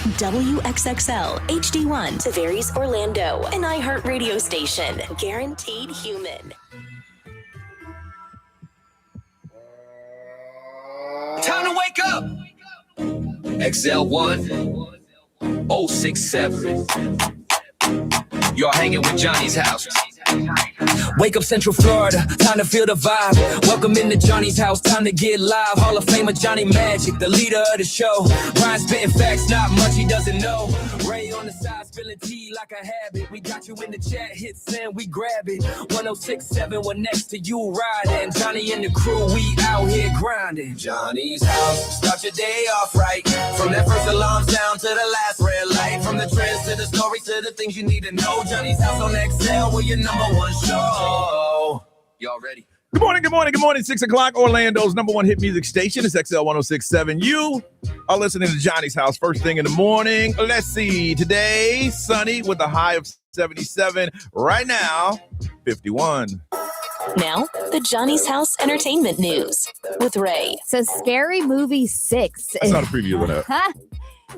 WXXL HD1 Tavares, Orlando, an iHeartRadio station. Guaranteed human. Time to wake up. XL1 067. You're hanging with Johnny's house. Wake up Central Florida, time to feel the vibe. Welcome into Johnny's house, time to get live. Hall of Famer Johnny Magic, the leader of the show. Ryan spitting facts, not much he doesn't know. Ray on the side, spilling tea like a habit. We got you in the chat, hit send, we grab it. 1067, we're next to you riding. Johnny and the crew, we out here grinding. Johnny's house, start your day off right. From that first alarm sound to the last red light. From the trends to the stories to the things you need to know. Johnny's house on XL, we're your number one show. Y'all ready? Good morning, good morning, good morning. 6 o'clock, Orlando's number one hit music station is XL 1067. You are listening to Johnny's house first thing in the morning. Let's see. Today, sunny with a high of 77. Right now, 51. Now, the Johnny's House Entertainment News with Ray. So Scary Movie 6. I saw the preview of that.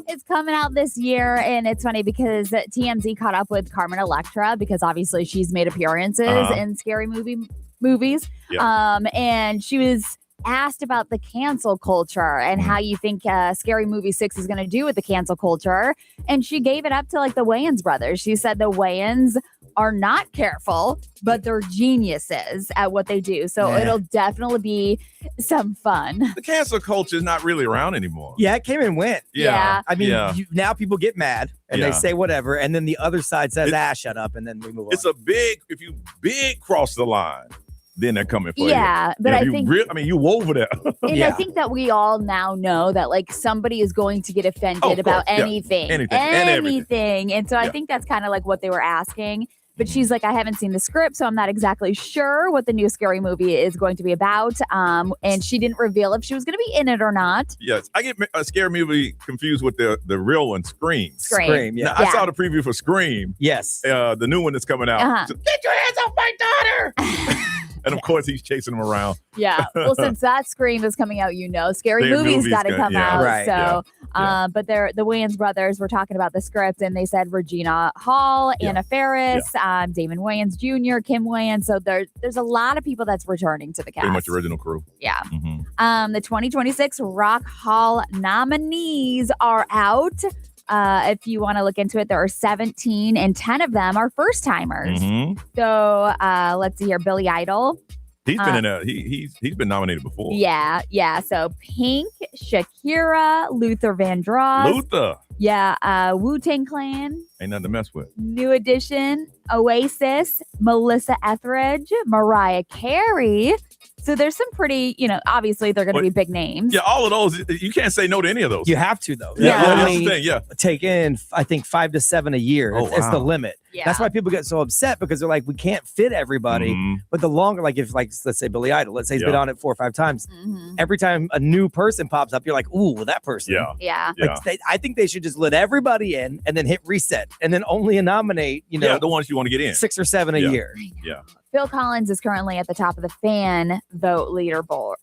It's coming out this year, and it's funny because TMZ caught up with Carmen Electra because obviously she's made appearances in Scary movies. Yeah. And she was asked about the cancel culture and how you think Scary Movie 6 is going to do with the cancel culture. And she gave it up to like the Wayans brothers. She said the Wayans are not careful, but they're geniuses at what they do. So it'll definitely be some fun. The cancel culture is not really around anymore. Yeah, it came and went. Yeah. I mean, now people get mad and they say whatever, and then the other side says, shut up, and then we move on. It's if you cross the line, then they're coming for you. Yeah, but I think... you over there. And I think that we all now know that, like, somebody is going to get offended about anything. Anything. And so I think that's kind of like what they were asking. But she's like, I haven't seen the script, so I'm not exactly sure what the new Scary Movie is going to be about. And she didn't reveal if she was going to be in it or not. Yes, I get a Scary Movie confused with the real one, Scream. Scream, yeah. Now, I saw the preview for Scream. Yes. The new one that's coming out. So, get your hands off my daughter! And of course, he's chasing them around. Yeah. Well, since that Scream is coming out, Scary Movie's got to come out. Right. So, but the Wayans brothers were talking about the script, and they said Regina Hall, Anna Faris, Damon Wayans Jr., Kim Wayans. So there's a lot of people that's returning to the cast. Pretty much original crew. Yeah. Mm-hmm. The 2026 Rock Hall nominees are out. If you want to look into it, there are 17 and 10 of them are first timers. Mm-hmm. So let's see here. Billy Idol. He's been in he's been nominated before. Yeah. So Pink, Shakira, Luther Vandross. Yeah. Wu-Tang Clan. Ain't nothing to mess with. New Edition, Oasis, Melissa Etheridge, Mariah Carey. So there's some pretty, obviously they're going to be big names. Yeah, all of those. You can't say no to any of those. You have to, though. Yeah. That's the thing, take in, I think, 5 to 7 a year. It's the limit. Yeah. That's why people get so upset, because they're like, we can't fit everybody. Mm-hmm. But the longer, let's say Billy Idol, let's say he's been on it 4 or 5 times. Mm-hmm. Every time a new person pops up, you're like, ooh, that person. Yeah. I think they should just let everybody in and then hit reset and then only nominate, the ones you want to get in. 6 or 7 a year. Yeah. Phil Collins is currently at the top of the fan vote leaderboard.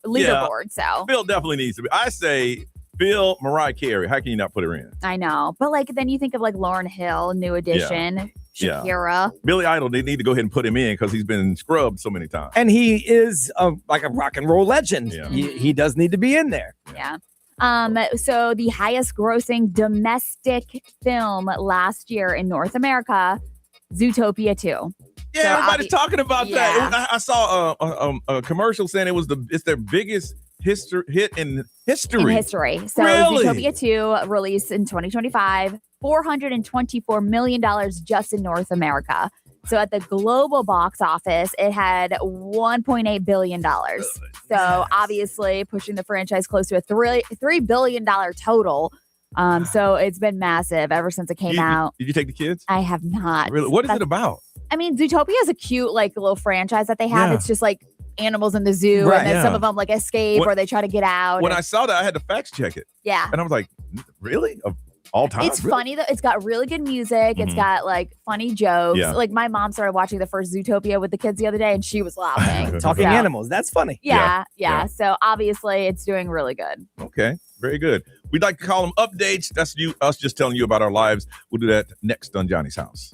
So Phil definitely needs to be. I say Phil, Mariah Carey. How can you not put her in? I know, but then you think of Lauryn Hill, New Edition, Shakira. Billy Idol. They need to go ahead and put him in because he's been scrubbed so many times. And he is like a rock and roll legend. Yeah. He does need to be in there. Yeah. So the highest grossing domestic film last year in North America, Zootopia 2. Yeah, so everybody's talking about that. I saw a commercial saying it's their biggest hit in history. So really? Zootopia 2 released in 2025, $424 million just in North America. So at the global box office, it had $1.8 billion. So obviously pushing the franchise close to a $3 billion total. So it's been massive ever since it came out. Did you take the kids? I have not. Really? What is it about? I mean, Zootopia is a cute, little franchise that they have. Yeah. It's just animals in the zoo, and then some of them escape or they try to get out. When I saw that, I had to fact check it. Yeah. And I was like, really? All time. It's funny though. It's got really good music. It's got like funny jokes. Yeah. Like my mom started watching the first Zootopia with the kids the other day, and she was laughing. Talking animals. That's funny. Yeah. Yeah. So obviously, it's doing really good. Okay, very good. We'd like to call them updates. That's us just telling you about our lives. We'll do that next on Johnny's House.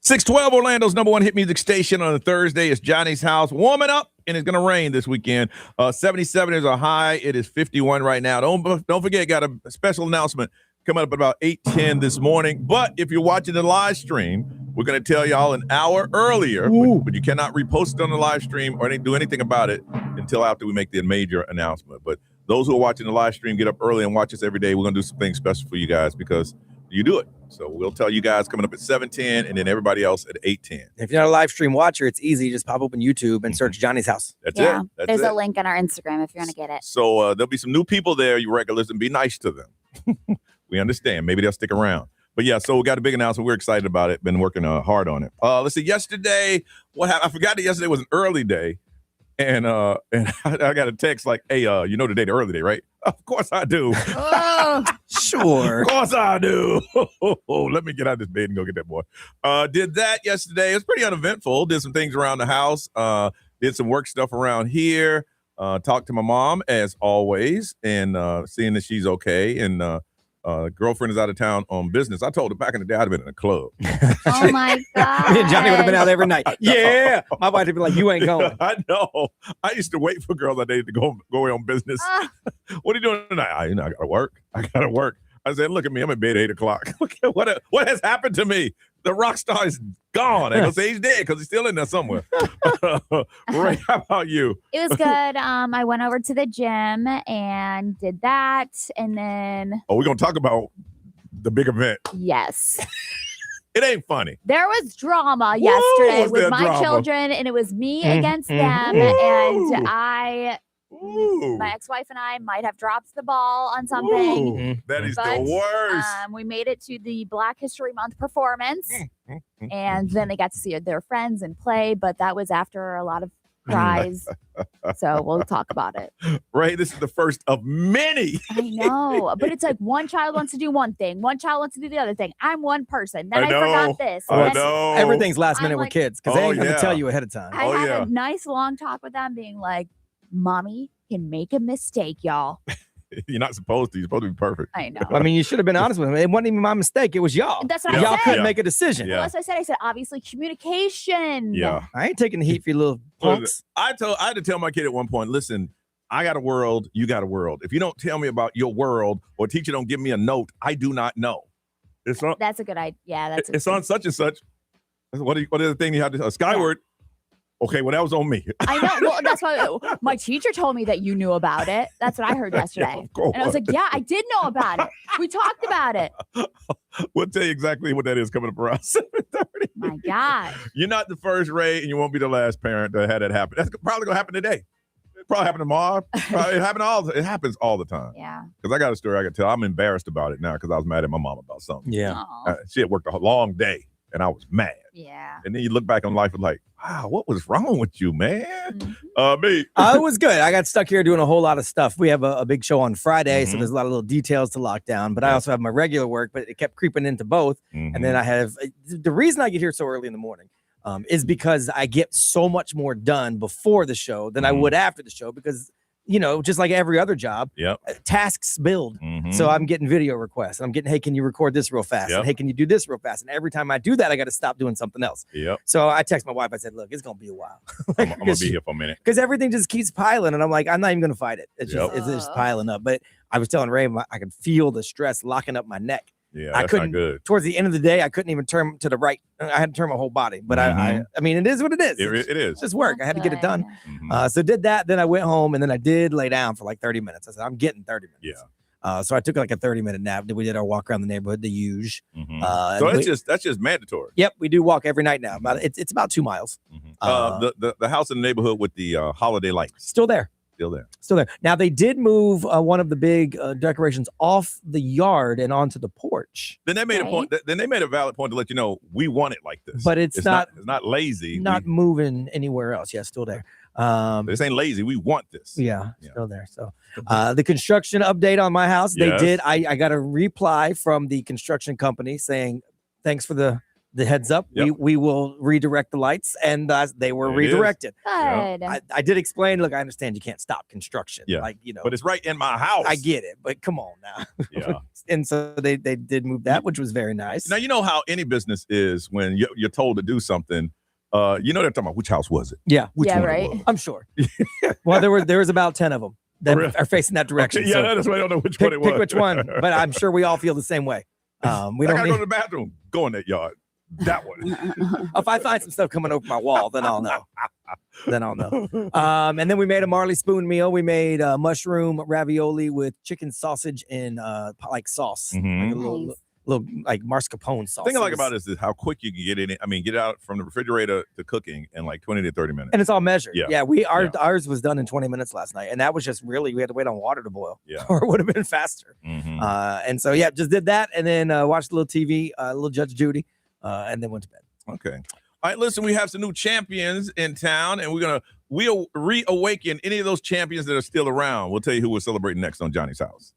612 Orlando's number one hit music station on a Thursday. It's Johnny's House. Warming up, and it's going to rain this weekend. 77 is a high. It is 51 right now. Don't forget, got a special announcement coming up at about 8:10 this morning. But if you're watching the live stream, we're going to tell y'all an hour earlier, but you cannot repost it on the live stream or do anything about it until after we make the major announcement. But those who are watching the live stream, get up early and watch us every day. We're going to do something special for you guys because you do it. So we'll tell you guys coming up at 7:10 and then everybody else at 8:10. If you're not a live stream watcher, it's easy. Just pop open YouTube and search Johnny's House. That's it. There's a link on our Instagram if you want to get it. So there'll be some new people there, you regulars, and be nice to them. We understand. Maybe they'll stick around. But yeah, so we got a big announcement. We're excited about it. Been working hard on it. Let's see. Yesterday, what happened? I forgot that yesterday was an early day. And I got a text like, hey, you know today the early day, right? Of course I do. Sure. Of course I do. Let me get out of this bed and go get that boy. Did that yesterday. It was pretty uneventful. Did some things around the house. Did some work stuff around here. Talked to my mom as always and seeing that she's okay. And girlfriend is out of town on business. I told her back in the day I'd have been in a club. Oh my God. Me and Johnny would have been out every night. Yeah. My wife would be like, you ain't going. I know. I used to wait for girls I dated to go away on business. What are you doing tonight? I gotta work. I said, look at me. I'm in bed at 8 o'clock. What has happened to me? The rock star is gone. I don't say he's dead because he's still in there somewhere. Ray, how about you? It was good. I went over to the gym and did that. And then. Oh, we're going to talk about the big event. Yes. It ain't funny. There was drama yesterday was with there my drama? children, and it was me against them. And my ex-wife and I might have dropped the ball on something. That is the worst. We made it to the Black History Month performance, and then they got to see their friends and play, but that was after a lot of cries. So we'll talk about it. Ray, this is the first of many. I know, but it's like one child wants to do one thing, one child wants to do the other thing. I'm one person. Then I forgot this. I know. Everything's last minute I'm with like, kids because they ain't going to tell you ahead of time. I had a nice long talk with them being like, Mommy can make a mistake, y'all. You're not supposed to. You're supposed to be perfect. I know. I mean, you should have been honest with them. It wasn't even my mistake. It was y'all. That's what y'all I said. couldn't make a decision. Yeah. Well, that's what I said. I said, obviously, communication. Yeah. I ain't taking the heat for you little punks. I had to tell my kid at one point, listen, I got a world, you got a world. If you don't tell me about your world or teacher don't give me a note, I do not know. That's a good idea. Yeah, it's on such and such. What is the thing you have to Skyward? Yeah. Okay, well, that was on me. I know. Well, that's why my teacher told me that you knew about it. That's what I heard yesterday. Yeah, and I was like, yeah, I did know about it. We talked about it. We'll tell you exactly what that is coming up around 7:30. My God. You're not the first, Ray, and you won't be the last parent that had that happen. That's probably going to happen today. It probably happen tomorrow. It happens all the time. Yeah. Because I got a story I can tell. I'm embarrassed about it now because I was mad at my mom about something. Yeah. She had worked a long day, and I was mad. Yeah. And then you look back on life and like, wow, what was wrong with you, man? Me. It was good. I got stuck here doing a whole lot of stuff. We have a big show on Friday, so there's a lot of little details to lock down. But I also have my regular work, but it kept creeping into both. And then I have the reason I get here so early in the morning is because I get so much more done before the show than I would after the show because, you know, just like every other job, tasks build. So I'm getting video requests. And I'm getting, hey, can you record this real fast? And hey, can you do this real fast? And every time I do that, I got to stop doing something else. So I text my wife. I said, look, it's going to be a while. I'm going to be here for a minute. Because everything just keeps piling. And I'm like, I'm not even going to fight it. It's just piling up. But I was telling Ray, I could feel the stress locking up my neck. Yeah, I couldn't. Not good. Towards the end of the day, I couldn't even turn to the right. I had to turn my whole body. But I mean, it is what it is. It is. It's just work. I had to get it done. So did that. Then I went home, and then I did lay down for like 30 minutes. I said, I'm getting 30 minutes. Yeah. So I took like a 30-minute nap. Then we did our walk around the neighborhood, the huge. So that's just mandatory. Yep, we do walk every night now. It's about 2 miles. The house in the neighborhood with the holiday lights still there. Still there. Now they did move one of the big decorations off the yard and onto the porch. Then they made a point. Then they made a valid point to let you know we want it like this. But it's not lazy. Not moving anywhere else. Yeah, still there. This ain't lazy. We want this. Yeah, still there. So the construction update on my house, they did. I got a reply from the construction company saying thanks for the the heads up. Yep. We will redirect the lights, and they were There it is. redirected. Good. I did explain. Look, I understand you can't stop construction. Yeah. Like But it's right in my house. I get it, but come on now. Yeah. And so they did move that, which was very nice. Now, you know how any business is when you're told to do something. They're talking about which house was it? Yeah. Which Yeah, one right. it was. I'm sure. Well, there was about 10 of them that Really? are facing that direction. Okay, yeah, that's why I don't know which one it was. Pick which one, but I'm sure we all feel the same way. We I don't gotta need, go to the bathroom. Go in that yard. That one. if I find some stuff coming over my wall, then I'll know. And then we made a Marley spoon meal. We made mushroom ravioli with chicken sausage and like sauce, Mhm. like a little like mascarpone sauce. The thing I like about it is how quick you can get it in. I mean, get out from the refrigerator to cooking in like 20 to 30 minutes. And it's all measured. Yeah. Ours was done in 20 minutes last night, and that was just we had to wait on water to boil. Yeah. Or it would have been faster. Mhm. And so just did that, and then watched a little TV, a little Judge Judy, and then went to bed. Okay. All right, listen, we have some new champions in town, and we'll reawaken any of those champions that are still around. We'll tell you who we're celebrating next on Johnny's House.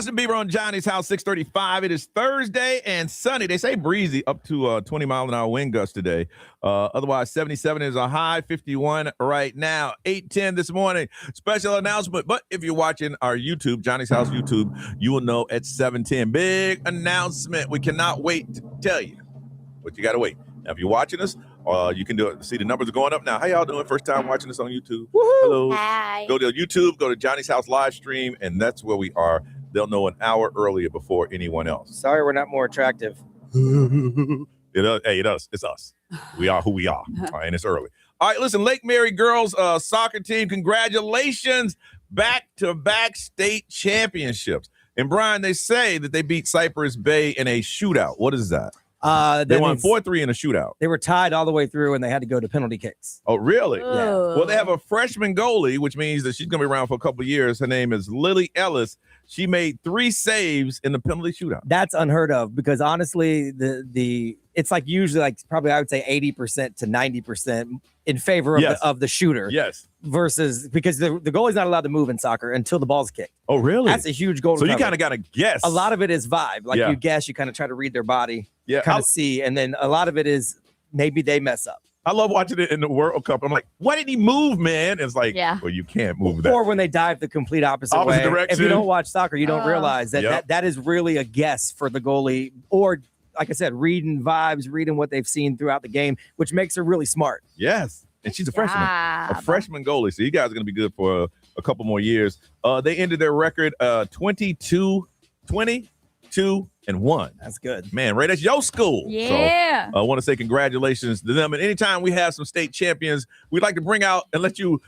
Justin Bieber on Johnny's House, 635. It is Thursday and sunny. They say breezy up to 20 mile an hour wind gust today. Otherwise, 77 is a high, 51 right now, 8:10 this morning. Special announcement. But if you're watching our YouTube, Johnny's House YouTube, you will know at 7:10. Big announcement. We cannot wait to tell you, but you got to wait. Now, if you're watching us, you can do it. See, the numbers are going up now. How y'all doing? First time watching us on YouTube? Woo-hoo. Hello. Hi. Go to YouTube, go to Johnny's House live stream, and that's where we are. They'll know an hour earlier before anyone else. Sorry, we're not more attractive. It's us. We are who we are, and it's early. All right, listen, Lake Mary girls soccer team, congratulations. Back-to-back state championships. And, Brian, they say that they beat Cypress Bay in a shootout. What is that? They won 4-3 in a shootout. They were tied all the way through, and they had to go to penalty kicks. Oh, really? Yeah. Well, they have a freshman goalie, which means that she's going to be around for a couple of years. Her name is Lily Ellis. She made 3 saves in the penalty shootout. That's unheard of because, honestly, it's like usually like probably I would say 80% to 90% in favor of the shooter. Yes. Versus because the goalie's not allowed to move in soccer until the ball's kicked. Oh, really? That's a huge goal. So you kind of got to guess. A lot of it is vibe. Like you guess, you kind of try to read their body, kind of see. And then a lot of it is maybe they mess up. I love watching it in the World Cup. I'm like, why didn't he move, man? It's like, well, you can't move that. Or when they dive the complete opposite way. Direction. If you don't watch soccer, you don't realize that is really a guess for the goalie. Or, like I said, reading vibes, reading what they've seen throughout the game, which makes her really smart. Yes. And she's a freshman. A freshman goalie. So you guys are going to be good for a couple more years. They ended their record 22-1. That's good. Man, Ray, that's your school. Yeah. So I want to say congratulations to them. And anytime we have some state champions, we'd like to bring out and let you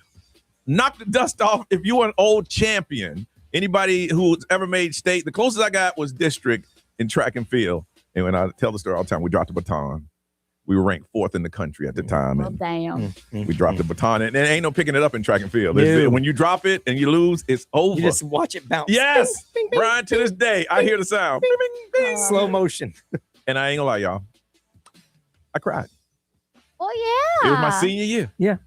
knock the dust off if you were an old champion. Anybody who's ever made state, the closest I got was district in track and field. And when I tell the story all the time, we dropped the baton. We were ranked 4th in the country at the time. Well, and damn. We dropped the baton. And there ain't no picking it up in track and field. When you drop it and you lose, it's over. You just watch it bounce. Yes. Bing, bing, bing. Brian, to this day, I hear the sound. Bing, bing, bing. Slow motion. And I ain't gonna lie, y'all. I cried. Well, yeah. It was my senior year. Yeah.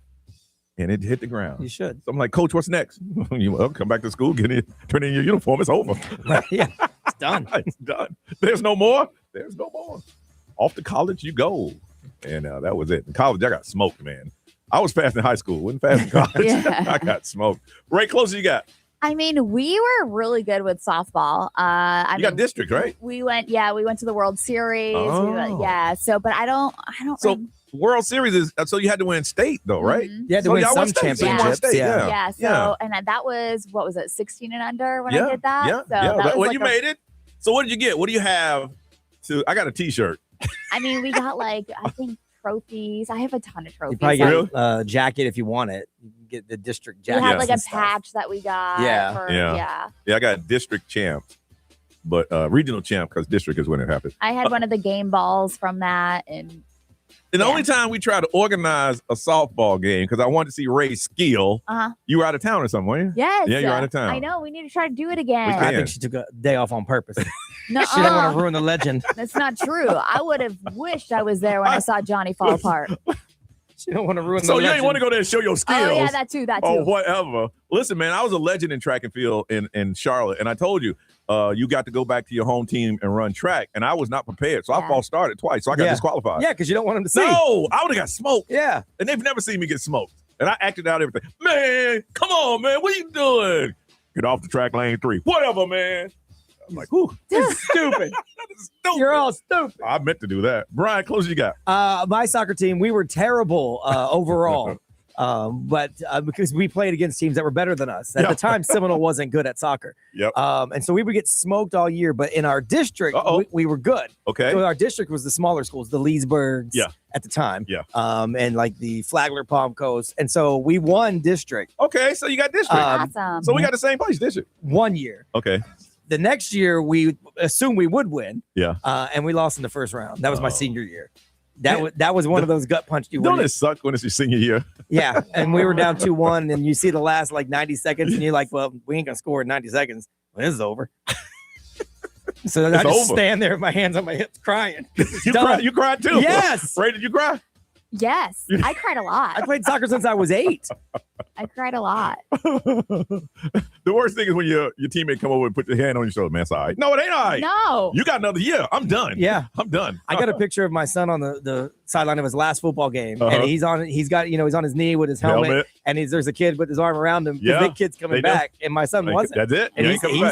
And it hit the ground. You should. So I'm like, Coach, what's next? Come back to school, turn in your uniform. It's over. Yeah. It's done. It's done. There's no more. There's no more. Off to college you go. And that was it. In college, I got smoked, man. I was fast in high school. Wasn't fast in college. I got smoked. Ray, closer you got. I mean, we were really good with softball. You got district, right? We went to the World Series. Oh. So, but I don't. So World Series is, so you had to win state though, right? Mm-hmm. You had to win some championships. Yeah. So, and that was, what was it, 16 and under when I did that? Yeah. So that was you made it. So what did you get? What do you have I got a t-shirt. I mean, we got I think trophies. I have a ton of trophies. You probably get a jacket if you want it. You can get the district jacket. We had a patch that we got. Yeah, I got district champ, but regional champ because district is when it happens. I had one of the game balls from that. And the only time we tried to organize a softball game, because I wanted to see Ray's skill, you were out of town or something, weren't you? Yes. Yeah, you're out of town. I know. We need to try to do it again. I think she took a day off on purpose. No, she didn't want to ruin the legend. That's not true. I would have wished I was there when I saw Johnny fall apart. She don't want to ruin the legend. So legend. you ain't want to go there and show your skills. Oh, yeah, that too. Oh, whatever. Listen, man, I was a legend in track and field in Charlotte, and I told you, you got to go back to your home team and run track, and I was not prepared, so I false started twice, so I got disqualified. Yeah, because you don't want them to see. No, I would have got smoked. Yeah. And they've never seen me get smoked. And I acted out everything. Man, come on, man. What are you doing? Get off the track, lane 3. Whatever, man. I'm like, whew. This is stupid. That is stupid. You're all stupid. I meant to do that. Brian, close you got. My soccer team, we were terrible overall. But because we played against teams that were better than us. At the time, Seminole wasn't good at soccer. Yep. And so we would get smoked all year. But in our district, we were good. Okay. So our district was the smaller schools, the Leesburgs at the time. Yeah. And like the Flagler Palm Coast. And so we won district. Okay, so you got district. Awesome. So we got the same place, district. 1 year. Okay. The next year, we assumed we would win. Yeah. And we lost in the first round. That was my senior year. That was one of those gut punch you don't it suck when it's your senior year? Yeah, and we were down 2-1, and you see the last 90 seconds, and you're like, well, we ain't gonna score in 90 seconds. Well, this is over. So I just stand there with my hands on my hips crying. You cried too? Yes. Ray, did you cry? Yes, I cried a lot. I played soccer since I was 8. I cried a lot. The worst thing is when your teammate come over and put their hand on your shoulder. Man, it's all right. No, it ain't all right. No. You got another year. I'm done. Yeah. I'm done. I got a picture of my son on the sideline of his last football game, and he's on his knee with his helmet. And there's a kid with his arm around him. Yeah. The big kid's coming back, and my son wasn't. That's it. And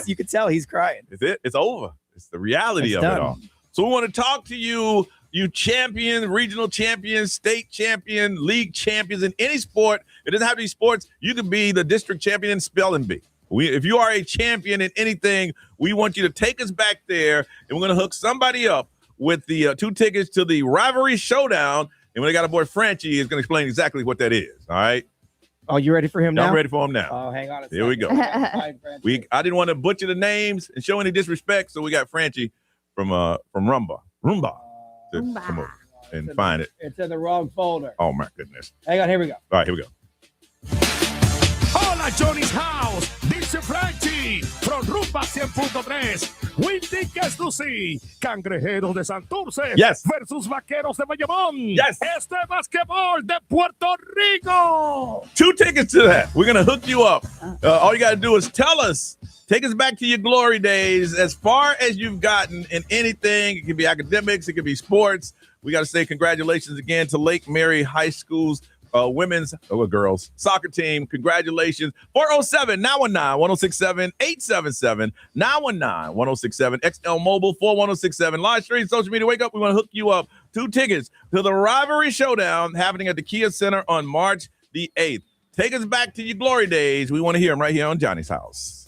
you could tell he's crying. That's it. It's over. It's the reality It's of done. it all. So we want to talk to you champion, regional champions, state champion, league champions in any sport. It doesn't have to be sports. You could be the district champion in spelling bee. If you are a champion in anything, we want you to take us back there, and we're going to hook somebody up with the 2 tickets to the Rivalry Showdown. And when they got a boy, Franchi is going to explain exactly what that is. All right. Oh, you ready for him now? I'm ready for him now. Oh, hang on a second. Here we go. I didn't want to butcher the names and show any disrespect, so we got Franchi from Rumba to come over and find it. It's in the wrong folder. Oh my goodness. Hang on, here we go. All right, here we go. Hola, Johnny's House. Dice Franchi from Rumba 100.3. Win tickets to see Cangrejeros de Santurce Yes. versus Vaqueros de Bayamón. Yes. Este basquetbol de Puerto Rico. 2 tickets to that. We're going to hook you up. All you got to do is take us back to your glory days as far as you've gotten in anything. It could be academics. It could be sports. We got to say congratulations again to Lake Mary High School's girls soccer team. Congratulations. 407-919-1067-877 919-1067 XL Mobile 41067 live stream social media. Wake up. We want to hook you up. 2 tickets to the Rivalry Showdown happening at the Kia Center on March the 8th. Take us back to your glory days. We want to hear them right here on Johnny's House.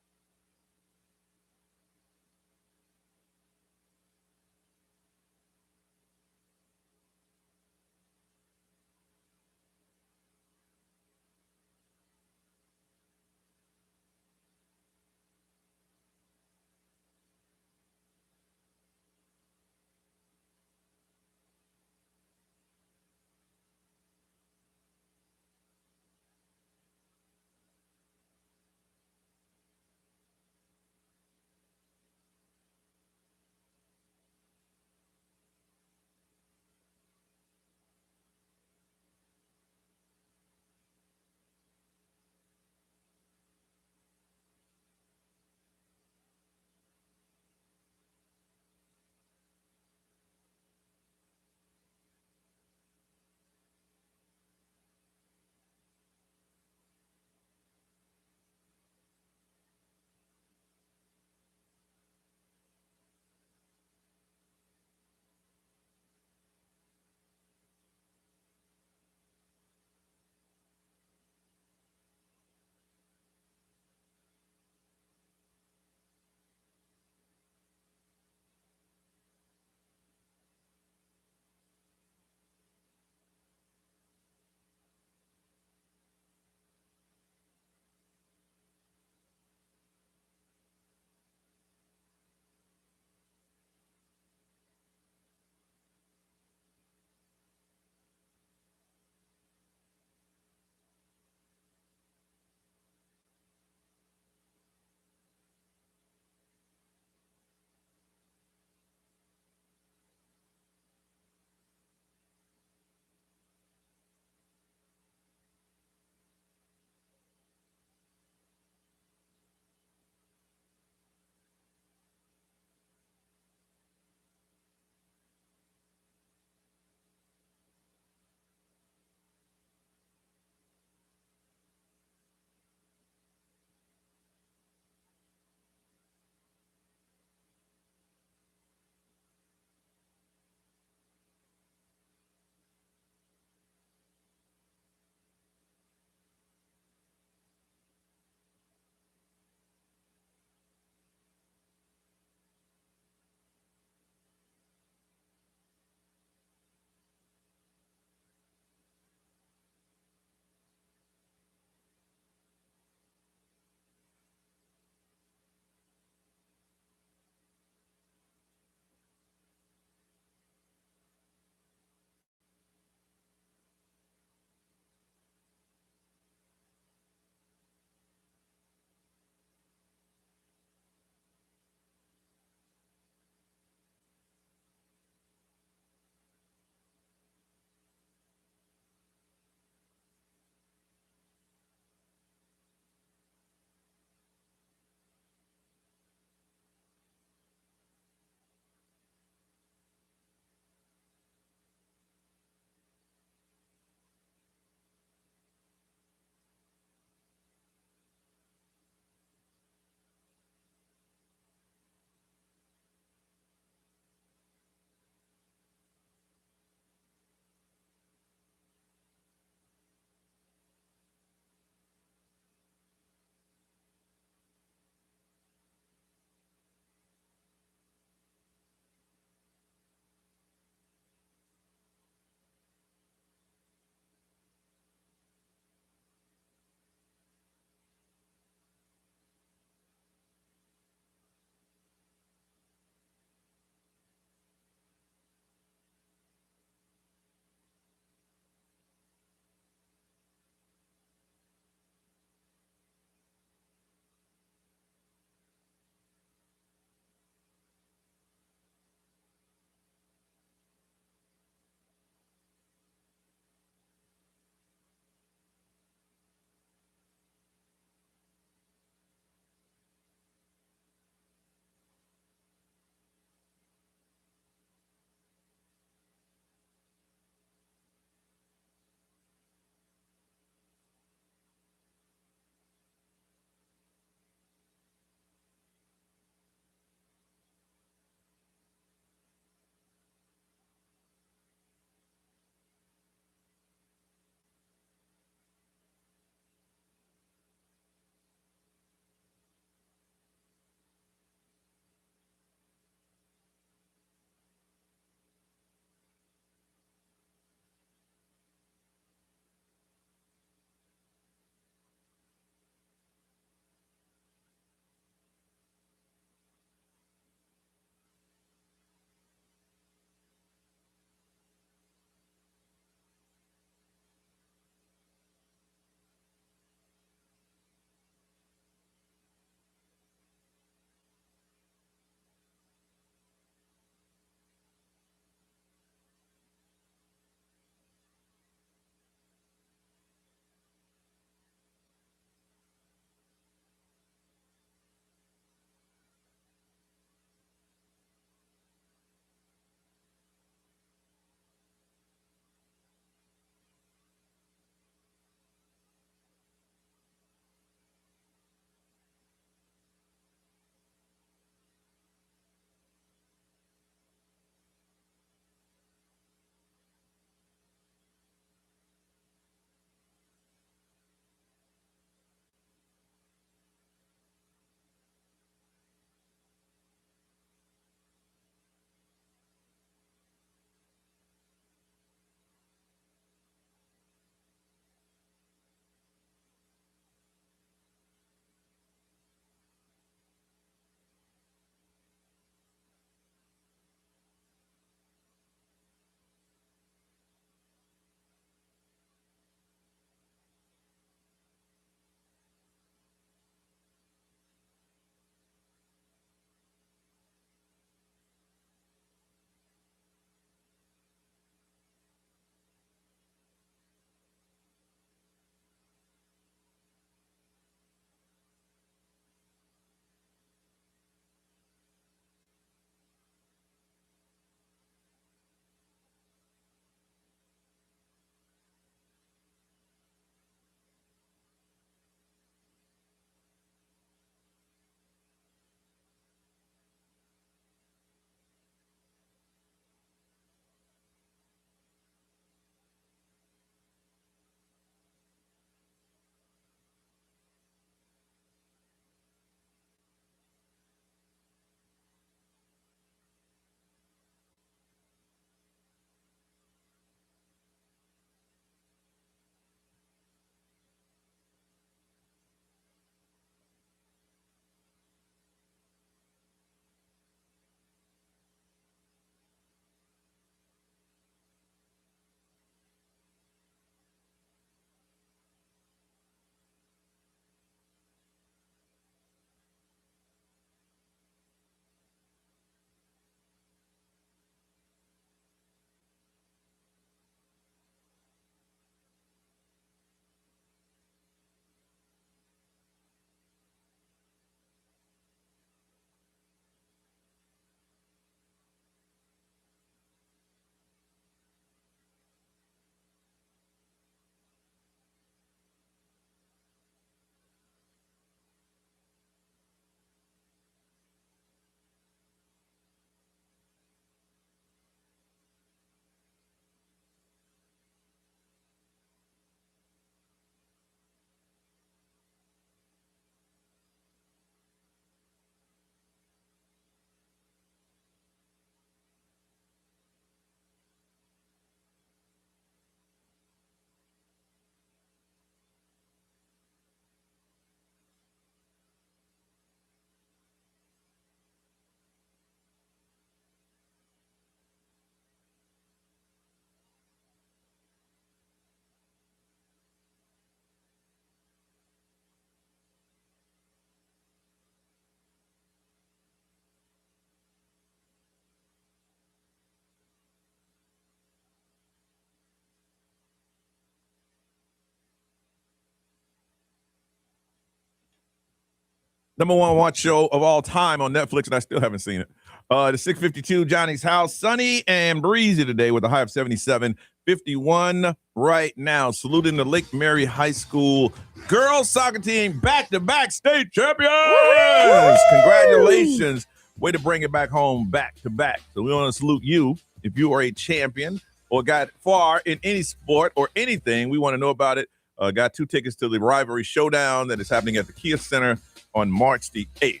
Number one watch show of all time on Netflix, and I still haven't seen it. The 652 Johnny's House. Sunny and breezy today with a high of 77. 51 right now. Saluting the Lake Mary High School girls soccer team, back-to-back state champions. Woo! Congratulations. Way to bring it back home back-to-back. So we want to salute you. If you are a champion or got far in any sport or anything, we want to know about it. Got 2 tickets to the Rivalry Showdown that is happening at the Kia Center on March the 8th.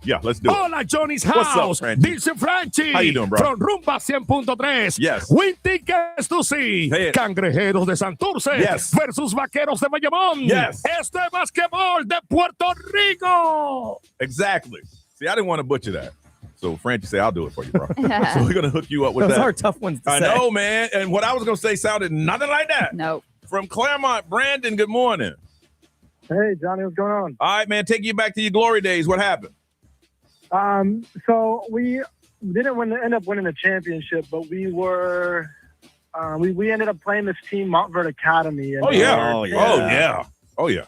Yeah, let's do it. Hola, Johnny's House. What's up, Franchi? Dice Franchi. How you doing, bro? From Rumba 100.3. Yes. Win tickets to see. Say it. Cangrejeros de Santurce. Yes. Versus Vaqueros de Bayamón. Yes. Este es basquetbol de Puerto Rico. Exactly. See, I didn't want to butcher that. So Franchi say, I'll do it for you, bro. So we're going to hook you up with Those that. are tough ones to I say. know, man. And what I was going to say sounded nothing like that. Nope. From Claremont, Brandon, good morning. Hey, Johnny, what's going on? All right, man, take you back to your glory days. What happened? So we didn't end up winning the championship, but we were we ended up playing this team, Montverde Academy. And Oh, yeah.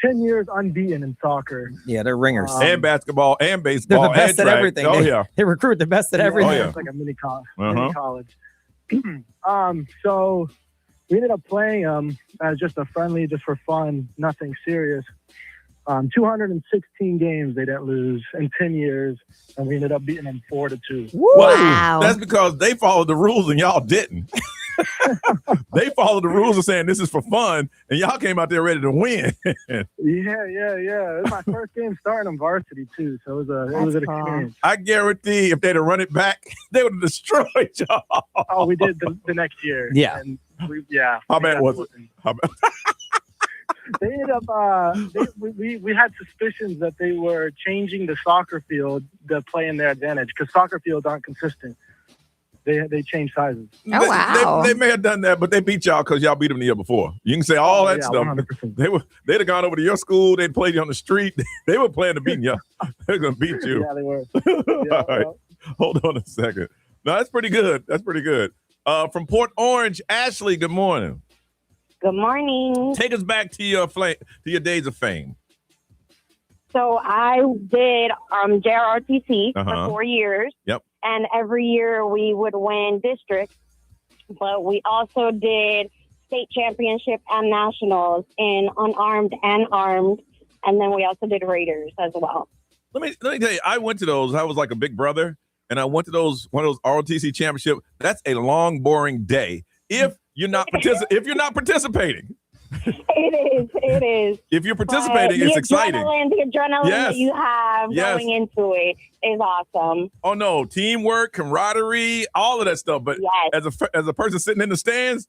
10 years unbeaten in soccer. Yeah, they're ringers. And basketball and They're baseball. the best and at track. everything. Oh, they, yeah. they recruit the best at everything. Oh, yeah. It's like a mini college. Uh-huh. So we ended up playing as just a friendly, just for fun, nothing serious. 216 games they didn't lose in 10 years, and we ended up beating them 4-2. Wow. That's because they followed the rules and y'all didn't. They followed the rules of saying this is for fun, and y'all came out there ready to win. Yeah. It was my first game starting on varsity too, so it was an experience. I guarantee if they'd have run it back, they would have destroyed y'all. Oh, we did the next year. Yeah. And How bad was it? They ended up. We had suspicions that they were changing the soccer field to play in their advantage because soccer fields aren't consistent. They changed sizes. Oh, wow. They may have done that, but they beat y'all because y'all beat them the year before. You can say all that stuff. 100%. They'd have gone over to your school. They'd played you on the street. They were planning to beat you. They're going to beat you. Yeah, they were. All right. Hold on a second. No, that's pretty good. From Port Orange, Ashley, good morning. Good morning. Take us back to your days of fame. So I did JROTC Uh-huh. for 4 years. Yep. And every year we would win district. But we also did state championship and nationals in unarmed and armed. And then we also did Raiders as well. Let me tell you, I went to those. I was like a big brother, and I went to one of those ROTC championship. That's a long, boring day if you're not participating. It is. If you're participating, it's exciting. The adrenaline Yes. that you have Yes. going into it is awesome. Oh no, teamwork, camaraderie, all of that stuff. But Yes. as a person sitting in the stands,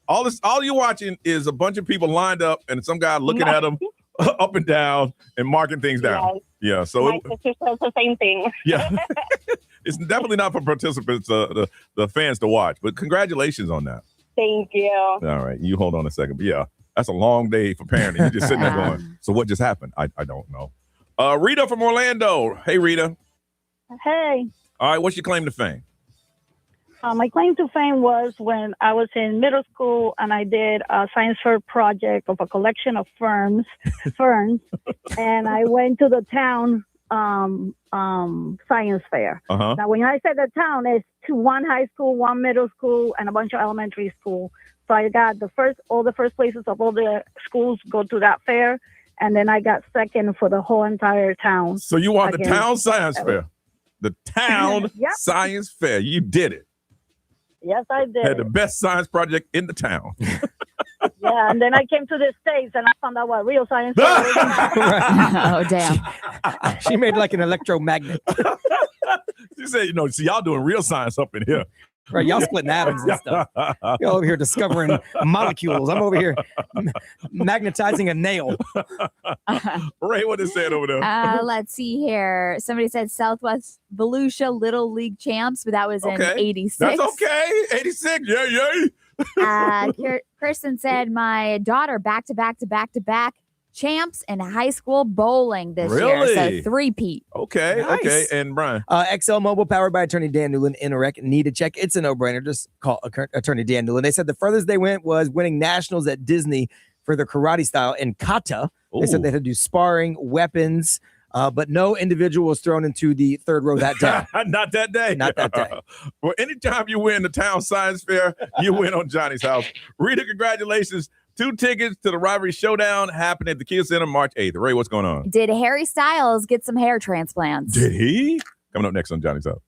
all you're watching is a bunch of people lined up and some guy looking at them up and down and marking things down. Yes. Yeah, so My sister says the same thing. yeah, it's definitely not for participants, the fans to watch. But congratulations on that. Thank you. All right, you hold on a second. But yeah, that's a long day for parenting. You're just sitting there going, so what just happened? I don't know. Rita from Orlando. Hey, Rita. Hey, All right, what's your claim to fame? my claim to fame was when I was in middle school and I did a science fair project of a collection of ferns, and I went to the town science fair. Uh-huh. Now, when I say the town, it's to one high school, one middle school, and a bunch of elementary school. So I got all the first places of all the schools go to that fair, and then I got second for the whole entire town. So you won the Again. town science fair. The town Yep. science fair. You did it. Yes, I did. Had the best science project in the town. Yeah, and then I came to the States and I found out what real science is. Oh, damn. She made like an electromagnet. She said, see, y'all doing real science up in here. Right, y'all splitting atoms and stuff. Y'all over here discovering molecules. I'm over here magnetizing a nail. Ray, what is that over there? Let's see here. Somebody said Southwest Volusia Little League champs, but that was in Okay. 86. That's okay. 86. Yeah. Kristen said my daughter back to back champs in high school bowling this Really? year. So three-peat. Okay. Nice. Okay. And Brian. XL Mobile, powered by attorney Dan Newland. Interact, need to check. It's a no-brainer. Just call attorney Dan Newland. They said the furthest they went was winning nationals at Disney for their karate style in kata. They said Ooh. they had to do sparring, weapons, but no individual was thrown into the third row that day. Not that day. Not that day. Well, anytime you win the town science fair, you win on Johnny's House. Rita, congratulations. 2 tickets to the Rivalry Showdown happening at the Kia Center March 8th. Ray, what's going on? Did Harry Styles get some hair transplants? Did he? Coming up next on Johnny's House.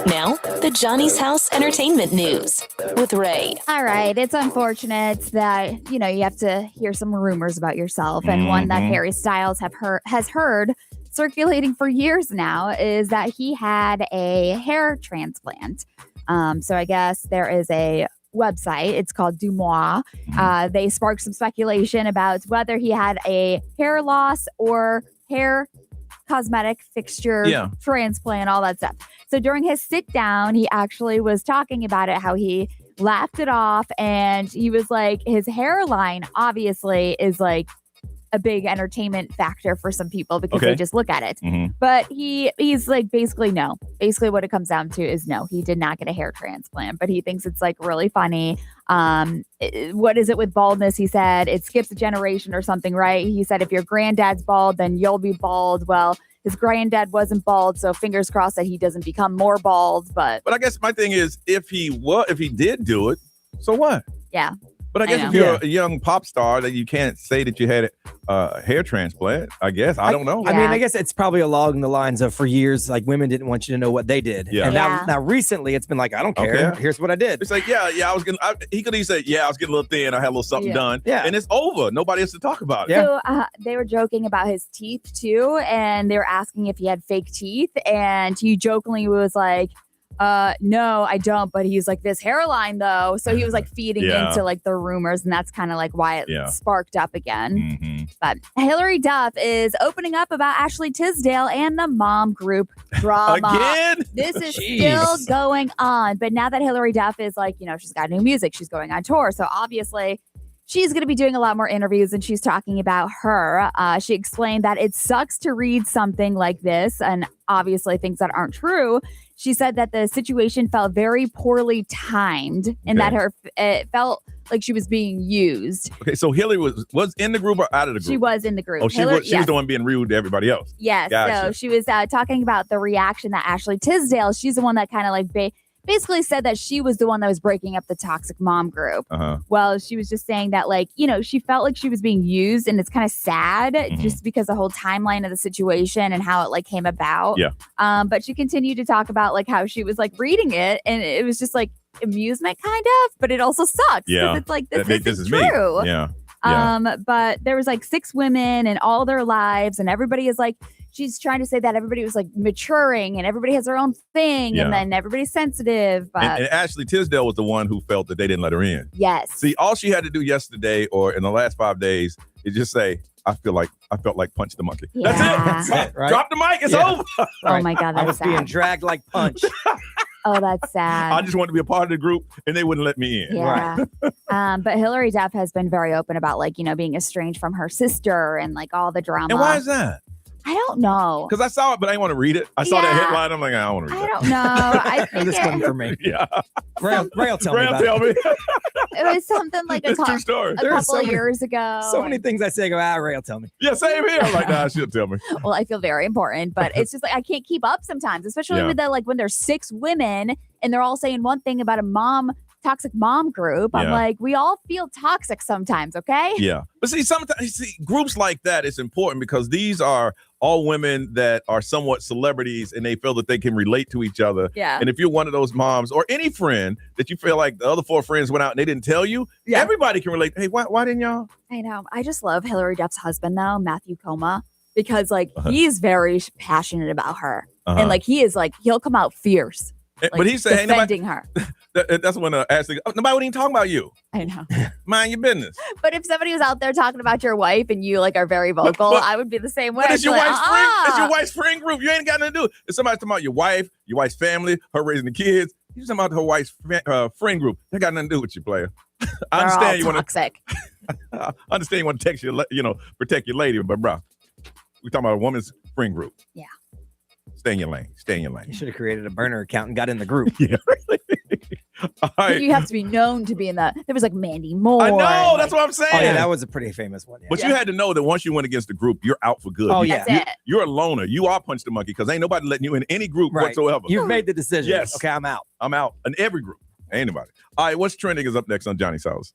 Now, the Johnny's House Entertainment News with Ray. All right. It's unfortunate that, you have to hear some rumors about yourself. And one that Harry Styles has heard circulating for years now is that he had a hair transplant. So I guess there is a website. It's called Dumois. They sparked some speculation about whether he had a hair loss or hair cosmetic fixture transplant, all that stuff. So during his sit down, he actually was talking about it, how he laughed it off. And he was like, his hairline obviously is like a big entertainment factor for some people because they just look at it. But he's like, basically, no. Basically, what it comes down to is no, he did not get a hair transplant, but he thinks it's like really funny. What is it with baldness? He said it skips a generation or something, right? He said, if your granddad's bald, then you'll be bald. Well, his granddad wasn't bald, so fingers crossed that he doesn't become more bald. But I guess my thing is, if he did do it, so what? Yeah. But I guess if you're a young pop star, that you can't say that you had a hair transplant. I guess I don't know. I mean, I guess it's probably along the lines of for years, like women didn't want you to know what they did. Yeah. And now recently, it's been like, I don't care. Here's what I did. It's like, he could even say, I was getting a little thin. I had a little something done. Yeah. And it's over. Nobody has to talk about it. So they were joking about his teeth too, and they were asking if he had fake teeth, and he jokingly was like, No, I don't. But he's like, this hairline though. So he was like feeding Yeah. into like the rumors, and that's kind of like why it sparked up again. Mm-hmm. But Hillary Duff is opening up about Ashley Tisdale and the mom group drama. Again? This is still going on. But now that Hillary Duff is like, she's got new music, she's going on tour. So obviously she's going to be doing a lot more interviews, and she's talking about her. She explained that it sucks to read something like this, and obviously things that aren't true. She said that the situation felt very poorly timed, and that it felt like she was being used. Okay, so Hillary was in the group or out of the group? She was in the group. Oh, she was the one being rude to everybody else. Yes. Gotcha. So she was talking about the reaction that Ashley Tisdale, she's the one that kind of like basically said that she was the one that was breaking up the toxic mom group. Well, she was just saying that she felt like she was being used, and it's kind of sad just because the whole timeline of the situation and how it like came about. Yeah. But she continued to talk about like how she was like reading it, and it was just like amusement kind of, but it also sucks. Yeah. It's like this is Me. true. Yeah. But there was like 6 women and all their lives, and everybody is like, she's trying to say that everybody was like maturing and everybody has their own thing, and then everybody's sensitive. But and Ashley Tisdale was the one who felt that they didn't let her in. Yes. See, all she had to do yesterday or in the last 5 days is just say, I felt like Punch the Monkey. Yeah. That's it. Right. Drop the mic. It's over. Oh my God, I that's was sad. being dragged like Punch. Oh, that's sad. I just wanted to be a part of the group, and they wouldn't let me in. Yeah. But Hillary Duff has been very open about being estranged from her sister and like all the drama. And why is that? I don't know. Because I saw it, but I didn't want to read it. I saw that headline. I'm like, I don't want to read I that. don't know. I think This one for me. Yeah. Ray will tell me about it. it was something like It's true story. a There are couple so of many- years ago. So many things I say, Ray will tell me. Yeah, same here. I'm like, nah, she'll tell me. Well, I feel very important, but it's just like I can't keep up sometimes, especially with when there's 6 women and they're all saying one thing about a toxic mom group. I'm like, we all feel toxic sometimes, okay? Yeah. But sometimes groups like that, it's important because these are all women that are somewhat celebrities and they feel that they can relate to each other. Yeah. And if you're one of those moms or any friend that you feel like the other 4 friends went out and they didn't tell you, everybody can relate. Hey, why didn't y'all? I know. I just love Hillary Duff's husband though, Matthew Coma, because he's very passionate about her. And he is he'll come out fierce. But he said, defending her. That's when Ashley, nobody would even talk about you. I know. Mind your business. But if somebody was out there talking about your wife and you are very vocal, I would be the same way. But it's your wife's friend. It's your wife's friend group. You ain't got nothing to do. If somebody's talking about your wife's family, her raising the kids, you're talking about her wife's friend group. That got nothing to do with you, player. I understand you want toxic. I understand you want to text your, protect your lady, but bro, we're talking about a woman's friend group. Yeah. Stay in your lane. You should have created a burner account and got in the group. Yeah. All right. You have to be known to be in that. There was Mandy Moore. I know. That's what I'm saying. Oh, yeah, that was a pretty famous one. Yeah. But you had to know that once you went against the group, you're out for good. Oh, yeah. That's it. You're a loner. You are Punch the Monkey because ain't nobody letting you in any group whatsoever. You've made the decision. Yes. Okay, I'm out. I'm out in every group. Ain't nobody. All right, what's trending is up next on Johnny's House.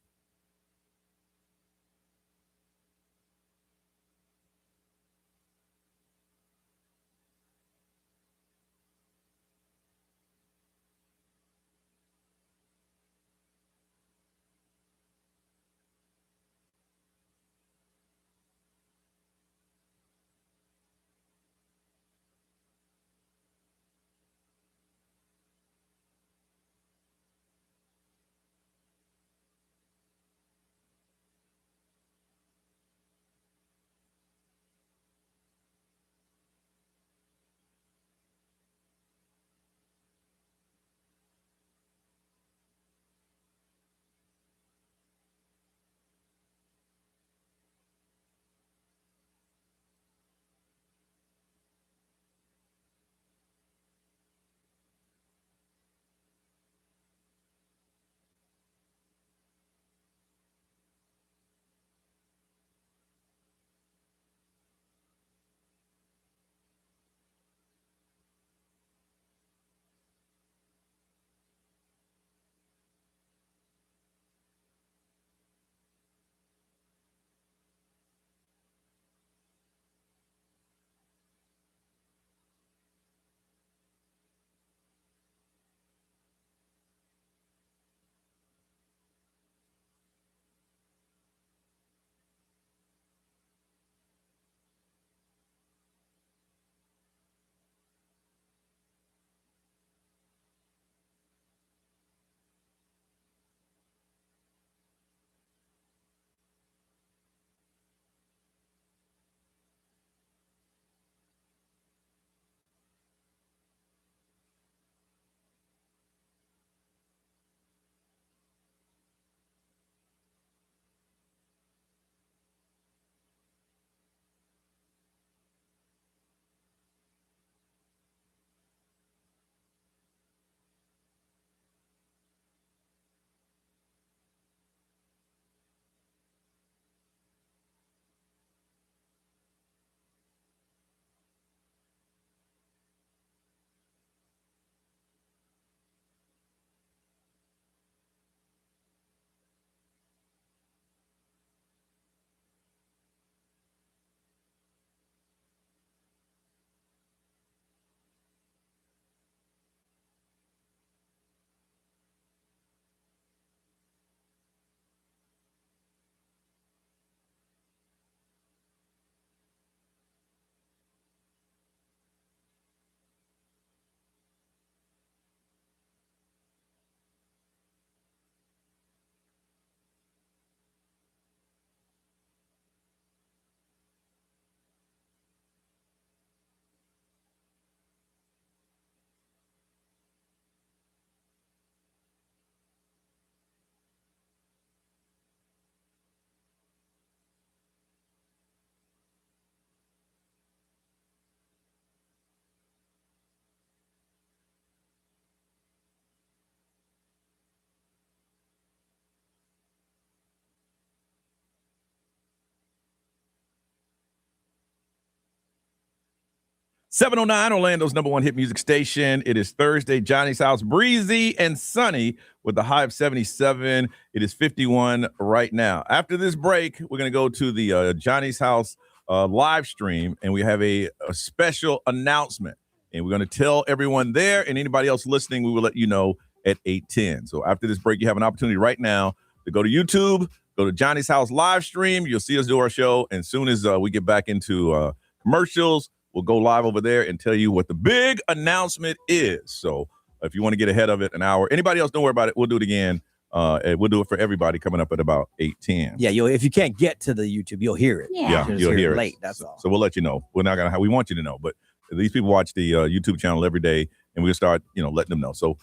709, Orlando's number one hit music station. It is Thursday, Johnny's house, breezy and sunny with a high of 77. It is 51 right now. After this break, we're going to go to the Johnny's house live stream, and we have a special announcement. And we're going to tell everyone there and anybody else listening, we will let you know at 8:10. So after this break, you have an opportunity right now to go to YouTube, go to Johnny's house live stream. You'll see us do our show. And as soon as we get back into commercials, we'll go live over there and tell you what the big announcement is. So if you want to get ahead of it an hour, anybody else, don't worry about it. We'll do it again. And we'll do it for everybody coming up at about 8:10. Yeah, if you can't get to the YouTube, you'll hear it. Yeah. You'll hear it late. That's all. So we'll let you know. We're not gonna. We want you to know, but these people watch the YouTube channel every day, and we'll start, letting them know. So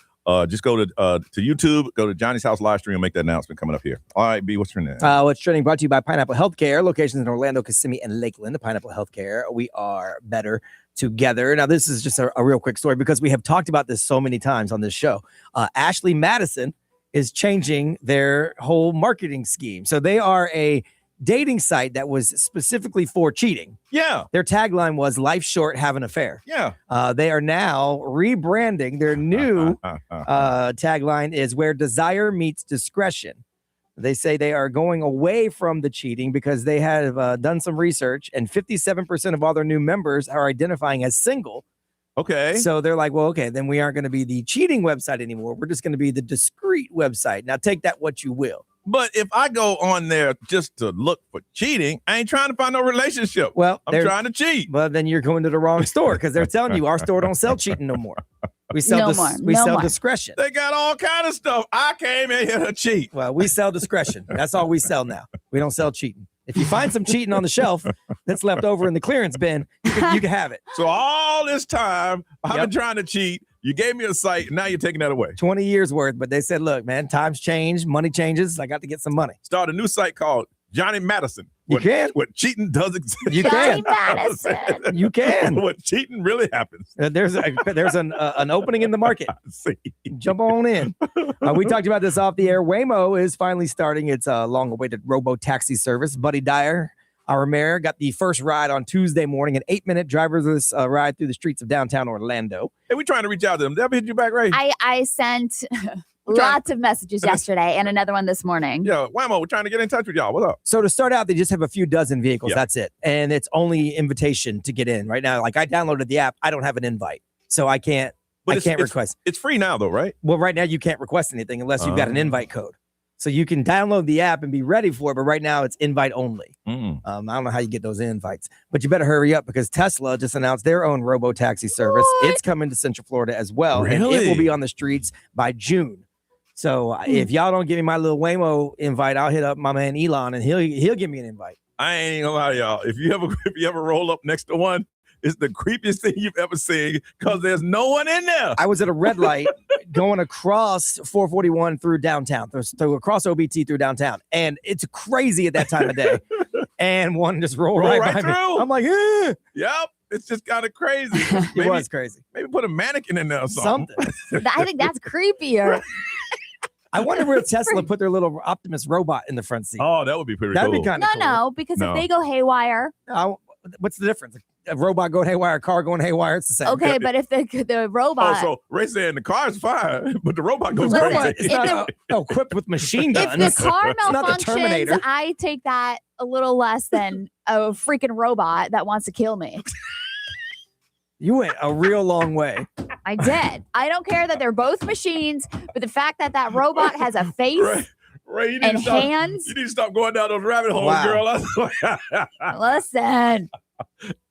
just go to YouTube, go to Johnny's House live stream, and make that announcement coming up here. All right, B, what's trending? What's trending brought to you by Pineapple Healthcare, locations in Orlando, Kissimmee, and Lakeland. Pineapple Healthcare, we are better together. Now, this is just a real quick story because we have talked about this so many times on this show. Ashley Madison is changing their whole marketing scheme. So they are a dating site that was specifically for cheating. Yeah. Their tagline was "Life short, have an affair." Yeah. They are now rebranding. Their new tagline is "Where desire meets discretion." They say they are going away from the cheating because they have done some research, and 57% of all their new members are identifying as single. Okay. So they're like, well, okay, then we aren't going to be the cheating website anymore. We're just going to be the discreet website. Now take that what you will. But if I go on there just to look for cheating, I ain't trying to find no relationship. Well, I'm trying to cheat. Well, then you're going to the wrong store because they're telling you our store don't sell cheating no more. We sell discretion. They got all kind of stuff. I came in here to cheat. Well, we sell discretion. That's all we sell now. We don't sell cheating. If you find some cheating on the shelf that's left over in the clearance bin, you can have it. So all this time, I've been trying to cheat. You gave me a site, and now you're taking that away. 20 years worth, but they said, look, man, times change, money changes. I got to get some money. Start a new site called Johnny Madison. What cheating does exist. You can. Madison. You can. What cheating really happens. There's an opening in the market. See. Jump on in. We talked about this off the air. Waymo is finally starting its long-awaited robo-taxi service. Buddy Dyer, our mayor, got the first ride on Tuesday morning, an 8-minute driverless ride through the streets of downtown Orlando. Hey, we're trying to reach out to them. They'll hit you back, right? I sent lots of messages yesterday and another one this morning. Yeah, Whammo, we're trying to get in touch with y'all. What's up? So to start out, they just have a few dozen vehicles. Yeah. That's it. And it's only invitation to get in right now. Like I downloaded the app. I don't have an invite. So I can't request. It's free now though, right? Well, right now you can't request anything unless you've got an invite code. So you can download the app and be ready for it, but right now it's invite only. I don't know how you get those invites, but you better hurry up because Tesla just announced their own robo-taxi service. It's coming to Central Florida as well, and it will be on the streets by June. So if y'all don't give me my little Waymo invite, I'll hit up my man Elon, and he'll give me an invite. I ain't gonna lie to y'all. If you ever roll up next to one, it's the creepiest thing you've ever seen because there's no one in there. I was at a red light going across 441 through downtown, across OBT through downtown. And it's crazy at that time of day. And one just rolled right by through. me. I'm like, eh. Yep. It's just kind of crazy. It was crazy. Maybe put a mannequin in there or something. I think that's creepier. I wonder where Tesla put their little Optimus robot in the front seat. Oh, that would be pretty That'd cool. be kind of cool. No, because if they go haywire. What's the difference? A robot going haywire, a car going haywire, it's the same. Okay, but if the robot. Oh, so Ray saying the car's fine, but the robot goes crazy. It's not equipped with machine guns. If the car It's not the Terminator. malfunctions, I take that a little less than a freaking robot that wants to kill me. You went a real long way. I did. I don't care that they're both machines, but the fact that robot has a face Ray, and hands. You need to stop going down those rabbit holes, girl. Listen.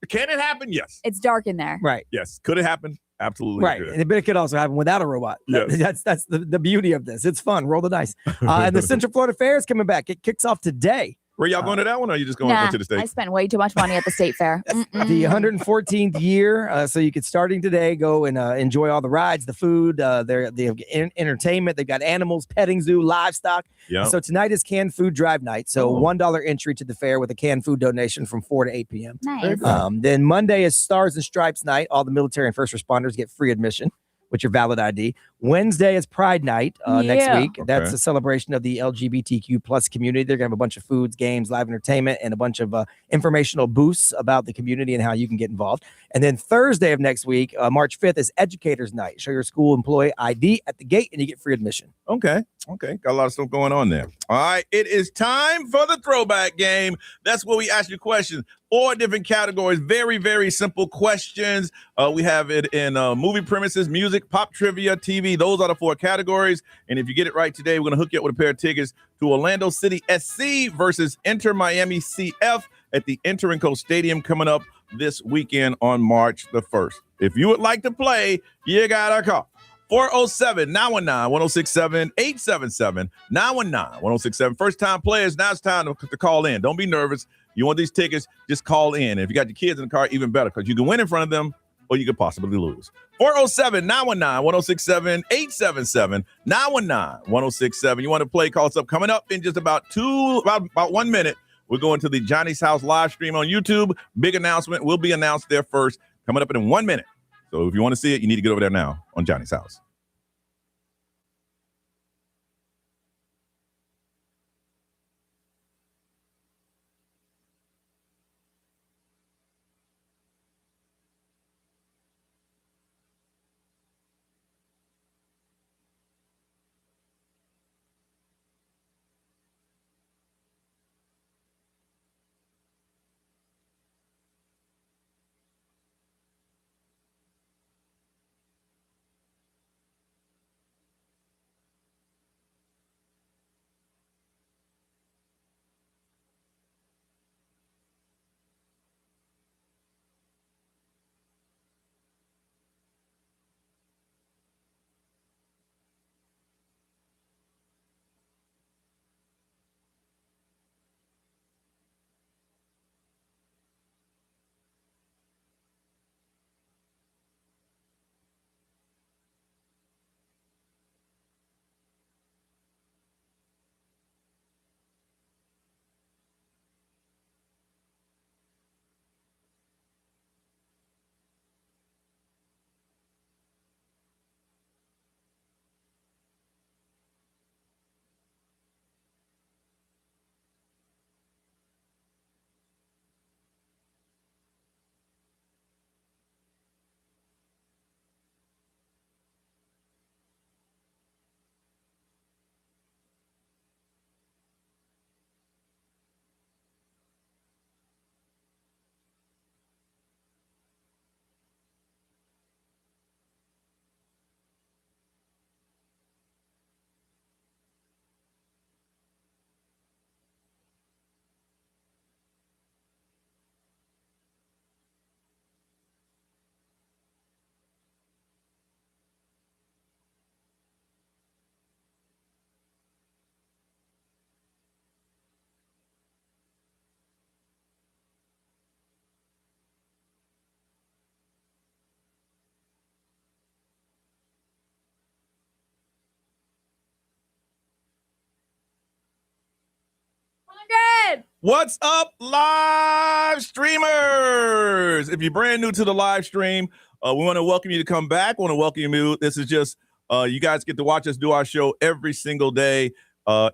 Can it happen? Yes. It's dark in there. Right. Yes. Could it happen? Absolutely. Right. Could. But it could also happen without a robot. Yes. That's the beauty of this. It's fun. Roll the dice. And the Central Florida Fair is coming back. It kicks off today. Were y'all going to that one, or are you just going to the state? I spent way too much money at the state fair. The 114th year. So you could, starting today, go and enjoy all the rides, the food. They have entertainment. They've got animals, petting zoo, livestock. Yeah. So tonight is canned food drive night. So $1 entry to the fair with a canned food donation from 4 to 8 p.m. Nice. Then Monday is Stars and Stripes night. All the military and first responders get free admission. with your valid ID. Wednesday is Pride Night next week. Okay. That's a celebration of the LGBTQ plus community. They're going to have a bunch of foods, games, live entertainment, and a bunch of informational booths about the community and how you can get involved. And then Thursday of next week, March 5th, is Educators Night. Show your school employee ID at the gate and you get free admission. Okay. Got a lot of stuff going on there. All right. It is time for the throwback game. That's where we ask you questions. 4 different categories. Very, very simple questions. We have it in movie premises, music, pop trivia, TV. Those are the 4 categories. And if you get it right today, we're going to hook you up with a pair of tickets to Orlando City SC versus Inter Miami CF at the Inter Stadium coming up this weekend on March the 1st. If you would like to play, you got to call 407-919-1067, 877-919-1067. First-time players, now it's time to call in. Don't be nervous. You want these tickets, just call in. And if you got your kids in the car, even better, because you can win in front of them or you could possibly lose. 407-919-1067, 877-919-1067. You want to play, call us up. Coming up in just about 1 minute, we're going to the Johnny's House live stream on YouTube. Big announcement will be announced there first, coming up in 1 minute. So if you want to see it, you need to get over there now on Johnny's House. What's up, live streamers? If you're brand new to the live stream, we want to welcome you to come back. We want to welcome you. This is just, you guys get to watch us do our show every single day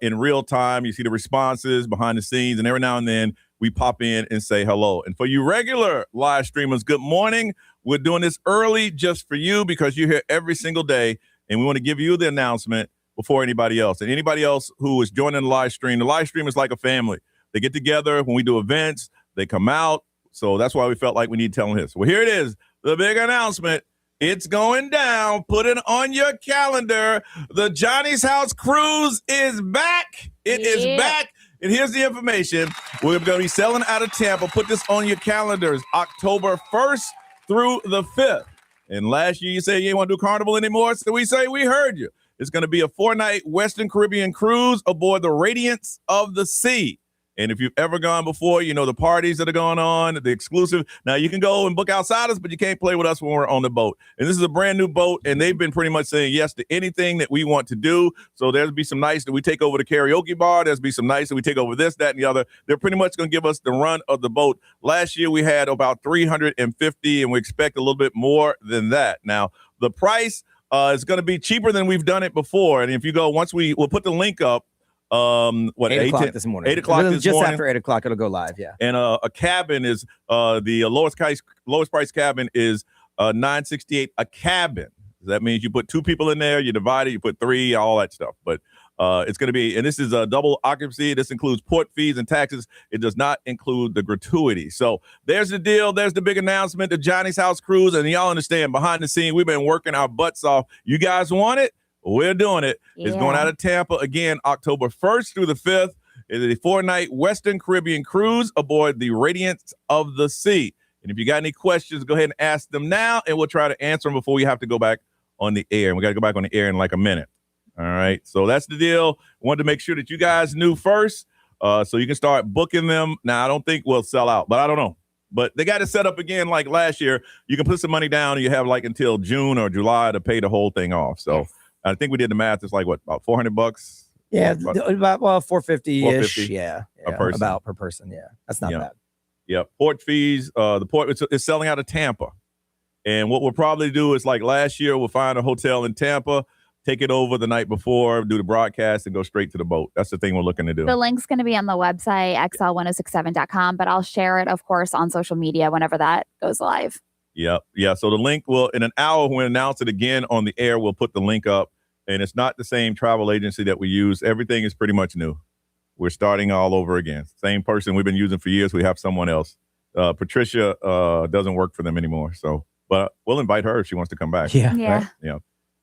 in real time. You see the responses behind the scenes, and every now and then we pop in and say hello. And for you regular live streamers, good morning. We're doing this early just for you because you're here every single day, and we want to give you the announcement before anybody else. And anybody else who is joining the live stream is like a family. They get together when we do events. They come out. So that's why we felt like we need to tell them this. Well, here it is, the big announcement. It's going down. Put it on your calendar. The Johnny's House Cruise is back. It is back. And here's the information. We're going to be selling out of Tampa. Put this on your calendars, October 1st through the 5th. And last year you said you didn't want to do Carnival anymore. So we say we heard you. It's going to be a 4-night Western Caribbean cruise aboard the Radiance of the Sea. And if you've ever gone before, you know the parties that are going on, the exclusive. Now, you can go and book outside us, but you can't play with us when we're on the boat. And this is a brand new boat, and they've been pretty much saying yes to anything that we want to do. So there'll be some nights that we take over the karaoke bar. There'll be some nights that we take over this, that, and the other. They're pretty much going to give us the run of the boat. Last year, we had about 350, and we expect a little bit more than that. Now, the price It's going to be cheaper than we've done it before. And if you go, we'll put the link up. 8 o'clock this morning. 8 o'clock this just morning. After 8 o'clock, it'll go live. Yeah. And a cabin is the lowest price cabin is $968 a cabin. That means you put 2 people in there, you divide it, you put 3, all that stuff. But it's going to be, and this is a double occupancy. This includes port fees and taxes. It does not include the gratuity. So there's the deal. There's the big announcement, the Johnny's House Cruise. And y'all understand, behind the scene, we've been working our butts off. You guys want it? We're doing it. Yeah. It's going out of Tampa again, October 1st through the 5th. It is a 4-night Western Caribbean cruise aboard the Radiance of the Sea. And if you got any questions, go ahead and ask them now, and we'll try to answer them before we have to go back on the air. And we got to go back on the air in like a minute. All right. So that's the deal. Wanted to make sure that you guys knew first, so you can start booking them. Now, I don't think we'll sell out, but I don't know. But they got it set up again like last year. You can put some money down, and you have like until June or July to pay the whole thing off. So I think we did the math. It's like, what, about $400? Yeah, about 450-ish. Yeah, per person. About per person. Yeah, that's not bad. Yeah, port fees. The port is selling out of Tampa. And what we'll probably do is like last year, we'll find a hotel in Tampa, take it over the night before, do the broadcast, and go straight to the boat. That's the thing we're looking to do. The link's going to be on the website, xl1067.com, but I'll share it, of course, on social media whenever that goes live. Yep. Yeah. So the link will, in an hour, when we announce it again on the air, we'll put the link up. And it's not the same travel agency that we use. Everything is pretty much new. We're starting all over again. Same person we've been using for years. We have someone else. Patricia doesn't work for them anymore. So, but we'll invite her if she wants to come back. Yeah. Yeah. Right? Yeah.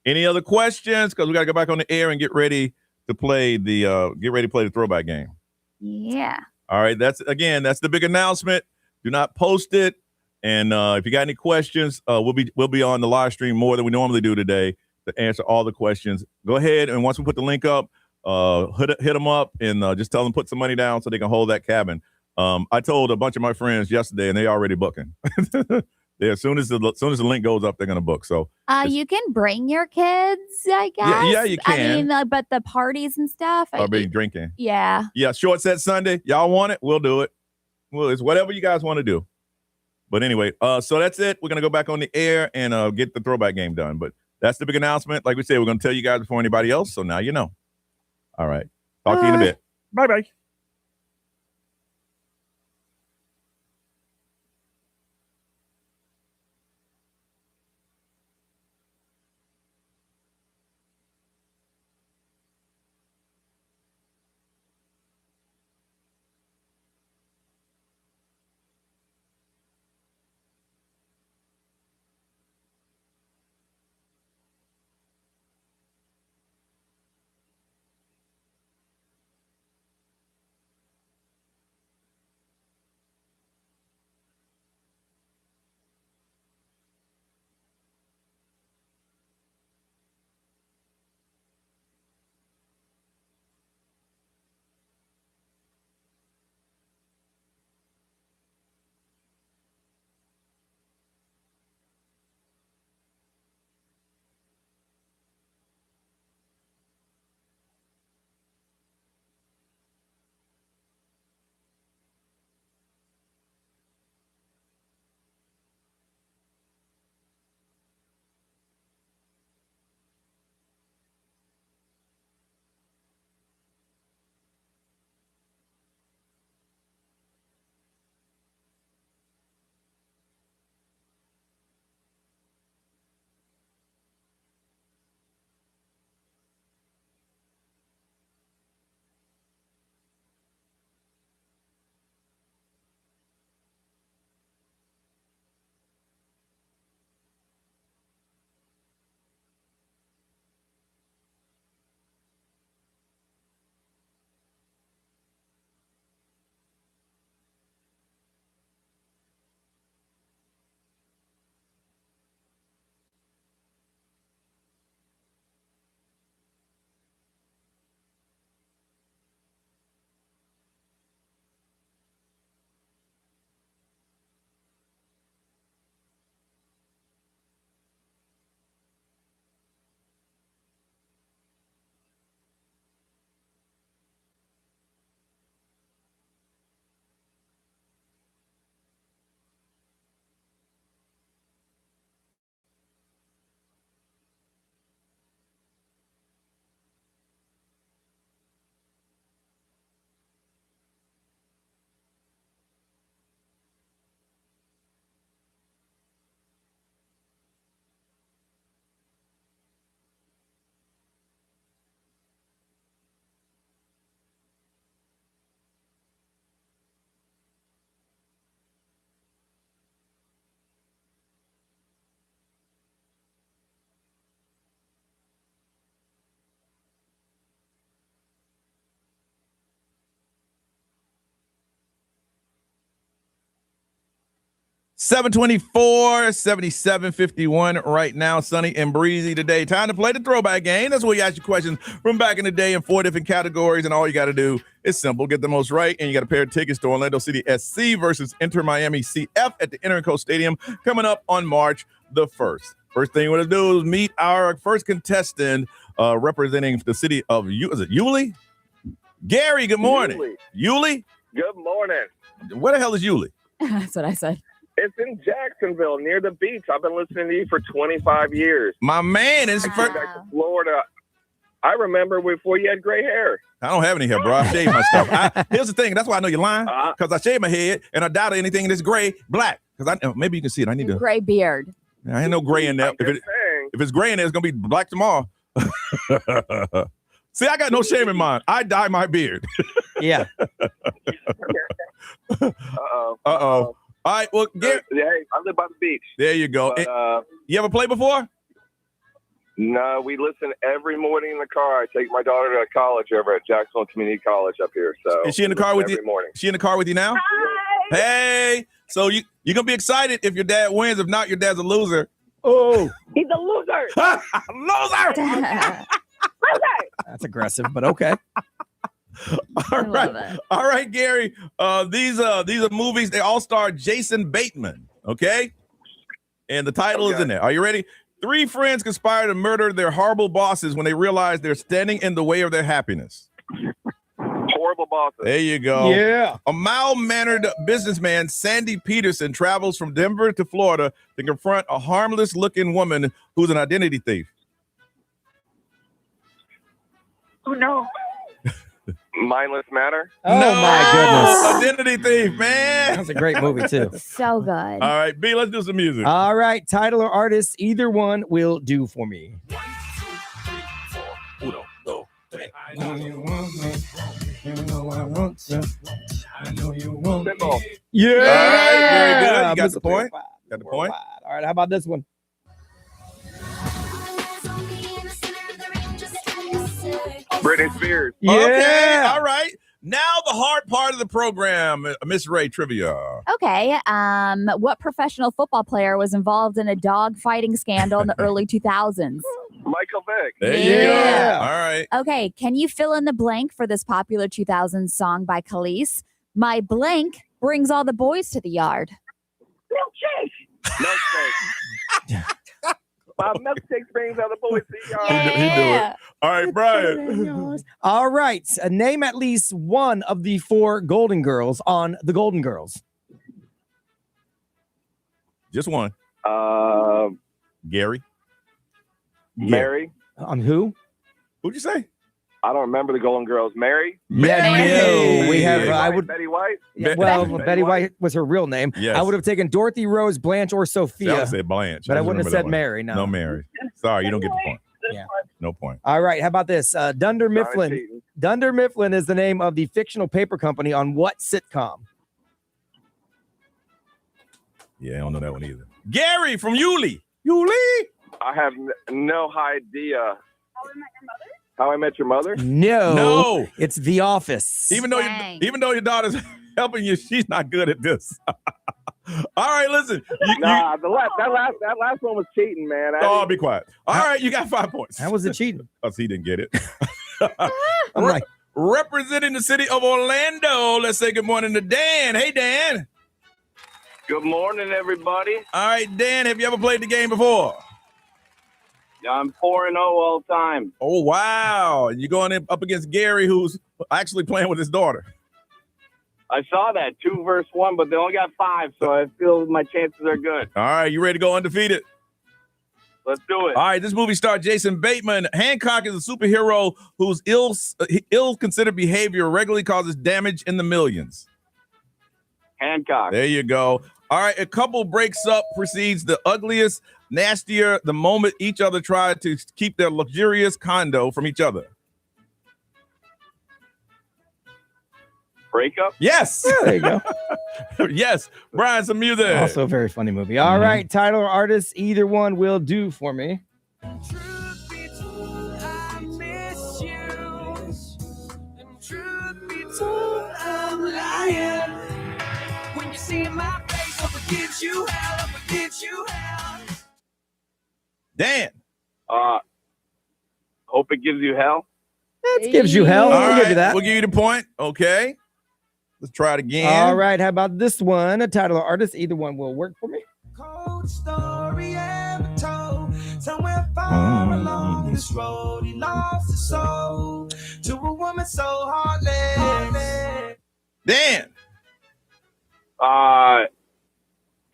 Any other questions? Because we got to go back on the air and get ready to play the throwback game. Yeah. All right. That's the big announcement. Do not post it. And if you got any questions, we'll be on the live stream more than we normally do today to answer all the questions. Go ahead, and once we put the link up, hit them up and just tell them put some money down so they can hold that cabin. I told a bunch of my friends yesterday, and they already booking. As soon as the link goes up, they're gonna book. So you can bring your kids, I guess. Yeah, you can. I mean, but the parties and stuff. I'll be drinking. Yeah. Yeah, short set Sunday. Y'all want it? We'll do it. Well, it's whatever you guys want to do. But anyway, so that's it. We're gonna go back on the air and get the throwback game done. But that's the big announcement. Like we said, we're going to tell you guys before anybody else. So now you know. All right. Talk to you in a bit. Bye-bye. 724, 7751 right now, sunny and breezy today. Time to play the throwback game. That's where you ask you questions from back in the day in 4 different categories, and all you got to do is simple. Get the most right, and you got a pair of tickets to Orlando City SC versus Inter Miami CF at the Interco Stadium coming up on March the 1st. First thing you want to do is meet our first contestant representing the city of, is it Yulee? Gary, good morning. Yulee? Good morning. Where the hell is Yulee? That's what I said. It's in Jacksonville, near the beach. I've been listening to you for 25 years. My man is Back to Florida. I remember before you had gray hair. I don't have any hair, bro. I shaved my stuff. Here's the thing. That's why I know you're lying. Because I shaved my head, and I doubt anything that's gray, black. Because maybe you can see it. I need to. Gray beard. I ain't no gray in there. If it's gray in there, it's going to be black tomorrow. See, I got no shame in mine. I dye my beard. Yeah. Uh-oh. All right, well, hey, I live by the beach. There you go. But, you ever played before? No, we listen every morning in the car. I take my daughter to college over at Jacksonville Community College up here. So is she in the car with you? Every morning. Is she in the car with you now? Hi. Hey, so you're going to be excited if your dad wins. If not, your dad's a loser. Oh. He's a loser. Loser! That's aggressive, but okay. All right, Gary. These are movies. They all star Jason Bateman. Okay, and the title is in there. Are you ready? 3 friends conspire to murder their horrible bosses when they realize they're standing in the way of their happiness. Horrible bosses. There you go. Yeah. A mild-mannered businessman, Sandy Peterson, travels from Denver to Florida to confront a harmless-looking woman who's an identity thief. Oh no. Mindless Matter. Oh, no, my goodness. Identity thief, man. That's a great movie, too. So good. All right, B, let's do some music. All right, title or artist, either one will do for me. 1, 2, 3, 4. 1, 2, 3. I know you want me. You know I want you. I know you want me. Yeah. All right, very good. You got the point. Got the point. All right, how about this one? Britney Spears. Yeah. Okay, all right. Now the hard part of the program, Miss Ray Trivia. Okay. What professional football player was involved in a dog fighting scandal in the early 2000s? Michael Vick. There you go. Yeah. All right. Okay. Can you fill in the blank for this popular 2000s song by Khalees? My blank brings all the boys to the yard. Milkshake. My milkshake brings out the boys to the yard. He do it. All right, Brian. All right, name at least one of the 4 Golden Girls on The Golden Girls. Just one. Gary. Mary. On who? Who'd you say? I don't remember the Golden Girls. Mary. No, we have. Betty I White, would. Betty White. Yeah, well, Betty White was her real name. Yes. I would have taken Dorothy, Rose, Blanche, or See, I Sophia, would say Blanche. but I just wouldn't have remember said that one. Mary. No, Mary. Sorry, you don't get the point. Yeah. No point. All right, how about this? Dunder Johnny Mifflin. Keaton. Dunder Mifflin is the name of the fictional paper company on what sitcom? Yeah, I don't know that one either. Gary from Yulee. Yulee. I have no idea. How I Met Your Mother? No. It's The Office. Even though your daughter's helping you, she's not good at this. All right, listen. Nah, that last one was cheating, man. Oh, be quiet. All right, you got 5 points. How was it cheating? Because he didn't get it. I'm like, Representing the city of Orlando, let's say good morning to Dan. Hey, Dan. Good morning, everybody. All right, Dan, have you ever played the game before? I'm 4-0 all time. Oh, wow. You're going up against Gary, who's actually playing with his daughter. I saw that 2 versus 1, but they only got 5, so I feel my chances are good. All right, you ready to go undefeated? Let's do it. All right, this movie stars Jason Bateman. Hancock is a superhero whose ill-considered behavior regularly causes damage in the millions. Hancock. There you go. All right, a couple breaks up, proceeds the ugliest, nastier the moment each other tried to keep their luxurious condo from each other. Breakup? Yes. yeah, there you go. Yes. Brian, some music. Also a very funny movie. All right, title or artist, either one will do for me. Truth be told, I miss you. And truth be told, I'm lying. When you see my face up against you, Dan. Hope it gives you hell. That gives you hell. All We'll right, give you that. we'll give you the point. Okay. Let's try it again. All right. How about this one? A title or artist. Either one will work for me. Cold story ever told. Somewhere far along this road, he lost his soul to a woman so heartless. Dan.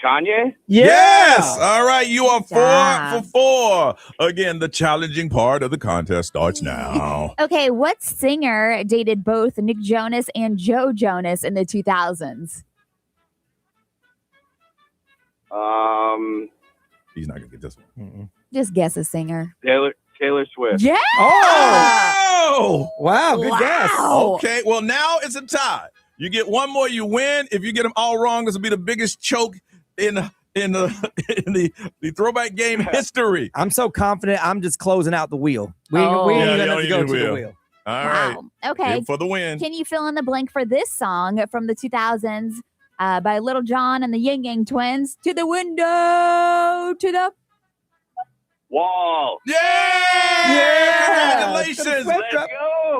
Kanye? Yes. All right. You are 4 job. for 4. Again, the challenging part of the contest starts now. Okay, what singer dated both Nick Jonas and Joe Jonas in the 2000s? He's not gonna get this one. Just guess a singer. Taylor Swift. Yeah. Oh, wow. Good guess. Okay. Well, now it's a tie. You get one more, you win. If you get them all wrong, this will be the biggest choke in the throwback game history. I'm so confident. I'm just closing out the wheel. We Yeah, ain't you even don't have to need go the to the wheel. wheel. All right. Wow. Okay. In for the win. Can you fill in the blank for this song from the 2000s by Little John and the Ying Yang Twins? To the window, to the Wall. Yeah! Congratulations. Let's go.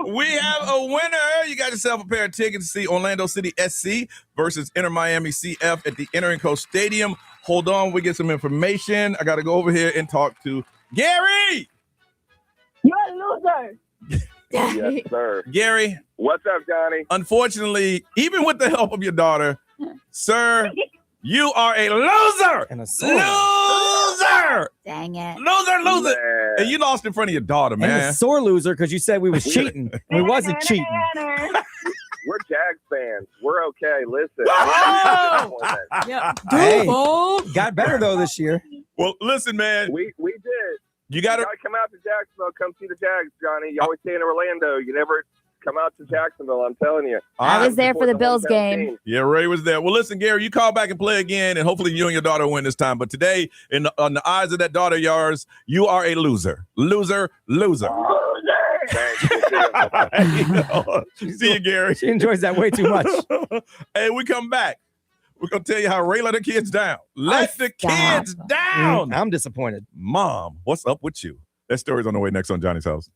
We have a winner. You got yourself a pair of tickets to see Orlando City SC versus Inter Miami CF at the Inter Stadium. Hold on, we get some information. I got to go over here and talk to Gary. You're a loser. Yes, sir. Gary, What's up, Johnny? unfortunately, even with the help of your daughter, sir, you are a loser. And a sword. Loser. Dang it. Loser. Man. And you lost in front of your daughter, And man. a sore loser because you said we was cheating. We wasn't cheating. We're Jags fans. We're okay. Listen. Oh! Yeah. Hey, got better though this year. Well, listen, man. We did. You got You to. gotta come out to Jacksonville. Come see the Jags, Johnny. You always stay in Orlando. You never come out to Jacksonville. I'm telling you. I was there for the Bills hometown game. team. Yeah, Ray was there. Well, listen, Gary, you call back and play again, and hopefully you and your daughter win this time. But today, on the eyes of that daughter of yours, you are a loser. Loser. Thanks. See you, Gary. She enjoys that way too much. Hey, we come back. We're going to tell you how Ray let the kids down. Let the stop. kids down. I'm disappointed. Mom, what's up with you? That story's on the way next on Johnny's House.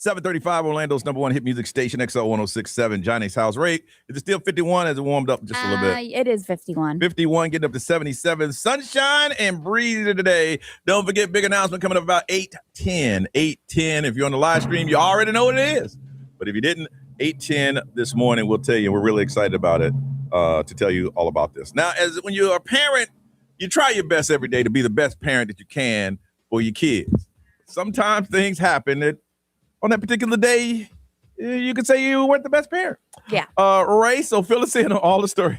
735 Orlando's number one hit music station, XL 1067, Johnny's House. Rate, is it still 51? Has it warmed up just a little bit? It is 51. 51, getting up to 77. Sunshine and breezy today. Don't forget, big announcement coming up about 8:10. 8:10. If you're on the live stream, you already know what it is. But if you didn't, 8:10 this morning, we'll tell you. We're really excited about it to tell you all about this. Now, when you're a parent, you try your best every day to be the best parent that you can for your kids. Sometimes things happen that on that particular day, you could say you weren't the best parent. Yeah. Ray, so fill us in on all the story.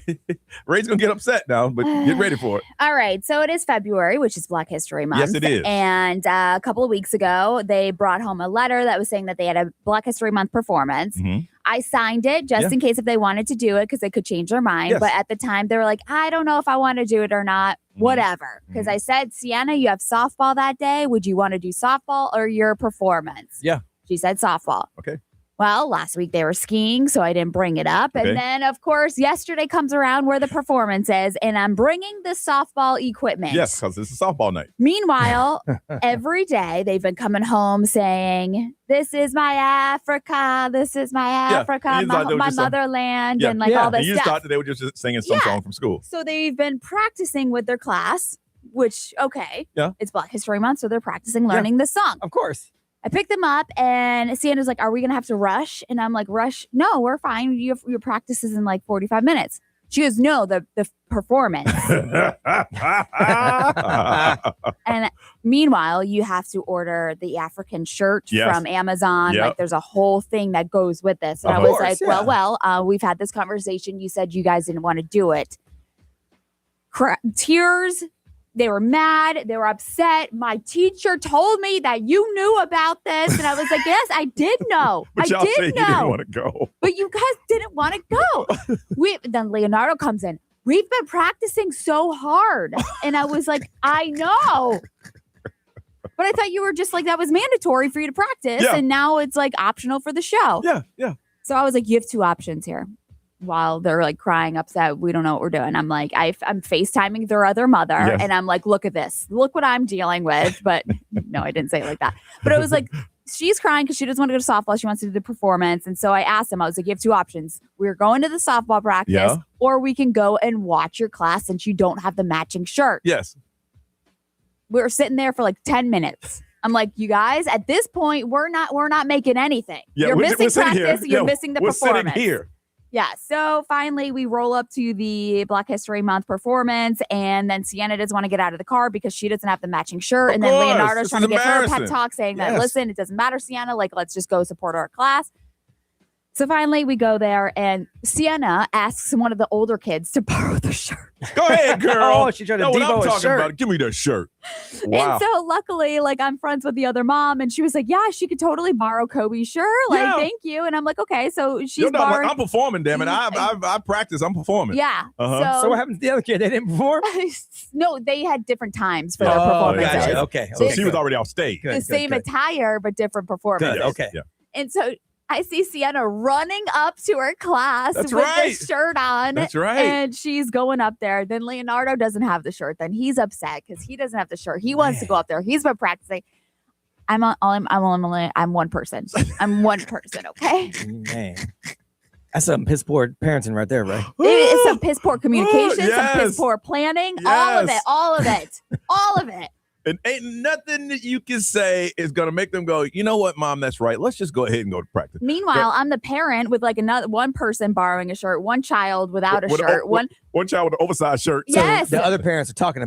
Ray's going to get upset now, but get ready for it. All right. So it is February, which is Black History Month. Yes, it is. And a couple of weeks ago, they brought home a letter that was saying that they had a Black History Month performance. Mm-hmm. I signed it just in case if they wanted to do it because they could change their mind. Yes. But at the time, they were like, I don't know if I want to do it or not. Whatever. Because I said, Sienna, you have softball that day. Would you want to do softball or your performance? Yeah. She said softball. Okay. Well, last week they were skiing, so I didn't bring it up. Okay. And then, of course, yesterday comes around where the performance is, and I'm bringing the softball equipment. Yes, because it's a softball night. Meanwhile, every day they've been coming home saying, this is my Africa, this is my Africa, my motherland, and like all this and you stuff. just thought that they were just singing some song from school. So they've been practicing with their class, which, okay, it's Black History Month, so they're practicing learning the song. Of course. I picked them up and Sienna's like, are we going to have to rush? And I'm like, rush? No, we're fine. Your practice is in like 45 minutes. She goes, no, the performance. And meanwhile, you have to order the African shirt from Amazon. Like there's a whole thing that goes with this. And I was like, well, we've had this conversation. You said you guys didn't want to do it. Tears. They were mad. They were upset. My teacher told me that you knew about this. And I was like, yes, I did know. But y'all did said you didn't want to go. But you guys didn't want to go. Then Leonardo comes in. We've been practicing so hard. And I was like, I know. But I thought you were just like, that was mandatory for you to practice. Yeah. And now it's like optional for the show. Yeah. So I was like, you have two options here. While they're like crying upset, we don't know what we're doing. I'm like, I'm FaceTiming their other mother. Yes. And I'm like, look at this. Look what I'm dealing with. But no, I didn't say it like that. But it was like, she's crying because she doesn't want to go to softball. She wants to do the performance. And so I asked him, I was like, you have two options. We're going to the softball practice or we can go and watch your class since you don't have the matching shirt. Yes. We were sitting there for like 10 minutes. I'm like, you guys, at this point, we're not making anything. Yeah, you're missing practice. You're missing the we're performance. Sitting here. Yeah. So finally, we roll up to the Black History Month performance, and then Sienna doesn't want to get out of the car because she doesn't have the matching shirt. And then Leonardo's trying to give her a pep talk saying that, listen, it doesn't matter, Sienna. Like, let's just go support our class. So finally, we go there, and Sienna asks one of the older kids to borrow the shirt. Go ahead, girl. Oh, she tried to Devo a shirt. About. Give me the shirt. Wow. And so luckily, like, I'm friends with the other mom, and she was like, yeah, she could totally borrow Kobe's shirt. Like, thank you. And I'm like, okay. So she's borrowing. I'm performing, damn it. I practice. I'm performing. Yeah. Uh-huh. So what happened to the other kid? They didn't perform? No, they had different times for their performances. Gotcha. Okay. So she was already off stage. The same attire, but different performances. Good. Okay. Yeah. And so I see Sienna running up to her class with the shirt on. That's right. And she's going up there. Then Leonardo doesn't have the shirt. Then he's upset because he doesn't have the shirt. He wants to go up there. He's been practicing. I'm one person. I'm one person, okay? Man. That's some piss poor parenting right there, right? It's some piss poor communication, some piss poor planning, all of it. And ain't nothing that you can say is going to make them go, you know what, Mom, that's right. Let's just go ahead and go to practice. Meanwhile, I'm the parent with like one person borrowing a shirt, one child without a shirt. One child with an oversized shirt. Yes. So the other parents are talking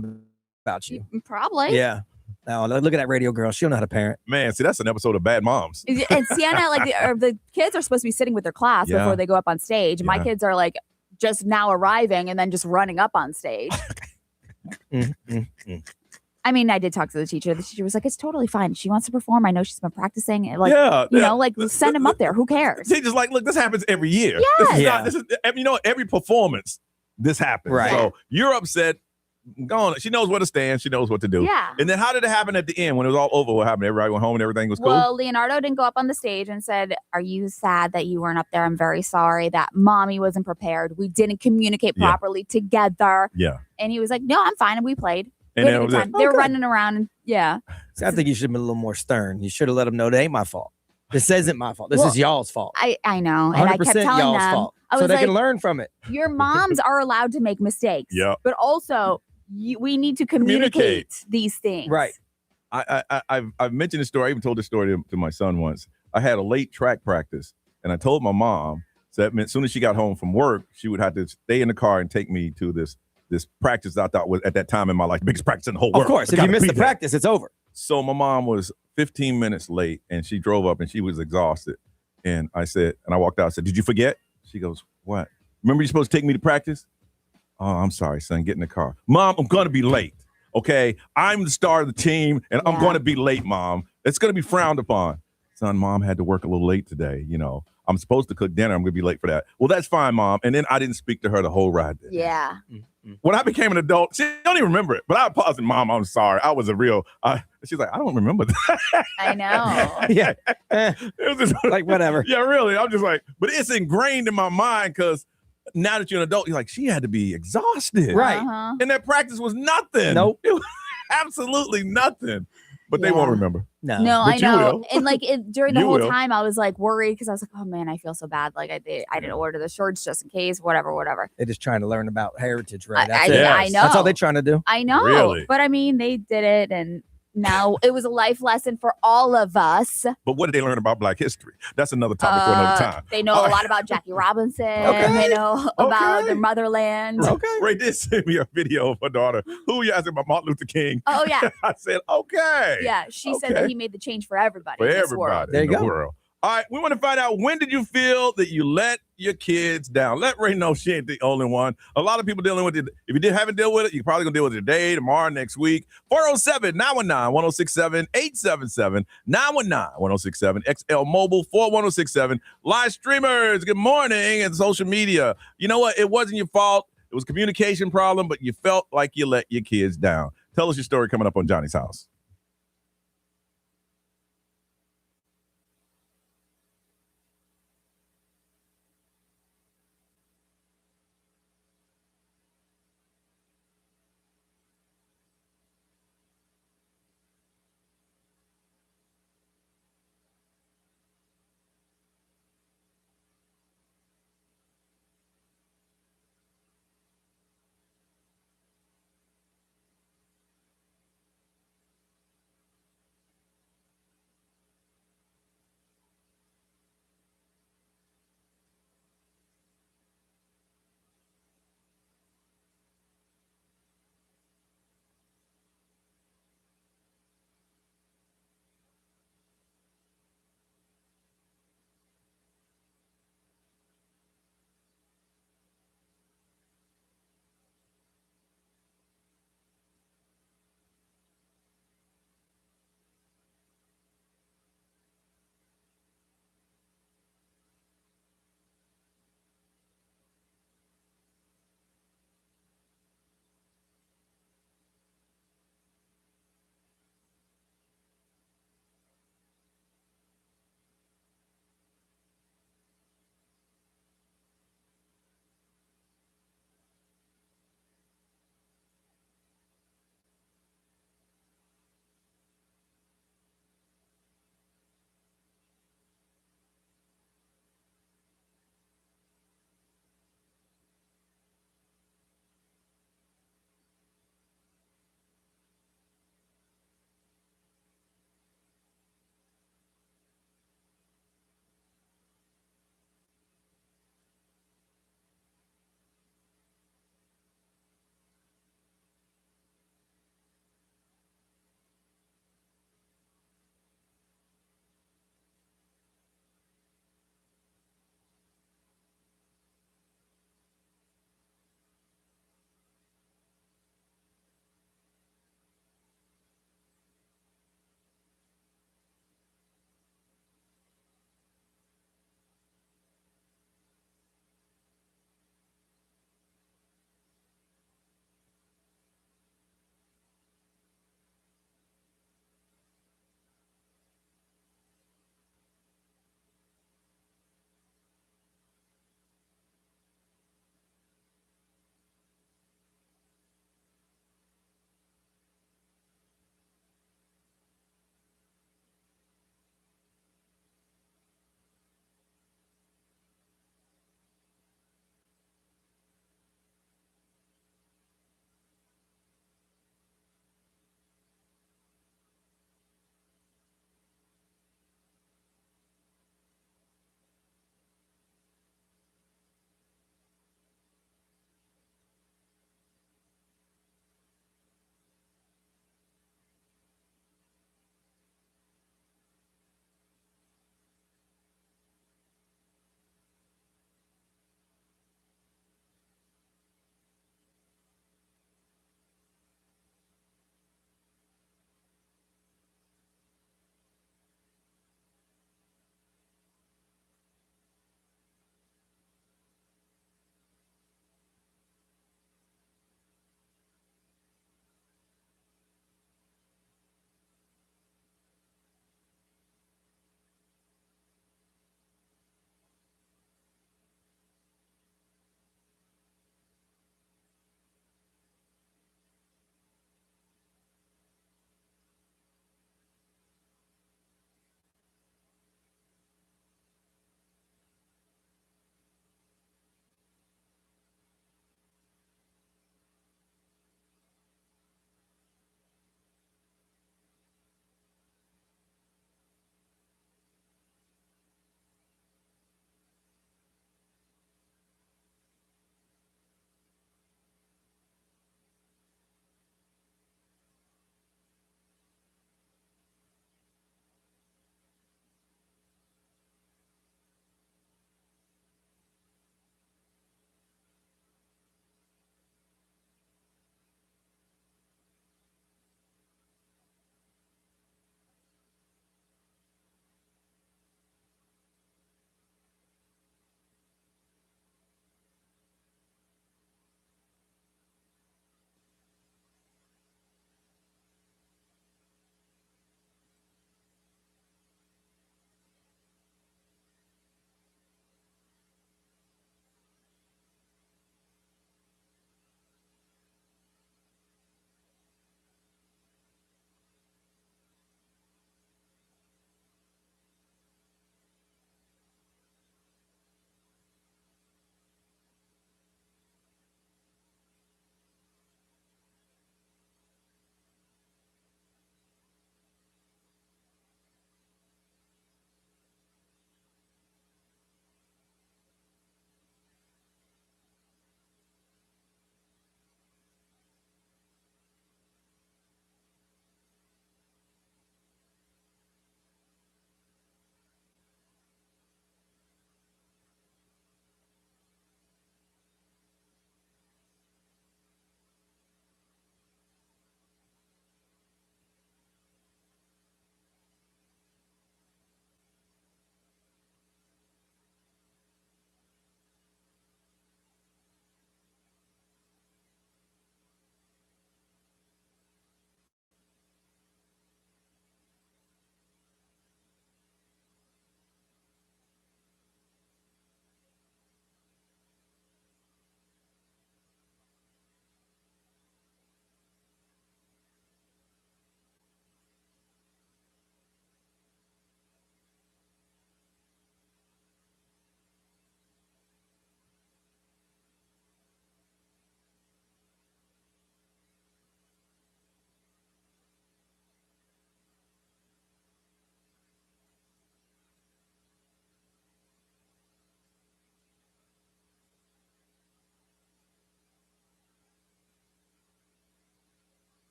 about you. Probably. Yeah. Now, look at that radio girl. She don't know how to parent. Man, see, that's an episode of Bad Moms. And Sienna, like the kids are supposed to be sitting with their class before they go up on stage. My kids are like just now arriving and then just running up on stage. I mean, I did talk to the teacher. The teacher was like, it's totally fine. She wants to perform. I know she's been practicing. Like, send him up there. Who cares? Teacher's like, look, this happens every year. Yes. This is every performance, this happens. Right. So you're upset. Go on. She knows where to stand. She knows what to do. Yeah. And then how did it happen at the end when it was all over? What happened? Everybody went home and everything was cool? Well, Leonardo didn't go up on the stage and said, are you sad that you weren't up there? I'm very sorry that mommy wasn't prepared. We didn't communicate properly together. Yeah. And he was like, no, I'm fine. And we played. And then it was they were running around. And, See, I think you should have been a little more stern. You should have let them know that ain't my fault. This isn't my fault. This is y'all's fault. I know. And I 100% kept telling y'all's them, fault. I So was they like, can learn from it. your moms are allowed to make mistakes. Yep. But also, we need to communicate these things. Right. I've mentioned this story. I even told this story to my son once. I had a late track practice, and I told my mom, so that meant as soon as she got home from work, she would have to stay in the car and take me to this practice I thought was at that time in my life the biggest practice in the whole world. Of course, if you miss the practice, it's over. So my mom was 15 minutes late, and she drove up, and she was exhausted. And I walked out. I said, "Did you forget?" She goes, "What? Remember you're supposed to take me to practice?" "Oh, I'm sorry, son. Get in the car." "Mom, I'm going to be late. Okay, I'm the star of the team, and I'm going to be late, Mom. It's going to be frowned upon." "Son, Mom had to work a little late today. You know, I'm supposed to cook dinner. I'm going to be late for that." "Well, that's fine, Mom." And then I didn't speak to her the whole ride there. Yeah. When I became an adult, she don't even remember it. But I paused and, "Mom, I'm sorry. I was a real." She's like, "I don't remember that." I know. Yeah. It was just, like, whatever. Yeah, really. I'm just like, but it's ingrained in my mind because now that you're an adult, you're like, she had to be exhausted. Right. And that practice was nothing. Nope. It was absolutely nothing. But they won't remember. No, But I you know. will. And like during the You whole will. time, I was like worried because I was like, oh man, I feel so bad. Like I didn't order the shorts just in case, whatever. They're just trying to learn about heritage, right? I know. That's all they're trying to do. I know. Really? But I mean, they did it, and now it was a life lesson for all of us. But what did they learn about Black history? That's another topic for another time. They know a lot about Jackie Robinson. Okay. They know about Okay. their motherland. Okay. Ray did send me a video of her daughter. Who you asking about Martin Luther King? Oh yeah. I said, okay. Yeah, she said that he made the change for everybody. For in this world. everybody There in you the go. world. All right, we want to find out, when did you feel that you let your kids down? Let Ray know she ain't the only one. A lot of people dealing with it. If you haven't dealt with it, you're probably going to deal with it today, tomorrow, next week. 407-919-1067, 877-919-1067, XL Mobile 41067. Live streamers, good morning, and social media. You know what? It wasn't your fault. It was a communication problem, but you felt like you let your kids down. Tell us your story coming up on Johnny's House.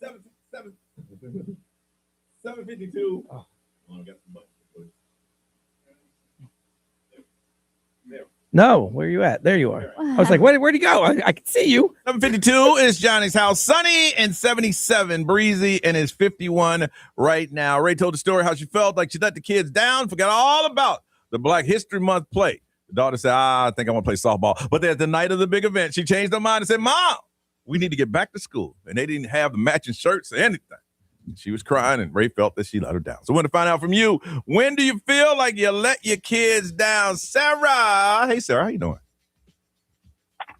7:52. Oh, I got some buttons. No, where are you at? There you are. I was like, where'd he go? I can see you. 7:52 is Johnny's house. Sunny and 77. Breezy and it's 51 right now. Ray told the story how she felt like she let the kids down, forgot all about the Black History Month play. The daughter said, I think I want to play softball. But at the night of the big event, she changed her mind and said, Mom, we need to get back to school. And they didn't have the matching shirts or anything. She was crying, and Ray felt that she let her down. So I want to find out from you, when do you feel like you let your kids down? Sarah. Hey, Sarah, how you doing?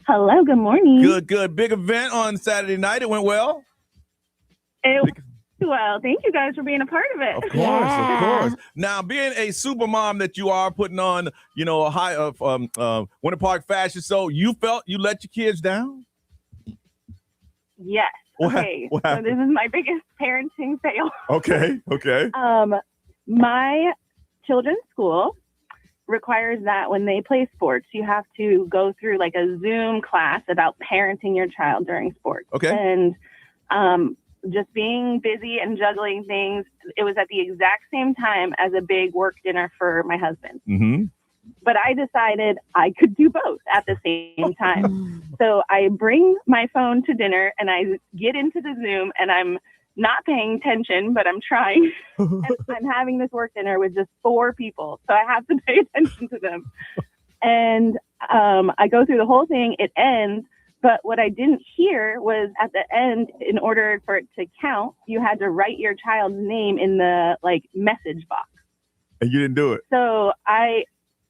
Hello, good morning. Good. Big event on Saturday night. It went well? It went well. Thank you guys for being a part of it. Of course. Now, being a super mom that you are, putting on, a high of Winter Park fashion show, you felt you let your kids down? Yes. Okay, so this is my biggest parenting fail. Okay. My children's school requires that when they play sports, you have to go through like a Zoom class about parenting your child during sports. Okay. And just being busy and juggling things, it was at the exact same time as a big work dinner for my husband. Mm-hmm. But I decided I could do both at the same time. So I bring my phone to dinner and I get into the Zoom and I'm not paying attention, but I'm trying. And I'm having this work dinner with just 4 people. So I have to pay attention to them. And I go through the whole thing. It ends. But what I didn't hear was at the end, in order for it to count, you had to write your child's name in the message box. And you didn't do it. So I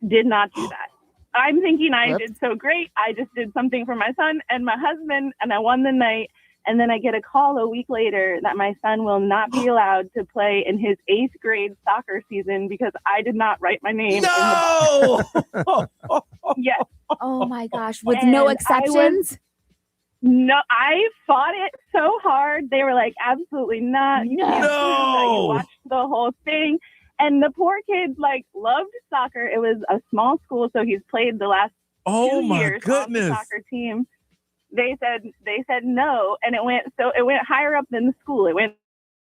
did not do that. I'm thinking I did so great. I just did something for my son and my husband, and I won the night. And then I get a call a week later that my son will not be allowed to play in his 8th grade soccer season because I did not write my name. No! In the Yes. Oh my gosh, with no exceptions? I fought it so hard. They were like, absolutely not. You can't do that. You watched the whole thing. And the poor kid loved soccer. It was a small school, so he's played the last 2 years on the soccer team. They said no, and it went higher up than the school. It went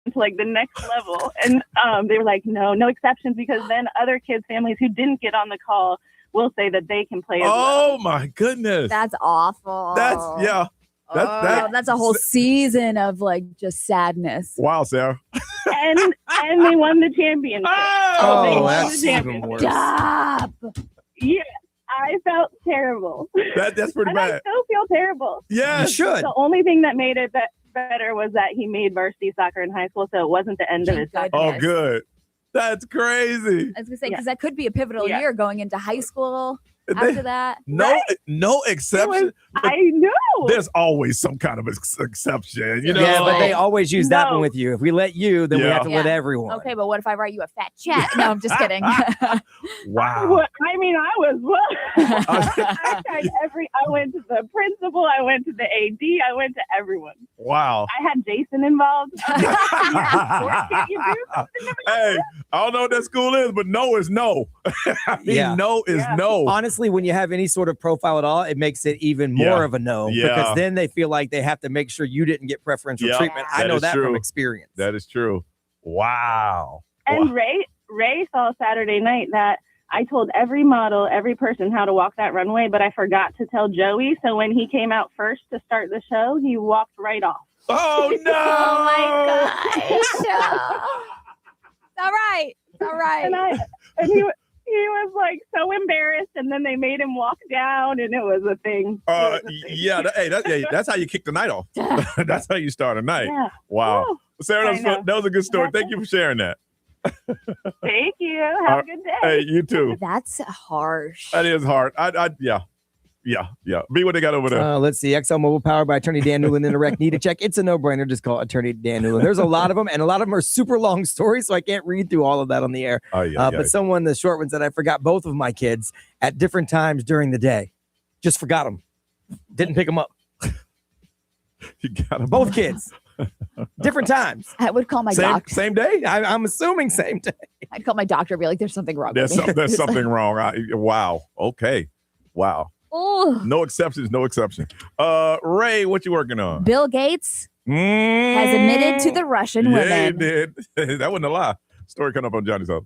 to the next level, and they were like, no exceptions, because then other kids' families who didn't get on the call will say that they can play as well. Oh my goodness, that's awful. That's a whole season of just sadness. Wow, Sarah. and they won the championship. That's even worse. Stop. Yeah, I felt terrible. That's pretty and bad. I still feel terrible. Yeah, you should. The only thing that made it better was that he made varsity soccer in high school, so it wasn't the end of his soccer. Oh, good. That's crazy. I was gonna say, because that could be a pivotal year going into high school. After that, no exception. I know. There's always some kind of exception, Yeah, but they always use that one with you. If we let you, then we have to let everyone. Okay, but what if I write you a fat check? No, I'm just kidding. Wow. I mean, I was. I tried I went to the principal. I went to the AD. I went to everyone. Wow. I had Jason involved. Hey, I don't know what that school is, but no is no. No is no. Honestly, when you have any sort of profile at all, it makes it even more of a no, because then they feel like they have to make sure you didn't get preferential treatment. I know that from experience. That is true. Wow. And Ray saw Saturday night that I told every model, every person how to walk that runway, but I forgot to tell Joey. So when he came out first to start the show, he walked right off. Oh, no. Oh, my gosh. All right. And he was so embarrassed, and then they made him walk down, and it was a thing. Yeah. That's how you kick the night off. That's how you start a night. Yeah. Wow. Woo. Sarah, that was a good story. Thank you for sharing that. Thank you. Have a good day. Hey, you too. That's harsh. That is hard. Yeah. Be what they got over there. Let's see. XL Mobile, powered by Attorney Dan Newland in a wreck. Need a check? It's a no-brainer. Just call Attorney Dan Newland. There's a lot of them, and a lot of them are super long stories, so I can't read through all of that on the air. But the short one said, I forgot both of my kids at different times during the day. Just forgot them. Didn't pick them up. You got them. Both kids. Different times. I would call my doctor. Same day? I'm assuming same day. I'd call my doctor and be like, there's something wrong There's with me. There's something wrong. Wow. Okay. Wow. Oh. No exceptions. No exception. Ray, what you working on? Bill Gates has admitted to the Russian women. Yeah, he did. That wasn't a lie. Story coming up on Johnny's House.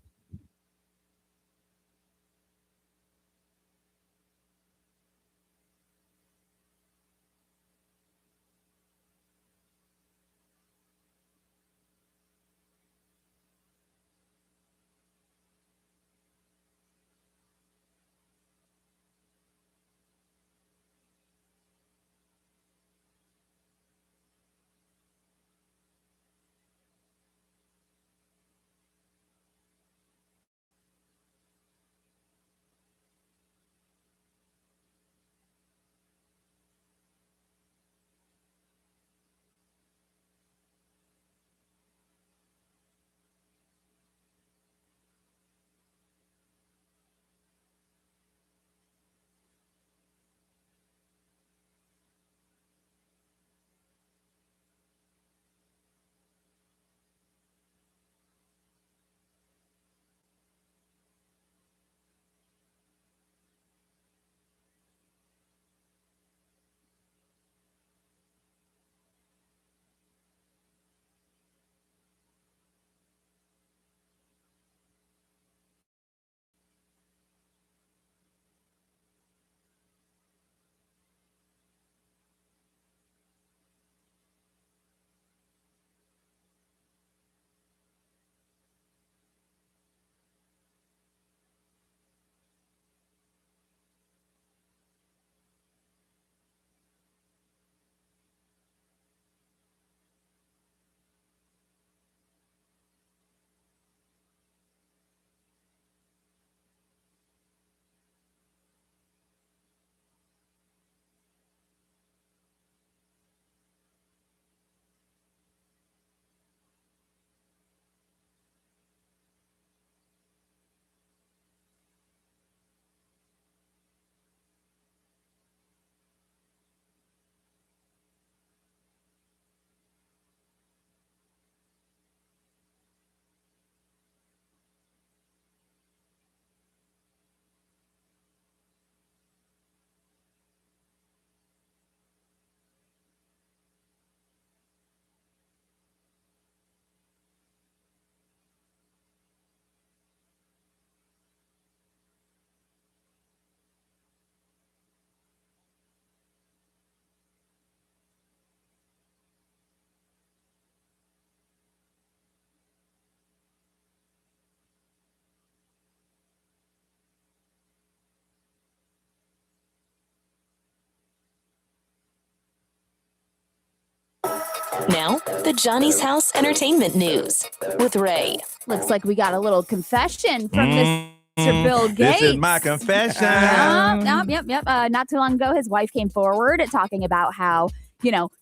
Now, the Johnny's House Entertainment News with Ray. Looks like we got a little confession from Mr. Bill Gates. This is my confession. Yep. Not too long ago, his wife came forward talking about how,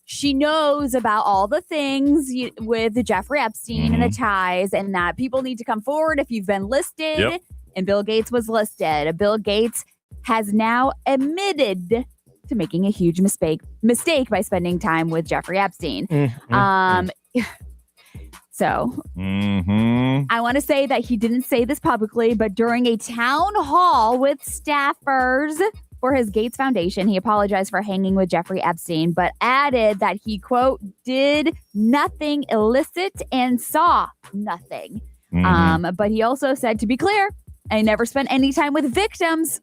she knows about all the things with Jeffrey Epstein and the ties, and that people need to come forward if you've been listed. Yep. And Bill Gates was listed. Bill Gates has now admitted to making a huge mistake by spending time with Jeffrey Epstein. So I want to say that he didn't say this publicly, but during a town hall with staffers for his Gates Foundation, he apologized for hanging with Jeffrey Epstein, but added that he, quote, did nothing illicit and saw nothing. But he also said, to be clear, I never spent any time with victims.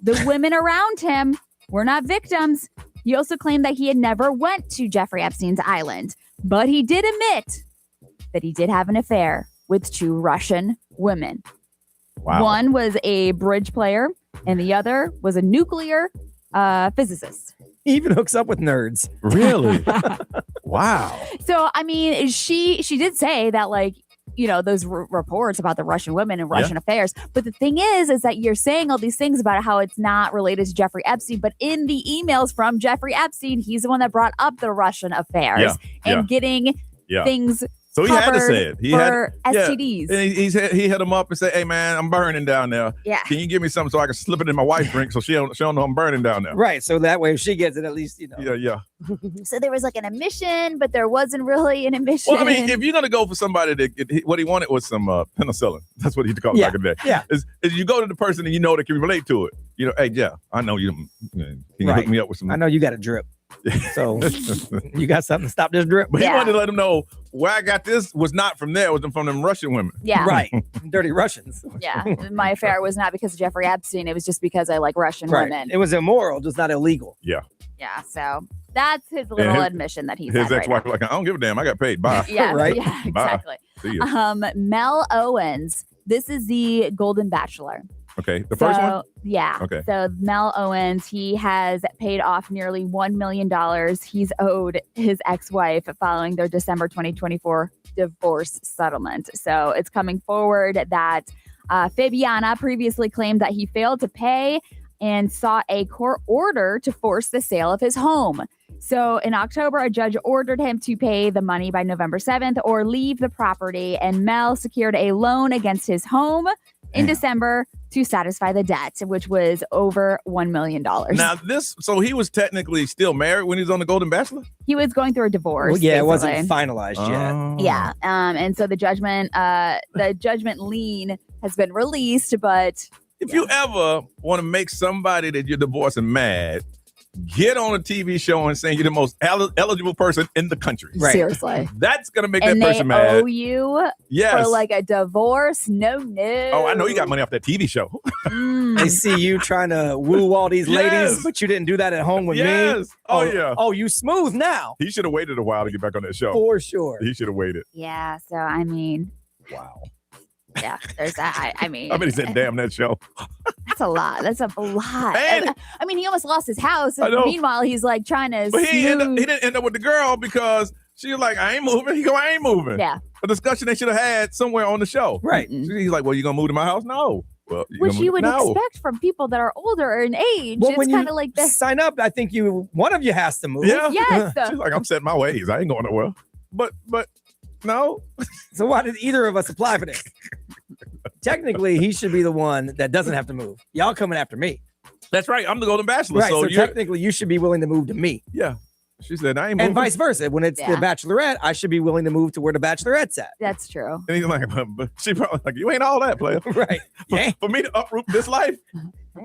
The women around him were not victims. He also claimed that he had never went to Jeffrey Epstein's island, but he did admit that he did have an affair with 2 Russian women. Wow. One was a bridge player, and the other was a nuclear physicist. He even hooks up with nerds. Really? Wow. So, I mean, she did say that, those reports about the Russian women and Russian affairs. But the thing is that you're saying all these things about how it's not related to Jeffrey Epstein. But in the emails from Jeffrey Epstein, he's the one that brought up the Russian affairs and getting things. So he had to say it. He for had STDs. And he hit him up and said, "Hey man, I'm burning down there. Yeah. Can you give me something so I can slip it in my wife's drink so she don't know I'm burning down there?" Right. So that way, if she gets it, at least Yeah. So there was an admission, but there wasn't really an admission. Well, I mean, if you're gonna go for somebody what he wanted was some penicillin. That's what he called it back in the day. Yeah. Is you go to the person and that can relate to it. Hey, yeah, I know you. Can you hook me up with some? I know you got a drip. So you got something to stop this drip? But he wanted to let him know where I got this was not from there. It was from them Russian women. Yeah. Right. Dirty Russians. Yeah. My affair was not because of Jeffrey Epstein. It was just because I like Russian women. It was immoral, just not illegal. Yeah. Yeah. So that's his little admission that he's his had ex-wife right was like, I don't give a damn. I got paid. Bye. Yeah. Right. Yeah. Bye. Exactly. See ya. Mel Owens. This is the Golden Bachelor. Okay. The first one? Yeah. Okay. So Mel Owens, he has paid off nearly $1 million he's owed his ex-wife following their December 2024 divorce settlement. So it's coming forward that Fabiana previously claimed that he failed to pay and sought a court order to force the sale of his home. So in October, a judge ordered him to pay the money by November 7th or leave the property, and Mel secured a loan against his home in December to satisfy the debt, which was over $1 million. Now so he was technically still married when he was on the Golden Bachelor? He was going through a divorce. Well, yeah, basically. it wasn't finalized yet. Yeah. And so the judgment lien has been released, but If you ever want to make somebody that you're divorcing mad, get on a TV show and say you're the most eligible person in the country. Right. Seriously. That's going to make and that person mad. owe you Yes. for like a divorce? No. Oh, I know you got money off that TV show. They see you trying to woo all these ladies, Yes. but you didn't do that at home with me. Yes. Oh, yeah. Oh, you smooth now. He should have waited a while to get back on that show. For sure. He should have waited. Yeah. So, I mean, wow. Yeah, there's that. I mean, I mean, he said, damn that show. that's a lot. That's a lot. And- I mean, he almost lost his house. I know. Meanwhile, he's like trying to But he smooth. didn't end up with the girl because she was like, I ain't moving. He go, I ain't moving. Yeah. A discussion they should have had somewhere on the show. Right. He's like, well, you going to move to my house? No. Well, Which you would no. expect from people that are older in age. Well, It's when you kind of like this. sign up, I think one of you has to move. Yeah. Yes. She's like, I'm setting my ways. I ain't going nowhere. But no. So why did either of us apply for this? Technically, he should be the one that doesn't have to move. Y'all coming after me. That's right. I'm the Golden Bachelor. Right. So, you're- technically, you should be willing to move to me. Yeah. She said, I ain't moving. And vice versa. When it's the Bachelorette, I should be willing to move to where the Bachelorette's at. That's true. And he's like, but she probably like, you ain't all that, player. Right. For me to uproot this life.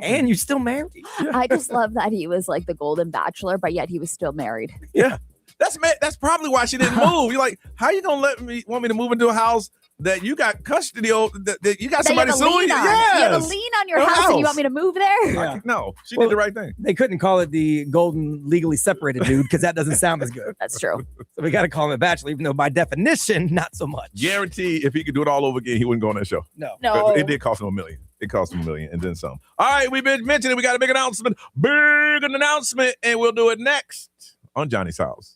And you still married. I just love that he was like the Golden Bachelor, but yet he was still married. Yeah. That's probably why she didn't move. You're like, how you gonna want me to move into a house that you got custody of, that you got That you somebody have a suing lien you? on. Yes. You have a lien on your house and you want me to move there? Yeah. No, she did the right thing. They couldn't call it the golden legally separated dude because that doesn't sound as good. That's true. So we got to call him a bachelor, even though by definition, not so much. Guarantee if he could do it all over again, he wouldn't go on that show. No. No. It did cost him $1 million. It cost him $1 million and then some. All right, we've been mentioning we got a big announcement. Big announcement, and we'll do it next on Johnny's House.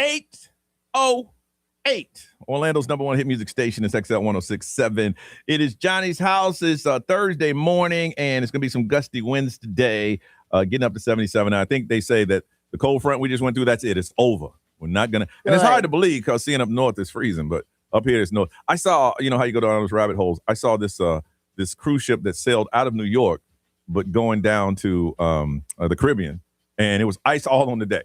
808. Orlando's number one hit music station is XL 106.7. It is Johnny's house. It's Thursday morning, and it's going to be some gusty winds today, getting up to 77. I think they say that the cold front we just went through, that's it. It's over. We're not going to. And it's hard to believe because seeing up north is freezing, but up here it's north. I saw, you know how you go down those rabbit holes. I saw this this cruise ship that sailed out of New York, but going down to the Caribbean, and it was ice all on the deck.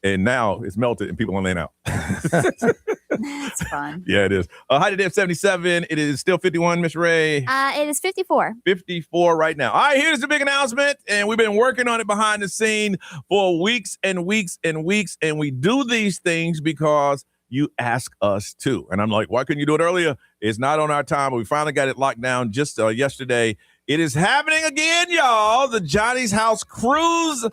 And now it's melted and people are laying out. That's fun. Yeah, it is. High today of 77. It is still 51, Miss Ray. It is 54. 54 right now. All right, here's the big announcement. And we've been working on it behind the scene for weeks and weeks and weeks. And we do these things because you ask us to. And I'm like, why couldn't you do it earlier? It's not on our time, but we finally got it locked down just yesterday. It is happening again, y'all. The Johnny's House Cruise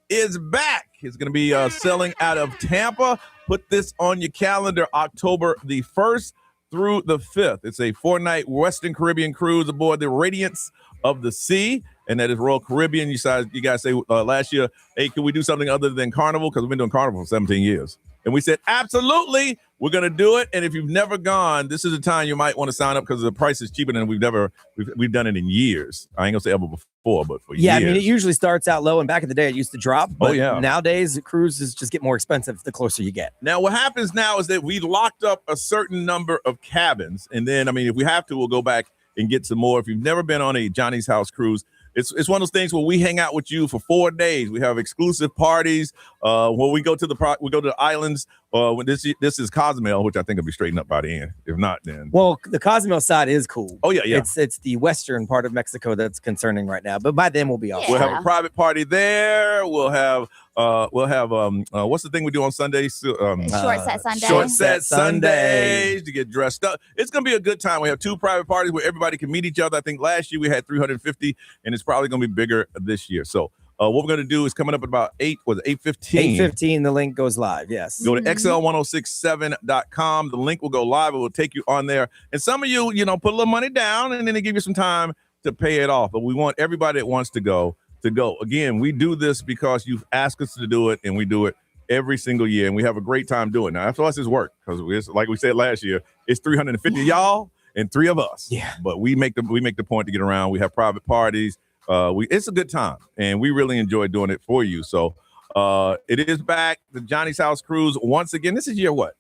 is back. It's going to be sailing out of Tampa. Put this on your calendar, October the 1st through the 5th. It's a 4-night Western Caribbean cruise aboard the Radiance of the Sea, and that is Royal Caribbean. You guys say last year, hey, can we do something other than Carnival? Because we've been doing Carnival for 17 years. And we said, absolutely, we're going to do it. And if you've never gone, this is the time you might want to sign up because the price is cheaper than we've done it in years. I ain't going to say ever before, but for years. Yeah, I mean, it usually starts out low, and back in the day, it used to drop. But yeah. Nowadays, cruises just get more expensive the closer you get. Now, what happens now is that we locked up a certain number of cabins. And then, I mean, if we have to, we'll go back and get some more. If you've never been on a Johnny's House cruise, it's one of those things where we hang out with you for 4 days. We have exclusive parties. When we go to the islands. When this is Cozumel, which I think will be straightened up by the end. If not, then the Cozumel side is cool. Oh yeah. It's the western part of Mexico that's concerning right now. But by then we'll be off. We'll have a private party there. We'll have what's the thing we do on Sundays? Short set Sunday. Short set Sundays to get dressed up. It's gonna be a good time. We have 2 private parties where everybody can meet each other. I think last year we had 350, and it's probably gonna be bigger this year. So what we're going to do is coming up at about 8:15. 8:15, the link goes live, yes. Go to xl1067.com. The link will go live. It will take you on there. And some of you, put a little money down, and then they give you some time to pay it off. But we want everybody that wants to go to go. Again, we do this because you've asked us to do it, and we do it every single year, and we have a great time doing it. Now, for us, it's work because, like we said last year, it's 350 y'all and 3 of us. Yeah. But we make the point to get around. We have private parties. It's a good time, and we really enjoy doing it for you. So it is back, the Johnny's House Cruise once again. This is year what?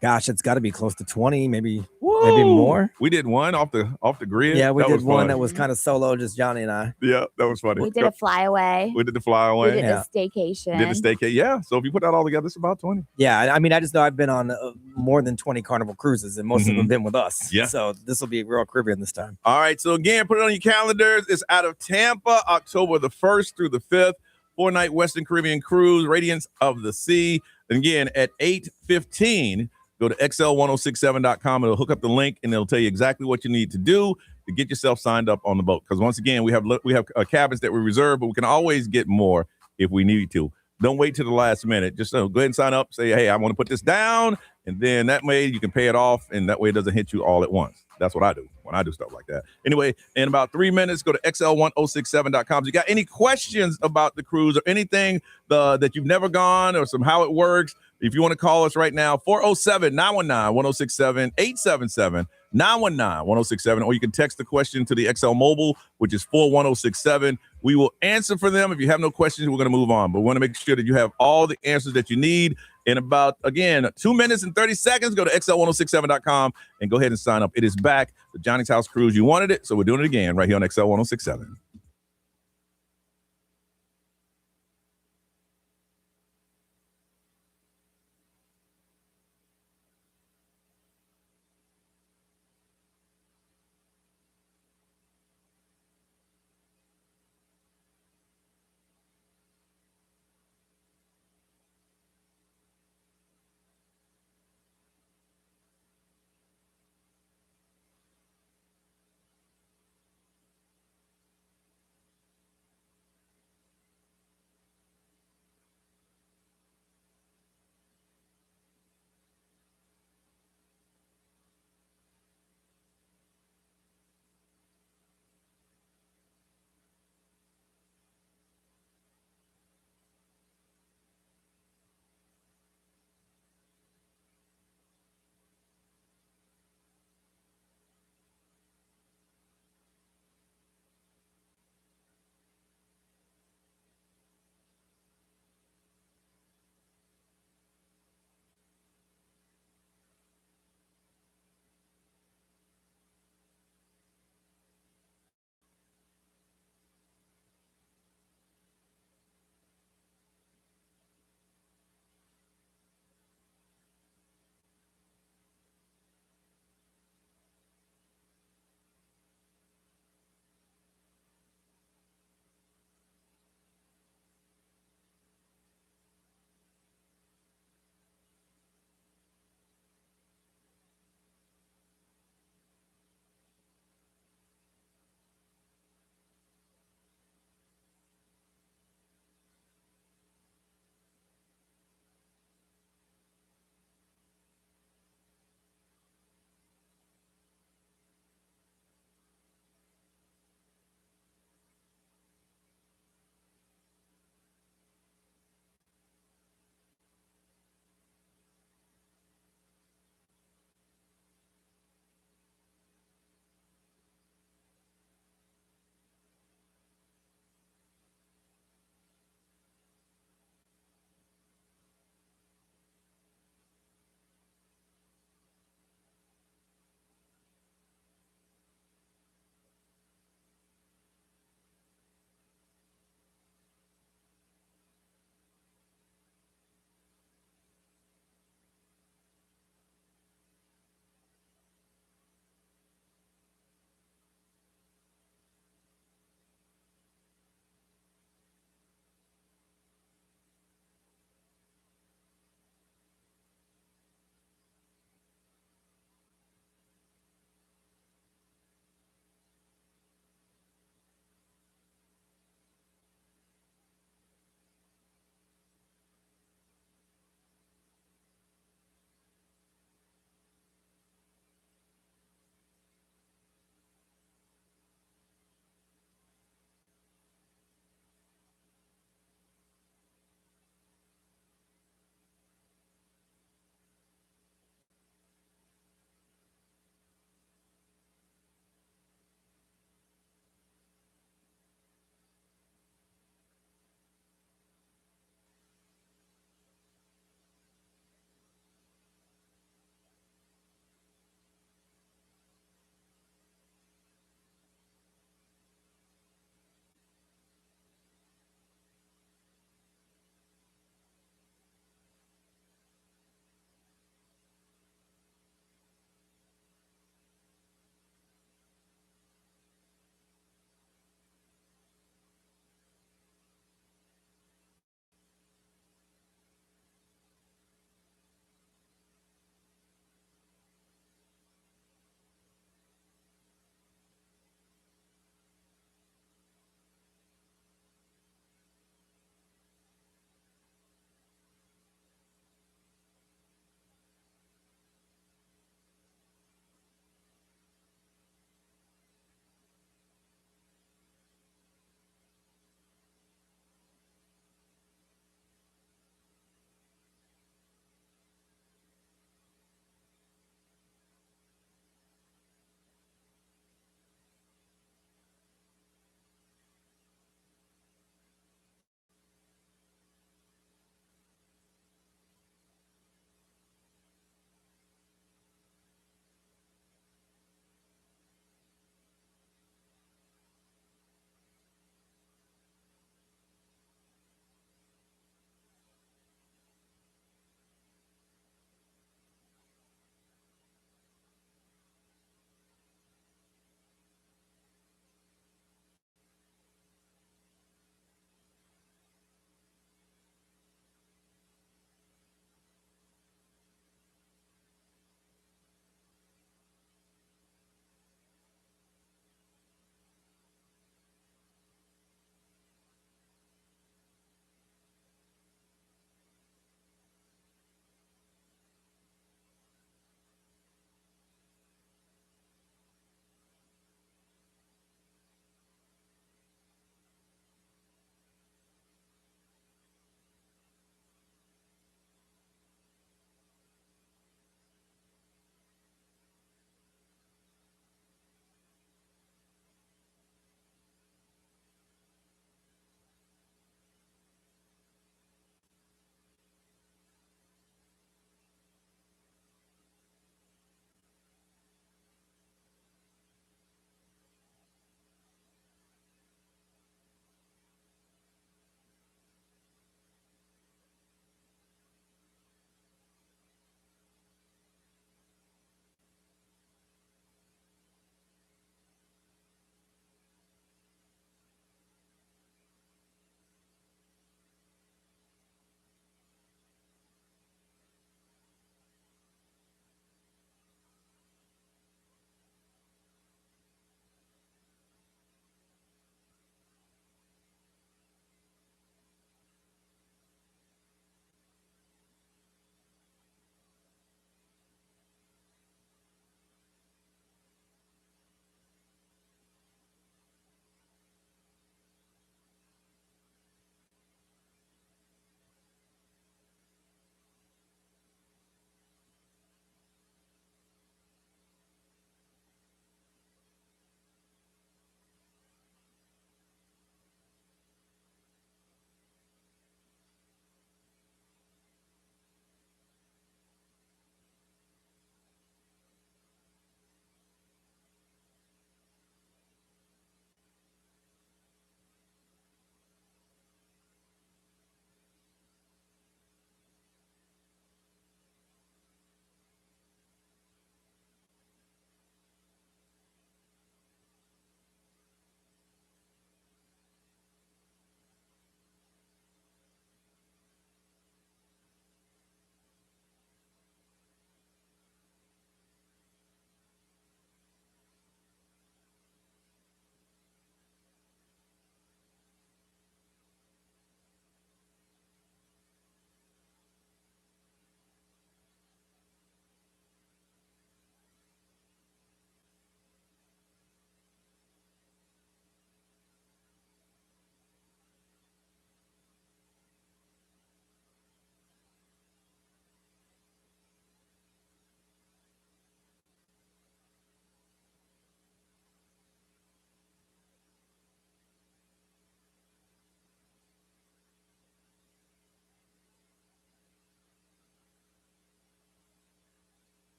Gosh, it's got to be close to 20, maybe more. We did one off the grid. Yeah, we did one that was kind of solo, just Johnny and I. Yeah, that was funny. We did a flyaway. We did the flyaway. We did the staycation. Yeah. So if you put that all together, it's about 20. Yeah, I mean, I just know I've been on more than 20 Carnival cruises, and most of them have been with us. Yeah. So this will be Royal Caribbean this time. All right. So again, put it on your calendars. It's out of Tampa, October the 1st through the 5th. 4-night Western Caribbean cruise, Radiance of the Sea. And again, at 8:15. Go to xl1067.com. It'll hook up the link, and it'll tell you exactly what you need to do to get yourself signed up on the boat. Because once again, we have cabins that we reserve, but we can always get more if we need to. Don't wait till the last minute. Just go ahead and sign up. Say, hey, I want to put this down, and then that way you can pay it off, and that way it doesn't hit you all at once. That's what I do when I do stuff like that. Anyway, in about 3 minutes, go to xl1067.com. If you got any questions about the cruise or anything that you've never gone or how it works, if you want to call us right now, 407-919-1067, 877-919-1067, or you can text the question to the XL Mobile, which is 41067. We will answer for them. If you have no questions, we're going to move on. But we want to make sure that you have all the answers that you need. In about, again, 2 minutes and 30 seconds, go to xl1067.com and go ahead and sign up. It is back. The Johnny's House Cruise. You wanted it, so we're doing it again right here on XL1067.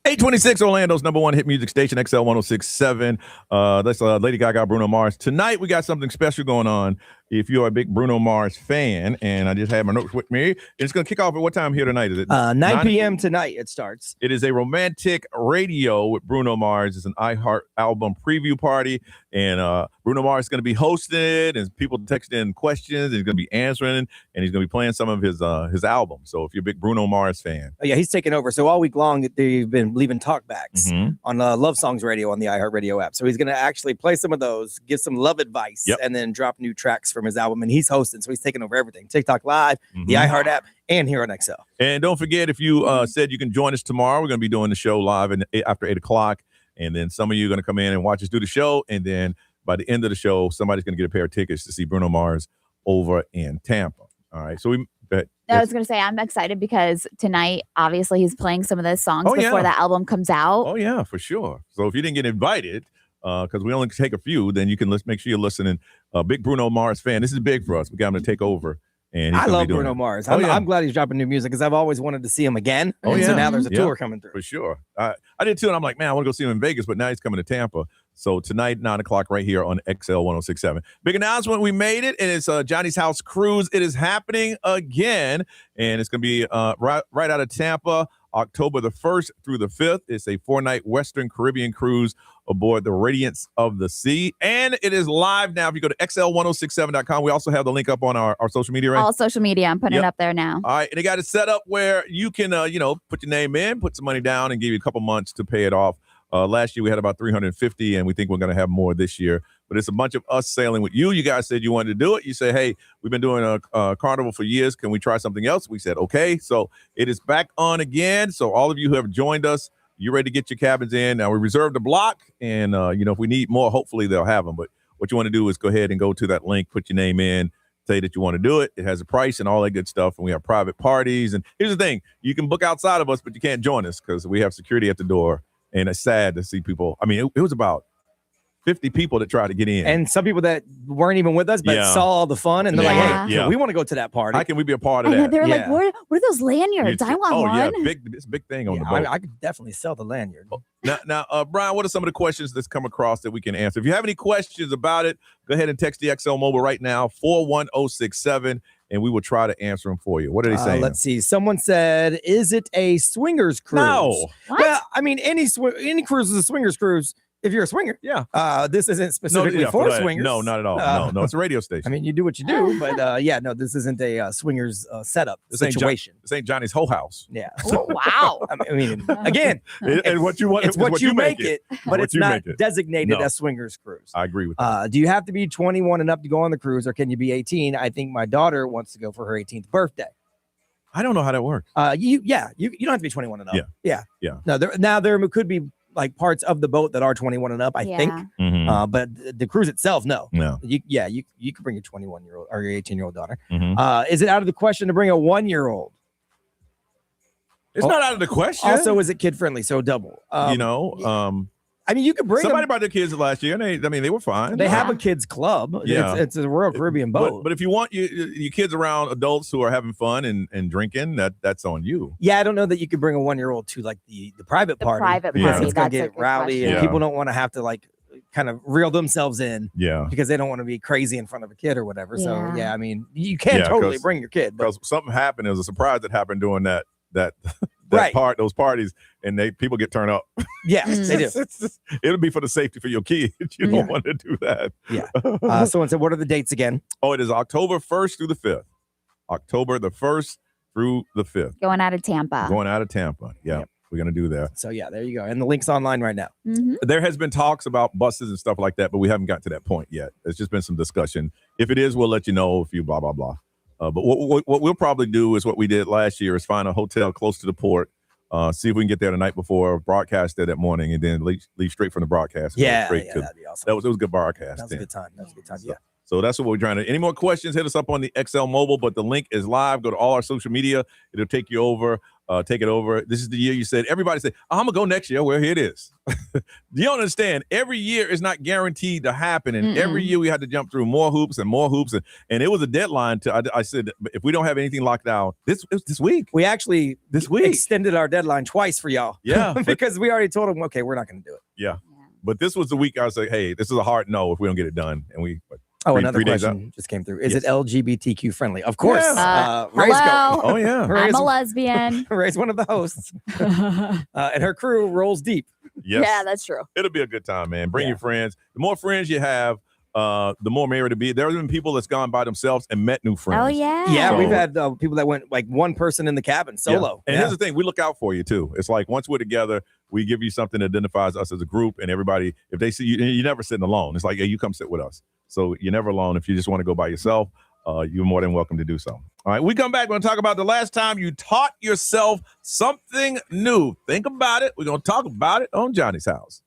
826 Orlando's number one hit music station, XL 1067. That's Lady Gaga, Bruno Mars. Tonight, we got something special going on. If you're a big Bruno Mars fan, and I just have my notes with me, it's going to kick off at what time here tonight? Is it 9 p.m. tonight it starts. It is a romantic radio with Bruno Mars. It's an iHeart album preview party, and Bruno Mars is going to be hosting it, and people text in questions, and he's going to be answering, and he's going to be playing some of his album. So if you're a big Bruno Mars fan. Oh, yeah, he's taking over. So all week long, they've been leaving talkbacks on Love Songs Radio on the iHeartRadio app. So he's going to actually play some of those, give some love advice, and then drop new tracks from his album. And he's hosting, so he's taking over everything. TikTok Live, the iHeart app, and here on XL. And don't forget, if you said you can join us tomorrow, we're going to be doing the show live after 8 o'clock. And then some of you are going to come in and watch us do the show. And then by the end of the show, somebody's going to get a pair of tickets to see Bruno Mars over in Tampa. All right. So I was going to say, I'm excited because tonight, obviously, he's playing some of those songs before the album comes out. Oh, yeah, for sure. So if you didn't get invited, because we only take a few, then you can make sure you're listening. Big Bruno Mars fan. This is big for us. We got him to take over. And I love Bruno Mars. I'm glad he's dropping new music because I've always wanted to see him again. So now there's a tour coming through. For sure. I did too, and I'm like, man, I want to go see him in Vegas, but now he's coming to Tampa. So tonight, 9 o'clock right here on XL 1067. Big announcement, we made it, and it's Johnny's House Cruise. It is happening again, and it's going to be right out of Tampa, October the 1st through the 5th. It's a 4-night Western Caribbean cruise aboard the Radiance of the Sea. And it is live now. If you go to XL1067.com, we also have the link up on our social media, right? All social media. I'm putting it up there now. All right. And they got it set up where you can, put your name in, put some money down, and give you a couple months to pay it off. Last year, we had about 350, and we think we're going to have more this year. But it's a bunch of us sailing with you. You guys said you wanted to do it. You say, hey, we've been doing a carnival for years. Can we try something else? We said, okay. So it is back on again. So all of you who have joined us, you're ready to get your cabins in. Now, we reserved a block, and, if we need more, hopefully they'll have them. But what you want to do is go ahead and go to that link, put your name in, say that you want to do it. It has a price and all that good stuff, and we have private parties. And here's the thing. You can book outside of us, but you can't join us because we have security at the door, and it's sad to see people. I mean, it was about 50 people that tried to get in. And some people that weren't even with us, but saw all the fun, and they're like, hey, we want to go to that party. How can we be a part of that? They're like, what are those lanyards? I want one. Oh, yeah, it's a big thing on the boat. I could definitely sell the lanyard. Now, Brian, what are some of the questions that's come across that we can answer? If you have any questions about it, go ahead and text the XL Mobile right now, 41067, and we will try to answer them for you. What are they saying? Let's see. Someone said, is it a swingers cruise? No. What? Well, I mean, any cruise is a swingers cruise. If you're a swinger, this isn't specifically for swingers. No, not at all. No, it's a radio station. I mean, you do what you do, but this isn't a swingers setup situation. This ain't Johnny's whole house. Yeah. Oh, wow. I mean, again, and what you want, it's what you make it, but it's not designated as swingers cruise. I agree with that. Do you have to be 21 and up to go on the cruise, or can you be 18? I think my daughter wants to go for her 18th birthday. I don't know how that works. You don't have to be 21 and up. Yeah. No, there could be like parts of the boat that are 21 and up, I think. Mm-hmm. But the cruise itself, no. You could bring your 21-year-old or your 18-year-old daughter. Mm-hmm. Is it out of the question to bring a 1-year-old? It's not out of the question. Also, is it kid friendly? So double. I mean, you could bring somebody brought their kids last year, and they were fine. They have a kids club. Yeah. It's a Royal Caribbean boat. But if you want your kids around adults who are having fun and drinking, that's on you. Yeah, I don't know that you could bring a 1-year-old to like the private party. Private party. It's gonna get rowdy, and people don't want to have to like kind of reel themselves in. Yeah. Because they don't want to be crazy in front of a kid or whatever. So I mean, you can totally bring your kid. Because something happened. It was a surprise that happened during that those parties, and people get turned up. Yeah, they do. It'll be for the safety for your kids. You don't want to do that. Yeah. Someone said, what are the dates again? Oh, it is October 1st through the 5th. October the 1st through the 5th. Going out of Tampa. Yeah. We're going to do that. So, there you go. And the link's online right now. Mm-hmm. There has been talks about buses and stuff like that, but we haven't gotten to that point yet. There's just been some discussion. If it is, we'll let you know if you blah, blah, blah. But what we'll probably do is what we did last year is find a hotel close to the port, see if we can get there the night before, broadcast there that morning, and then leave straight from the broadcast. That'd be awesome. It was a good broadcast. That was a good time. So that's what we're trying to. Any more questions, hit us up on the XL Mobile, but the link is live. Go to all our social media. It'll take you over. Take it over. This is the year you said, everybody said, I'm going to go next year. Well, here it is. You don't understand. Every year is not guaranteed to happen. And every year we had to jump through more hoops and more hoops. And it was a deadline I said, if we don't have anything locked down this week. We actually this week extended our deadline twice for y'all. Yeah. Because we already told them, okay, we're not going to do it. Yeah. But this was the week I was like, hey, this is a hard no if we don't get it done. And another question just came through. Is it LGBTQ friendly? Of course. Hello. Oh, yeah. I'm a lesbian. Ray's one of the hosts. And her crew rolls deep. Yes. Yeah, that's true. It'll be a good time, man. Bring your friends. The more friends you have, the more merry to be. There have been people that's gone by themselves and met new friends. Oh, yeah. Yeah, So- we've had people that went like one person in the cabin solo. And here's the thing, we look out for you too. It's like once we're together, we give you something that identifies us as a group, and everybody, if they see you, you're never sitting alone. It's like, hey, you come sit with us. So you're never alone. If you just want to go by yourself, you're more than welcome to do so. All right, we come back. We're going to talk about the last time you taught yourself something new. Think about it. We're going to talk about it on Johnny's House.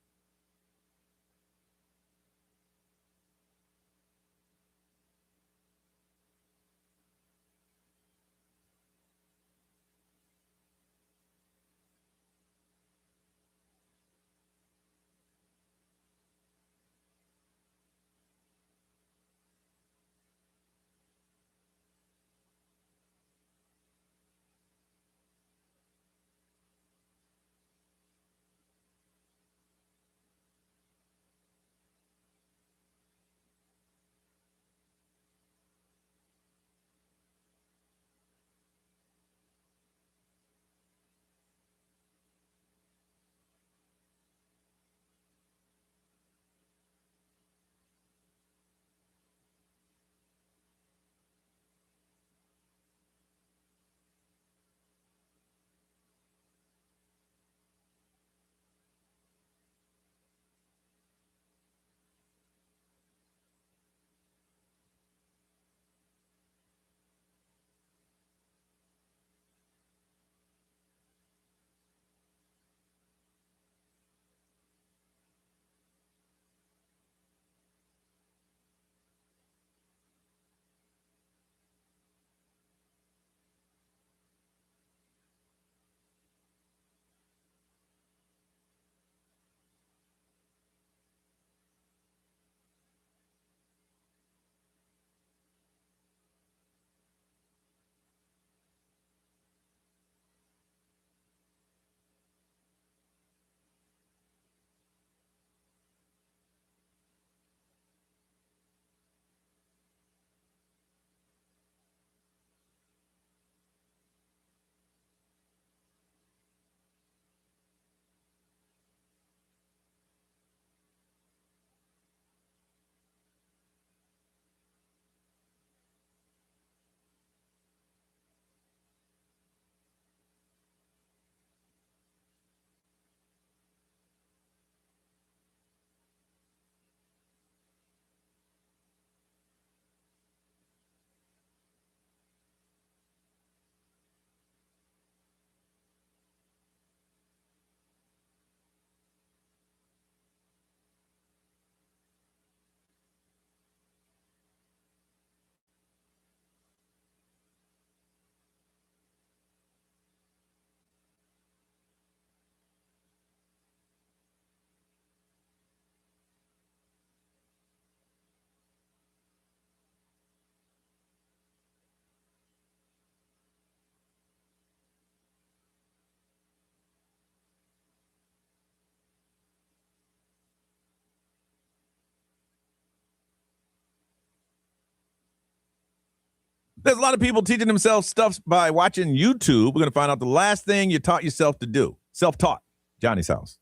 There's a lot of people teaching themselves stuff by watching YouTube. We're going to find out the last thing you taught yourself to do. Self-taught. Johnny's House.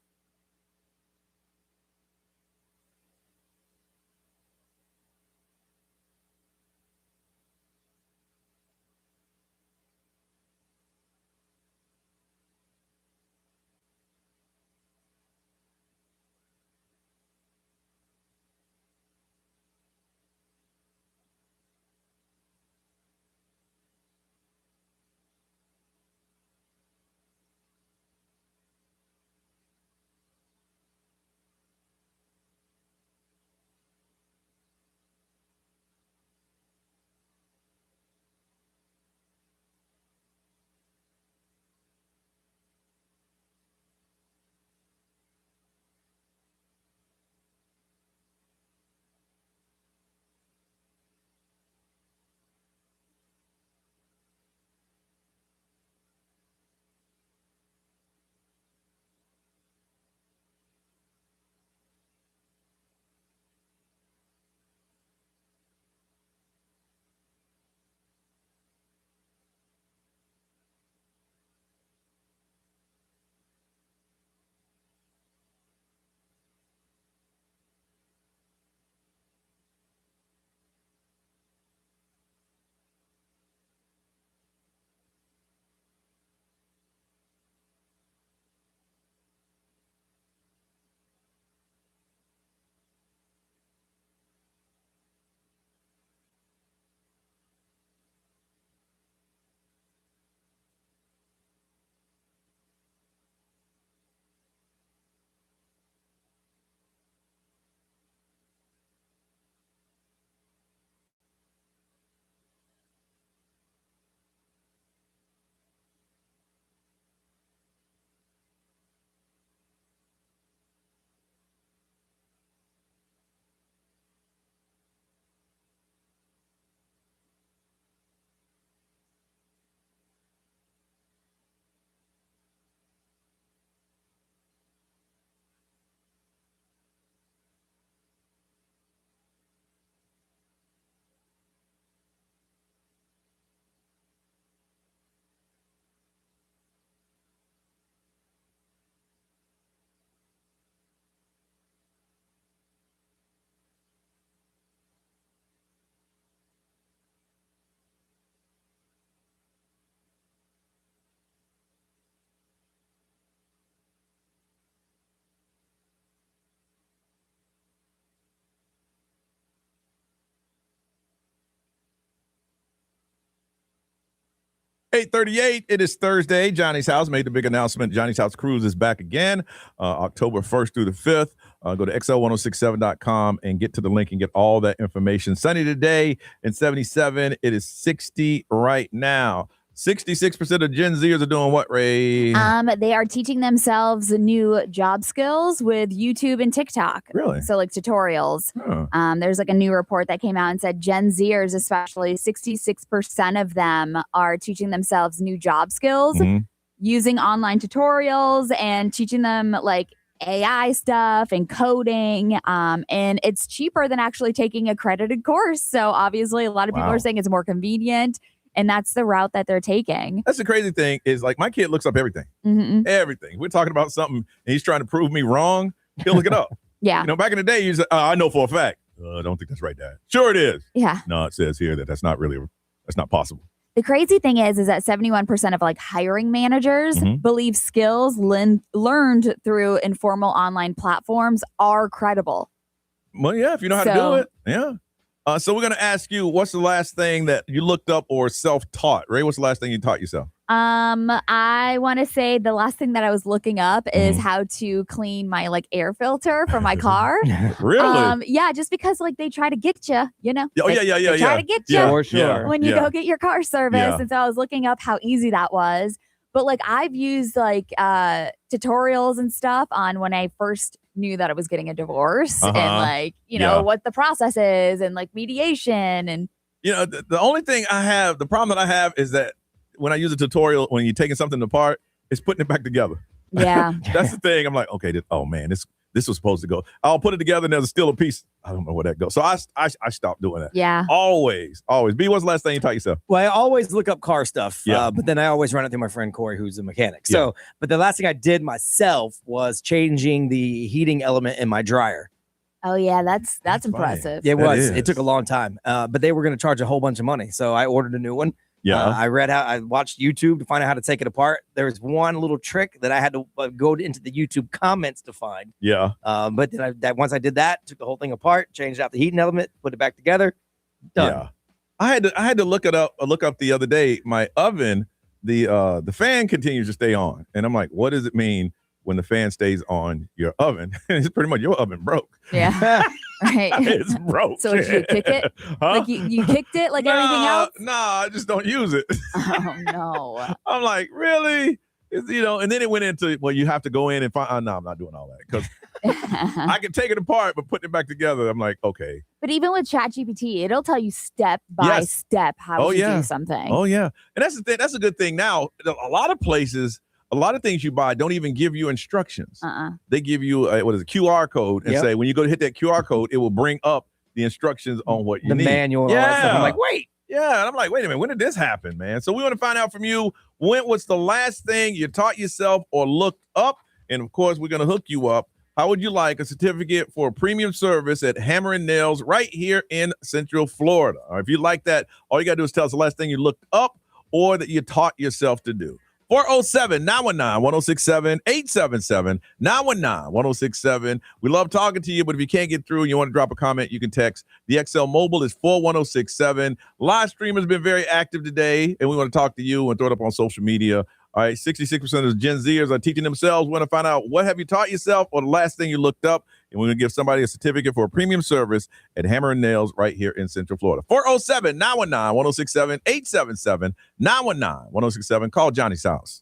8:38. It is Thursday. Johnny's House made the big announcement. Johnny's House Cruise is back again, October 1st through the 5th. Go to xl1067.com and get to the link and get all that information. Sunny today in 77. It is 60 right now. 66% of Gen Zers are doing what, Ray? They are teaching themselves new job skills with YouTube and TikTok. Really? So like tutorials. Huh. There's like a new report that came out and said Gen Zers, especially 66% of them are teaching themselves new job skills using online tutorials and teaching them like AI stuff and coding. And it's cheaper than actually taking a accredited course. So obviously a lot of people are saying it's more convenient. And that's the route that they're taking. That's the crazy thing is like my kid looks up everything. Everything. We're talking about something and he's trying to prove me wrong. He'll look it up. Yeah. You know, back in the day, you said, I know for a fact. I don't think that's right, Dad. Sure it is. Yeah. No, it says here that that's not possible. The crazy thing is that 71% of like hiring managers believe skills learned through informal online platforms are credible. Well, yeah, if you know how to do it. Yeah. So we're going to ask you, what's the last thing that you looked up or self-taught? Ray, what's the last thing you taught yourself? I want to say the last thing that I was looking up is how to clean my like air filter for my car. Really? Yeah, just because like they try to get you, you know. Oh, they try to get you for sure. when you go get your car serviced. And so I was looking up how easy that was. But like I've used like tutorials and stuff on when I first knew that I was getting a divorce and like, you know, what the process is and like mediation and the only thing the problem that I have is that when I use a tutorial, when you're taking something apart, it's putting it back together. Yeah. That's the thing. I'm like, okay, this was supposed to go. I'll put it together and there's still a piece. I don't know where that goes. So I stopped doing that. Yeah. Always. B, what's the last thing you taught yourself? Well, I always look up car stuff, Yeah. but then I always run it through my friend Corey, who's a mechanic. So, but the last thing I did myself was changing the heating element in my dryer. Oh yeah, that's impressive. It was. It took a long time, but they were going to charge a whole bunch of money. So I ordered a new one. Yeah. I watched YouTube to find out how to take it apart. There was one little trick that I had to go into the YouTube comments to find. Yeah. But then once I did that, took the whole thing apart, changed out the heating element, put it back together. Done. Yeah. I had to look up the other day. My oven, the fan continues to stay on. And I'm like, what does it mean when the fan stays on your oven? It's pretty much your oven broke. Yeah. Right. It's broke. So did you kick it? Huh? Like you kicked it like everything else? No, I just don't use it. Oh no. I'm like, really? And then it went into, well, you have to go in and find, no, I'm not doing all that because I can take it apart, but putting it back together, I'm like, okay. But even with ChatGPT, it'll tell you step by step how to do something. Oh, yeah. And that's the thing. That's a good thing now. A lot of places, a lot of things you buy don't even give you instructions. They give you a QR code and say, when you go to hit that QR code, it will bring up the instructions on what you need. The manual and all that stuff. I'm like, wait. Yeah. And I'm like, wait a minute. When did this happen, man? So we want to find out from you, when was the last thing you taught yourself or looked up? And of course, we're going to hook you up. How would you like a certificate for premium service at Hammer and Nails right here in Central Florida? Or if you like that, all you got to do is tell us the last thing you looked up or that you taught yourself to do. 407-919-1067, 877-919-1067. We love talking to you, but if you can't get through and you want to drop a comment, you can text. The XL Mobile is 41067. Live stream has been very active today, and we want to talk to you and throw it up on social media. All right, 66% of Gen Zers are teaching themselves. We want to find out what have you taught yourself or the last thing you looked up, and we're going to give somebody a certificate for a premium service at Hammer and Nails right here in Central Florida. 407-919-1067, 877-919-1067. Call Johnny's house.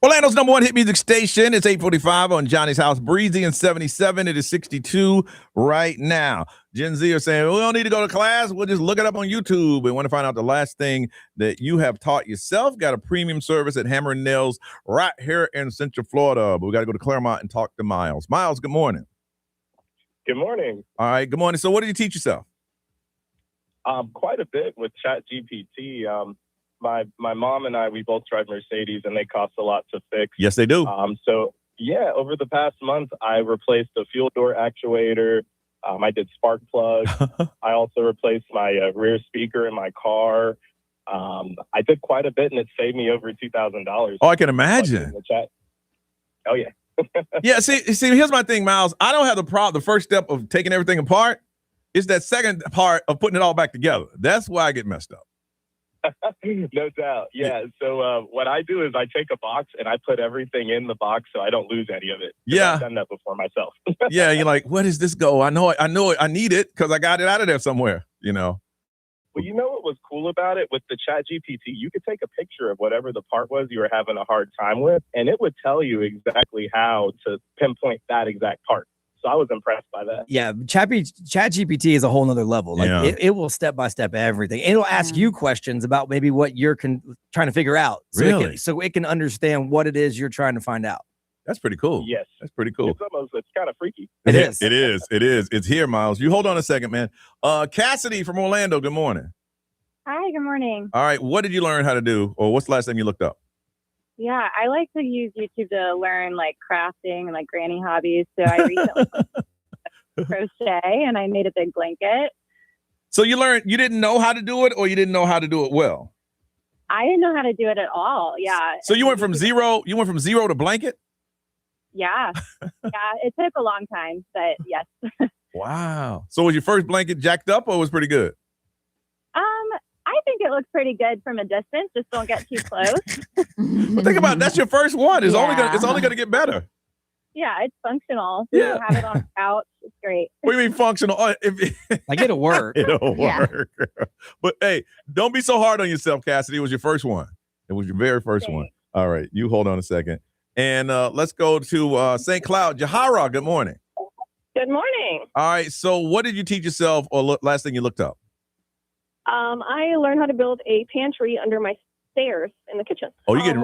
Orlando's number one hit music station. It's 8:45 on Johnny's House. Breezy and 77. It is 62 right now. Gen Z are saying, we don't need to go to class. We'll just look it up on YouTube. We want to find out the last thing that you have taught yourself. Got a premium service at Hammer and Nails right here in Central Florida. But we got to go to Claremont and talk to Miles. Miles, good morning. Good morning. All right, good morning. So what did you teach yourself? Quite a bit with ChatGPT. My mom and I, we both drive Mercedes, and they cost a lot to fix. Yes, they do. So yeah, over the past month, I replaced the fuel door actuator. I did spark plugs. I also replaced my rear speaker in my car. I did quite a bit, and it saved me over $2,000. Oh, I can imagine. Oh yeah. Yeah. See, here's my thing, Miles. I don't have the problem. The first step of taking everything apart is that second part of putting it all back together. That's why I get messed up. No doubt. Yeah. So what I do is I take a box and I put everything in the box so I don't lose any of it. Yeah. I've done that before myself. Yeah. You're like, where does this go? I know it. I need it because I got it out of there somewhere, you know. Well, you know what was cool about it? With the ChatGPT, you could take a picture of whatever the part was you were having a hard time with, and it would tell you exactly how to pinpoint that exact part. So I was impressed by that. Yeah, ChatGPT is a whole nother level. Like it will step by step everything. It'll ask you questions about maybe what you're trying to figure out. So Really? it can understand what it is you're trying to find out. That's pretty cool. Yes. That's pretty cool. It's kind of freaky. It is. It is. It's here, Miles. You hold on a second, man. Cassidy from Orlando, good morning. Hi, good morning. All right. What did you learn how to do? Or what's the last time you looked up? Yeah, I like to use YouTube to learn like crafting and like granny hobbies. So I recently crochet and I made a big blanket. So you didn't know how to do it, or you didn't know how to do it well? I didn't know how to do it at all. Yeah. So you went from zero to blanket? Yeah. Yeah. It took a long time, but yes. Wow. So was your first blanket jacked up, or it was pretty good? I think it looks pretty good from a distance. Just don't get too close. But think about it, that's your first one. It's only gonna get better. Yeah, it's functional. Yeah. You have it on a couch. It's great. What do you mean functional? Like it'll work. It'll Yeah. work. But hey, don't be so hard on yourself, Cassidy. It was your first one. It was your very first one. All right, you hold on a second. And let's go to St. Cloud. Jahara, good morning. Good morning. All right, so what did you teach yourself, or last thing you looked up? I learned how to build a pantry under my stairs in the kitchen. Oh, you getting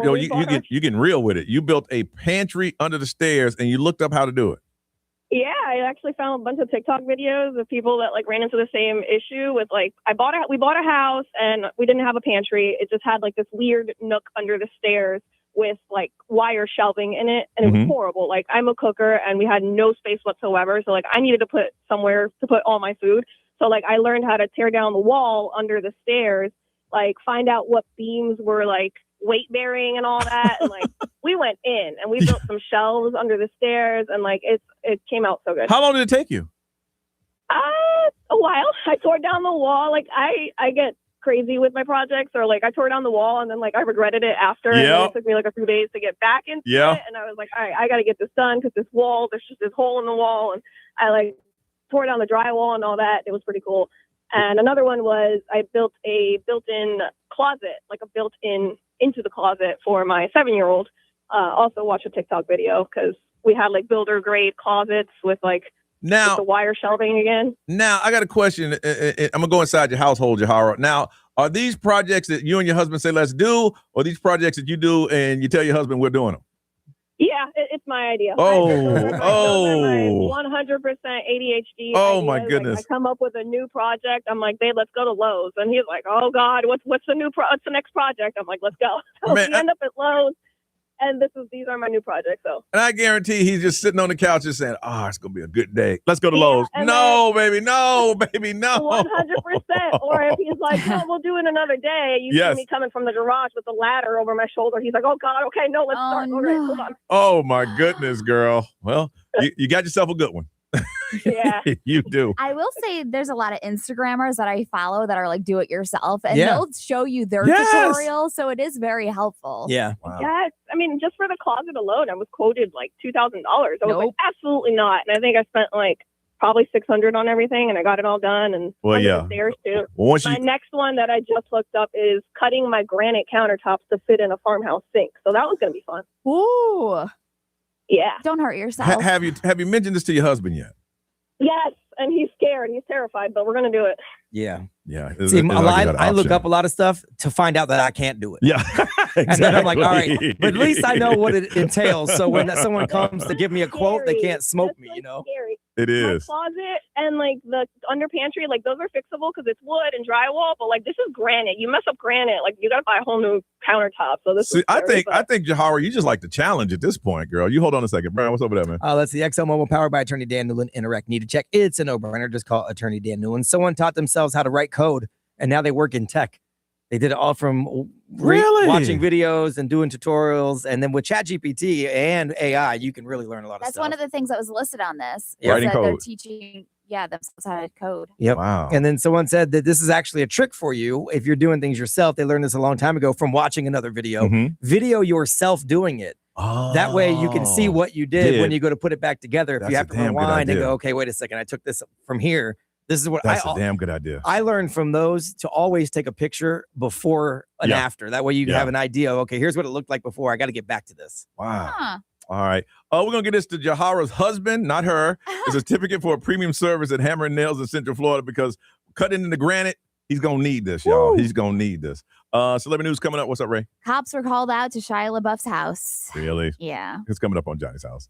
real with it. You built a pantry under the stairs, and you looked up how to do it. Yeah, I actually found a bunch of TikTok videos of people that like ran into the same issue with like we bought a house and we didn't have a pantry. It just had like this weird nook under the stairs with like wire shelving in it, and it was horrible. Like I'm a cooker and we had no space whatsoever, so like I needed to put somewhere to put all my food. So like I learned how to tear down the wall under the stairs, like find out what beams were like weight bearing and all that. And like we went in and we built some shelves under the stairs, and like it came out so good. How long did it take you? A while. I tore down the wall. Like I get crazy with my projects, or like I tore down the wall and then like I regretted it after. And then it took me like a few days to get back into it. And I was like, all right, I got to get this done because this wall, there's just this hole in the wall, and I like tore down the drywall and all that. It was pretty cool. And another one was I built a built-in closet, like a built-in into the closet for my 7-year-old. Also watch a TikTok video because we had like builder grade closets with like with the wire shelving again. Now I got a question. I'm gonna go inside your household, Jahara. Now, are these projects that you and your husband say let's do, or these projects that you do and you tell your husband we're doing them? Yeah, it's my idea. Oh, 100% ADHD. Oh, my ideas. goodness. Like, I come up with a new project. I'm like, babe, let's go to Lowe's. And he's like, oh God, what's the next project? I'm like, let's go. So we end up at Lowe's, and these are my new projects. So. And I guarantee he's just sitting on the couch just saying, oh, it's going to be a good day. Let's go to Lowe's. No, baby, no. 100%. Or if he's like, no, we'll do it another day. You see me coming from the garage with the ladder over my shoulder. He's like, oh God, okay, no, let's start. All right, hold on. Oh, my goodness, girl. Well, you got yourself a good one. Yeah. You do. I will say there's a lot of Instagrammers that I follow that are like do it yourself, and Yeah. they'll show you their Yes. tutorials, so it is very helpful. Yeah. Yes. I mean, just for the closet alone, I was quoted like $2,000. I was like, Nope. absolutely not. And I think I spent like probably 600 on everything, and I got it all done. And Well, under yeah. the stairs too. Well, My next one that I just looked up is cutting my granite countertops to fit in a farmhouse sink. So that was going to be fun. Ooh. Yeah. Don't hurt yourself. Have you mentioned this to your husband yet? Yes, and he's scared. He's terrified, but we're going to do it. Yeah. Yeah. See, I look up a lot of stuff to find out that I can't do it. Yeah. Exactly. And then I'm like, all right, but at least I know what it entails. So when someone comes to give me a quote, they can't smoke me, you know? Scary. It is. My closet and like the under pantry, like those are fixable because it's wood and drywall. But like this is granite. You mess up granite, like you got to buy a whole new countertop. So this. See, I think Jahara, you just like the challenge at this point, girl. You hold on a second, Brian. What's over there, man? That's the XL Mobile powered by Attorney Dan Newland. Interact. Need to check. It's a no-brainer. Just call Attorney Dan Newland. Someone taught themselves how to write code, and now they work in tech. They did it all from watching videos and doing tutorials. And then with ChatGPT and AI, you can really learn a lot of stuff. That's one of the things that was listed on this. Yeah. Is Writing that they're code. teaching, themselves how to code. Yep. Wow. And then someone said that this is actually a trick for you. If you're doing things yourself, they learned this a long time ago from watching another video. Video yourself doing it. That way you can see what you did when you go to put it back together. If That's you a have to damn good rewind and idea. go, okay, wait a second, I took this from here. This is what That's a damn good idea. I learned from those to always take a picture before and after. That way you can have an idea. Okay, here's what it looked like before. I got to get back to this. Wow. Huh. All right. We're going to get this to Jahara's husband, not her. It's a certificate for a premium service at Hammer and Nails in Central Florida because cutting into granite, he's going to need this, y'all. He's going to need this. Celebrity news coming up. What's up, Ray? Cops were called out to Shia LaBeouf's house. Really? Yeah. It's coming up on Johnny's house.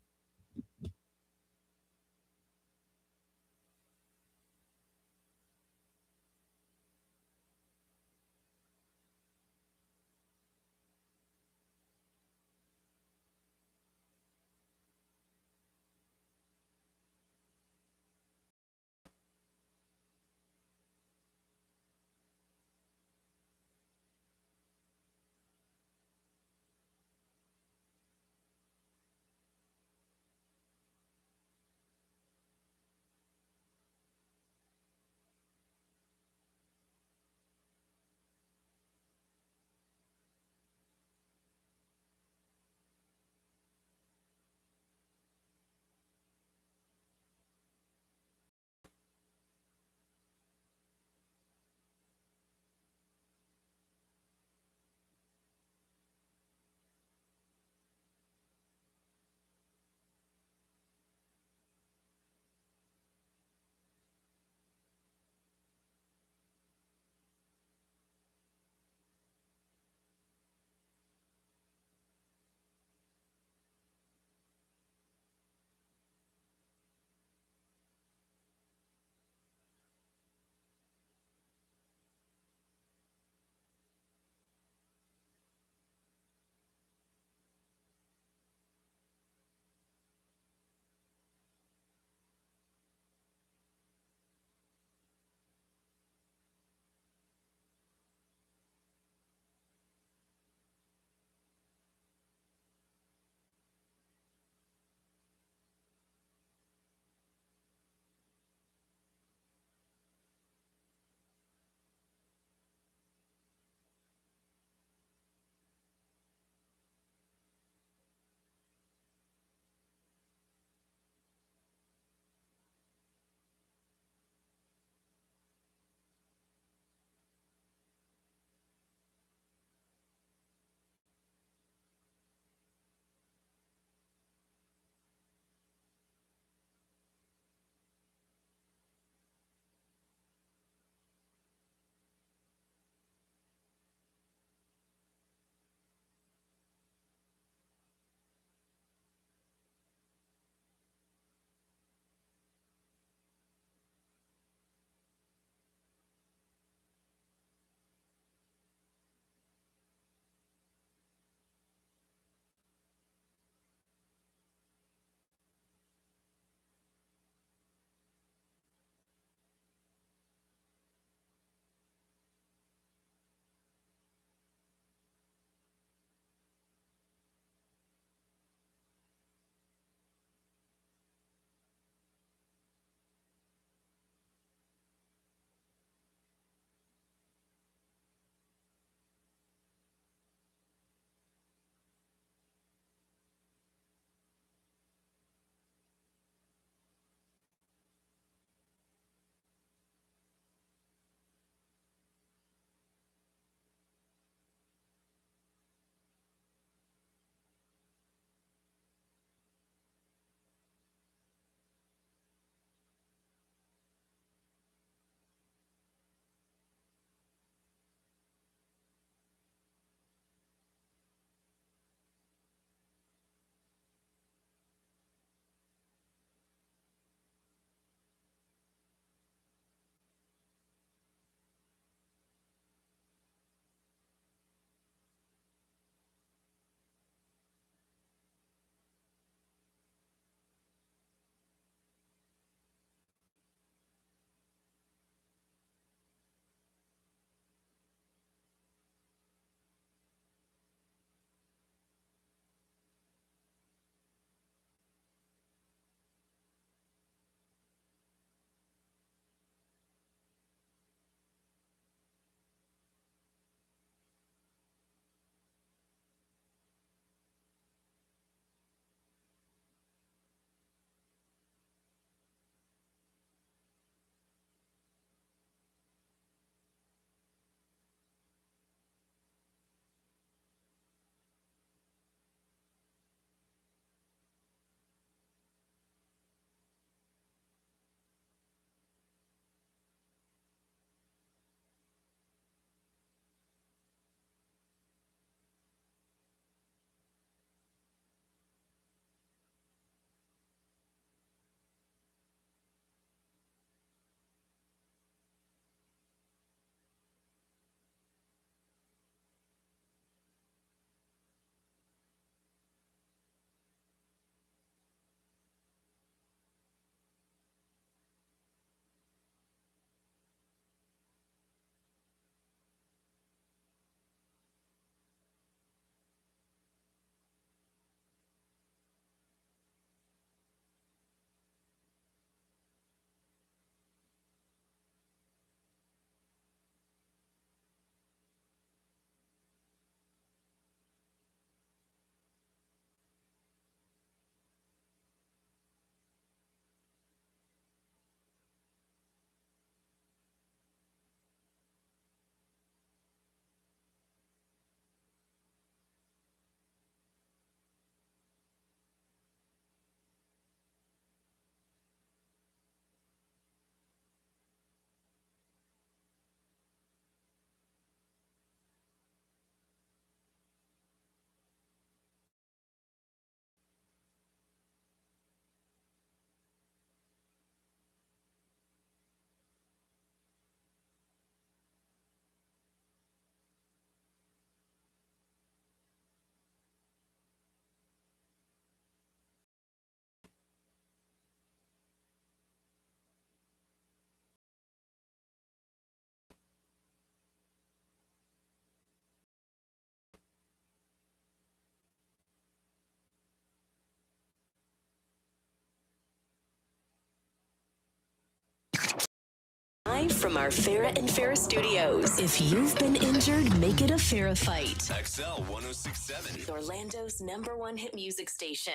Live from our Farrah and Farrah studios. If you've been injured, make it a Farrah fight. XL 1067. Orlando's #1 hit music station.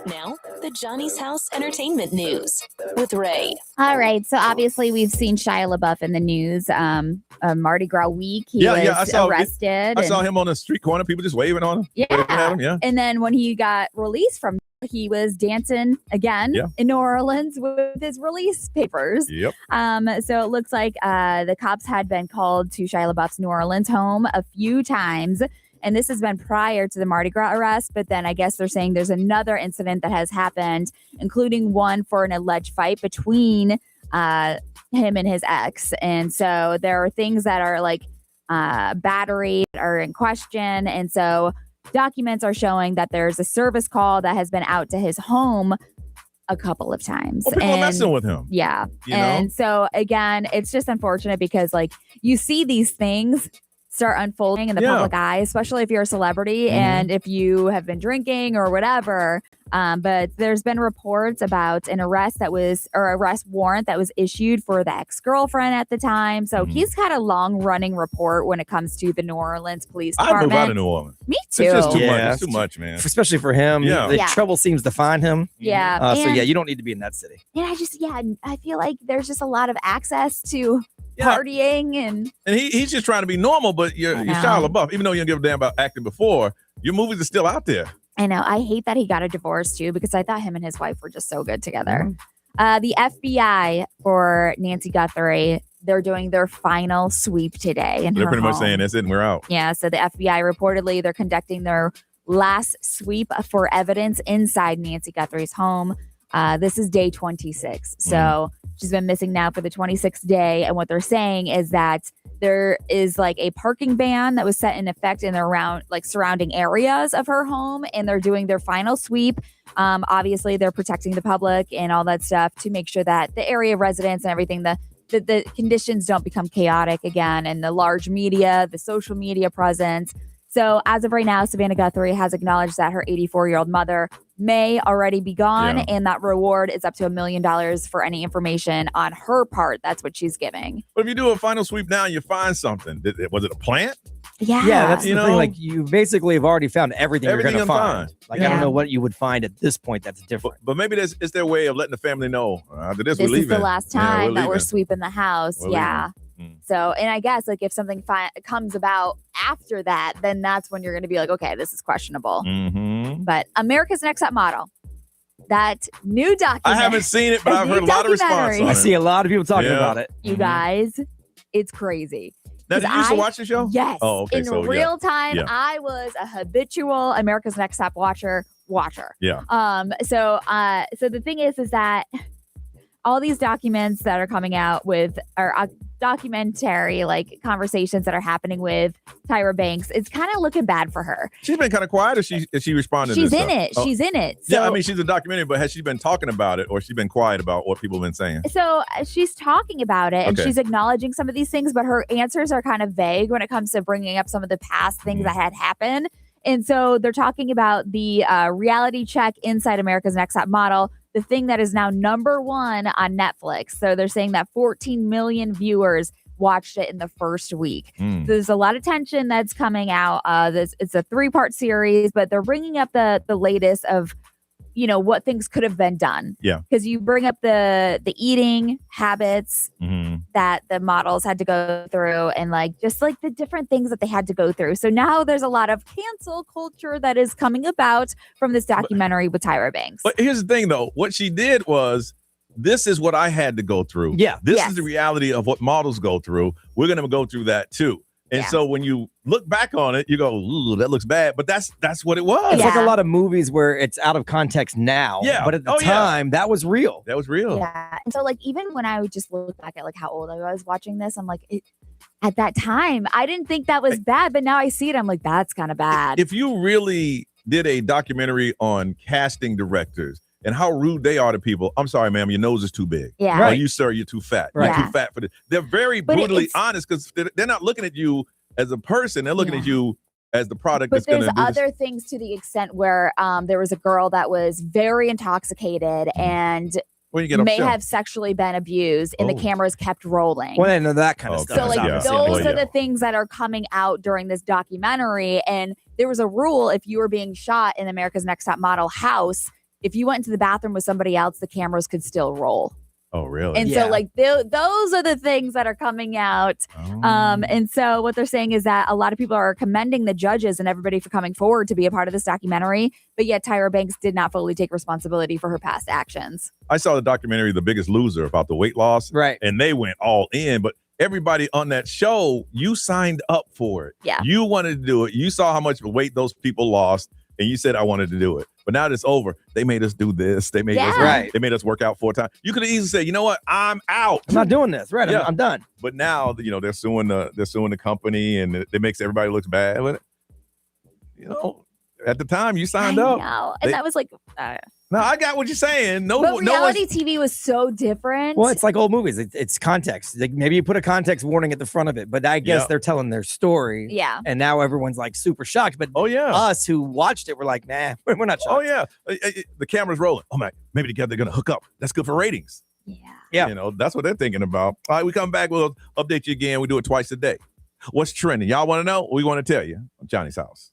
Now, the Johnny's House Entertainment News with Ray. All right. So obviously we've seen Shia LaBeouf in the news. Mardi Gras week. He was arrested. I saw him on the street corner. People just waving on him. Waving at him, yeah. And then when he got released from, he was dancing again in New Orleans with his release papers. Yep. So it looks like the cops had been called to Shia LaBeouf's New Orleans home a few times. And this has been prior to the Mardi Gras arrest. But then I guess they're saying there's another incident that has happened, including one for an alleged fight between him and his ex. And so there are things that are like battery are in question. And so documents are showing that there's a service call that has been out to his home a couple of times. Well, people are messing with him. Yeah. You and know? so again, it's just unfortunate because like you see these things start unfolding in the public eye, especially if you're a celebrity and if you have been drinking or whatever. But there's been reports about an arrest warrant that was issued for the ex-girlfriend at the time. So he's got a long-running report when it comes to the New Orleans Police Department. I'd move out of New Orleans. Me too. It's just too much. It's too much, man. Especially for him. Yeah. The trouble seems to find him. Yeah. So you don't need to be in that city. And I feel like there's just a lot of access to partying and he's just trying to be normal, but you're Shia LaBeouf. Even though you don't give a damn about acting before, your movies are still out there. I know. I hate that he got a divorce too, because I thought him and his wife were just so good together. The FBI for Nancy Guthrie, they're doing their final sweep today. They're pretty much saying that's it and we're out. Yeah. So the FBI reportedly, they're conducting their last sweep for evidence inside Nancy Guthrie's home. This is day 26. So she's been missing now for the 26th day. And what they're saying is that there is like a parking ban that was set in effect in the surrounding areas of her home. And they're doing their final sweep. Obviously, they're protecting the public and all that stuff to make sure that the area residents and everything, the conditions don't become chaotic again. And the large media, the social media presence. So as of right now, Savannah Guthrie has acknowledged that her 84-year-old mother may already be gone, and that reward is up to $1 million for any information on her part. That's what she's giving. But if you do a final sweep now and you find something, was it a plant? Yeah. Yeah, that's the thing. Like you basically have already found everything you're going to find. Like I don't Yeah. know what you would find at this point that's different. But maybe it's their way of letting the family know after this we're This leaving. is the last time that we're leaving. sweeping the house. We're Yeah. So, and I guess like if something comes about after that, then that's when you're going to be like, okay, this is questionable. But America's Next Top Model, that new documentary. I haven't seen it, but I've heard a lot of response on I it. see a lot of people talking about it. You guys, it's crazy. Now, did you used to watch the show? Yes. Oh, okay. In So, real time, Yeah. I was a habitual America's Next Top watcher. Yeah. So the thing is that all these documents that are coming out with are documentary like conversations that are happening with Tyra Banks, it's kind of looking bad for her. She's been kind of quiet, or is she responding? She's to in this it. stuff? She's in it. So, Yeah, I mean, she's a documentary, but has she been talking about it, or has she been quiet about what people have been saying? So she's talking about it and Okay. she's acknowledging some of these things, but her answers are kind of vague when it comes to bringing up some of the past things that had happened. And so they're talking about the reality check inside America's Next Top Model, the thing that is now #1 on Netflix. So they're saying that 14 million viewers watched it in the first week. There's a lot of tension that's coming out. It's a 3-part series, but they're bringing up the latest of, what things could have been done. Yeah. Because you bring up the eating habits that the models had to go through and just the different things that they had to go through. So now there's a lot of cancel culture that is coming about from this documentary with Tyra Banks. But here's the thing, though. What she did was, this is what I had to go through. Yeah. This is the reality of what models go through. We're going to go through that, too. And so when you look back on it, you go, ooh, that looks bad. But that's what it was. It's like a lot of movies where it's out of context now. Yeah. But at the time, that was real. That was real. Yeah. And so even when I would just look back at how old I was watching this, I'm like, at that time, I didn't think that was bad. But now I see it. I'm like, that's kind of bad. If you really did a documentary on casting directors and how rude they are to people, I'm sorry, ma'am, your nose is too big. Yeah. Or Right. you, sir, you're too fat. Right. You're Yeah. too fat for this. They're very But brutally it's- honest because they're not looking at you as a person. They're looking at you as the product But that's going there's to do this. other things to the extent where there was a girl that was very intoxicated and may have sexually been abused, and the cameras kept rolling. Well, I know that kind of stuff. So, like, those are the things that are coming out during this documentary. And there was a rule: if you were being shot in America's Next Top Model house, if you went into the bathroom with somebody else, the cameras could still roll. Oh, really? And so, like, those are the things that are coming out. And so what they're saying is that a lot of people are commending the judges and everybody for coming forward to be a part of this documentary, but yet Tyra Banks did not fully take responsibility for her past actions. I saw the documentary The Biggest Loser about the weight loss. Right. And they went all in, but everybody on that show, you signed up for it. Yeah. You wanted to do it. You saw how much weight those people lost, and you said, I wanted to do it. But now that it's over, they made us do this. They made us they made us work out 4 times. You could have easily said, you know what? I'm out. I'm not doing this. Right. Yeah. I'm done. But now, they're suing the company, and it makes everybody look bad with it. At the time you signed up. Know. And that was like no, I got what you're saying. But reality TV was so different. Well, it's like old movies. It's context. Like, maybe you put a context warning at the front of it, but I guess they're telling their story. Yeah. And now everyone's like super shocked. But us who watched it, we're like, nah, we're not shocked. Oh yeah, the camera's rolling. Oh my, maybe together they're gonna hook up. That's good for ratings. Yeah. That's what they're thinking about. All right, we come back. We'll update you again. We do it twice a day. What's trending? Y'all want to know? We want to tell you. Johnny's house.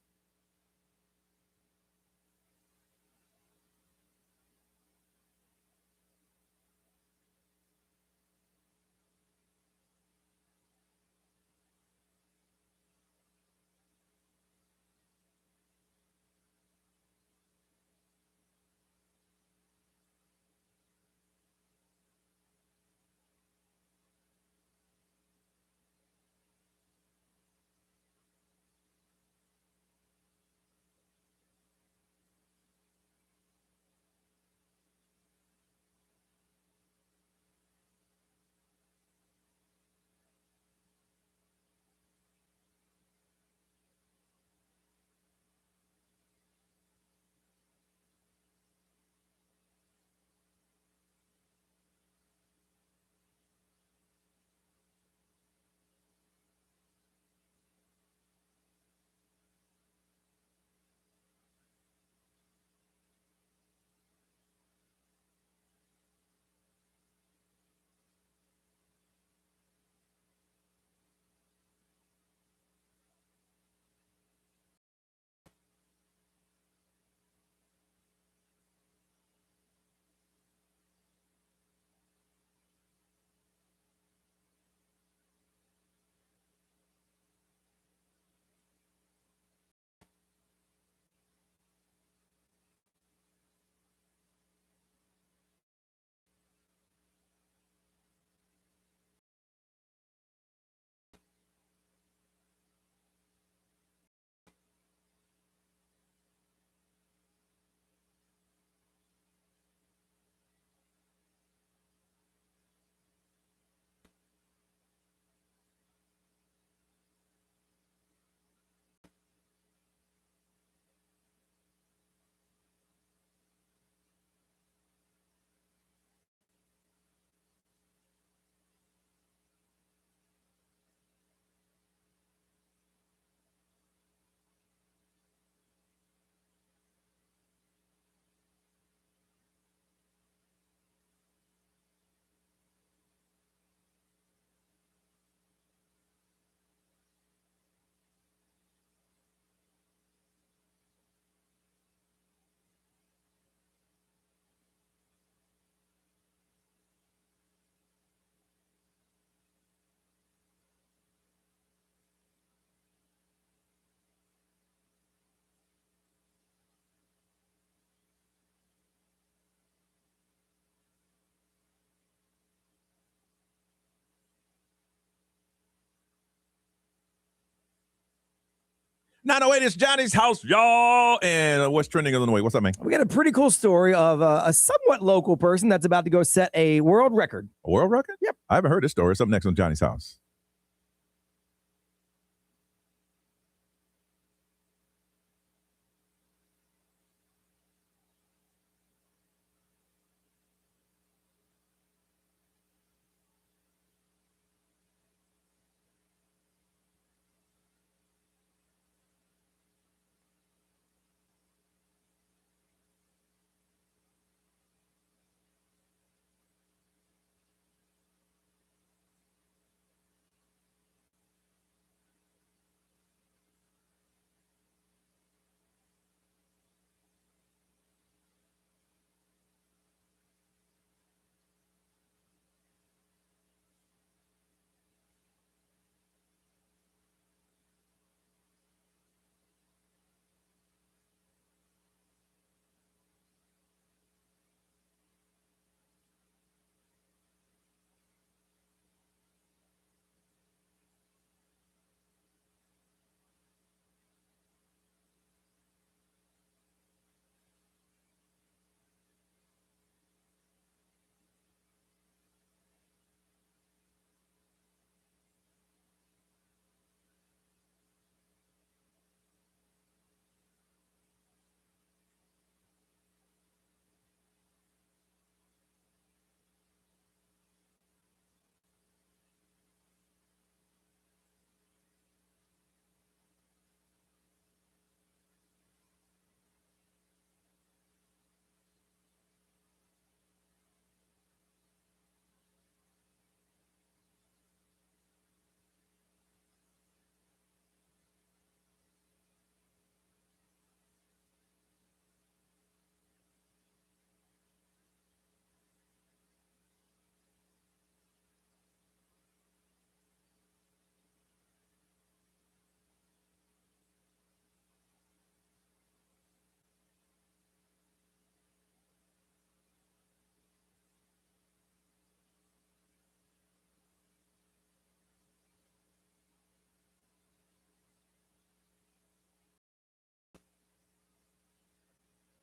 It's Johnny's house, y'all. And what's trending on the way? What's up, man? We got a pretty cool story of a somewhat local person that's about to go set a world record. A world record? Yep. I haven't heard this story. It's up next on Johnny's house.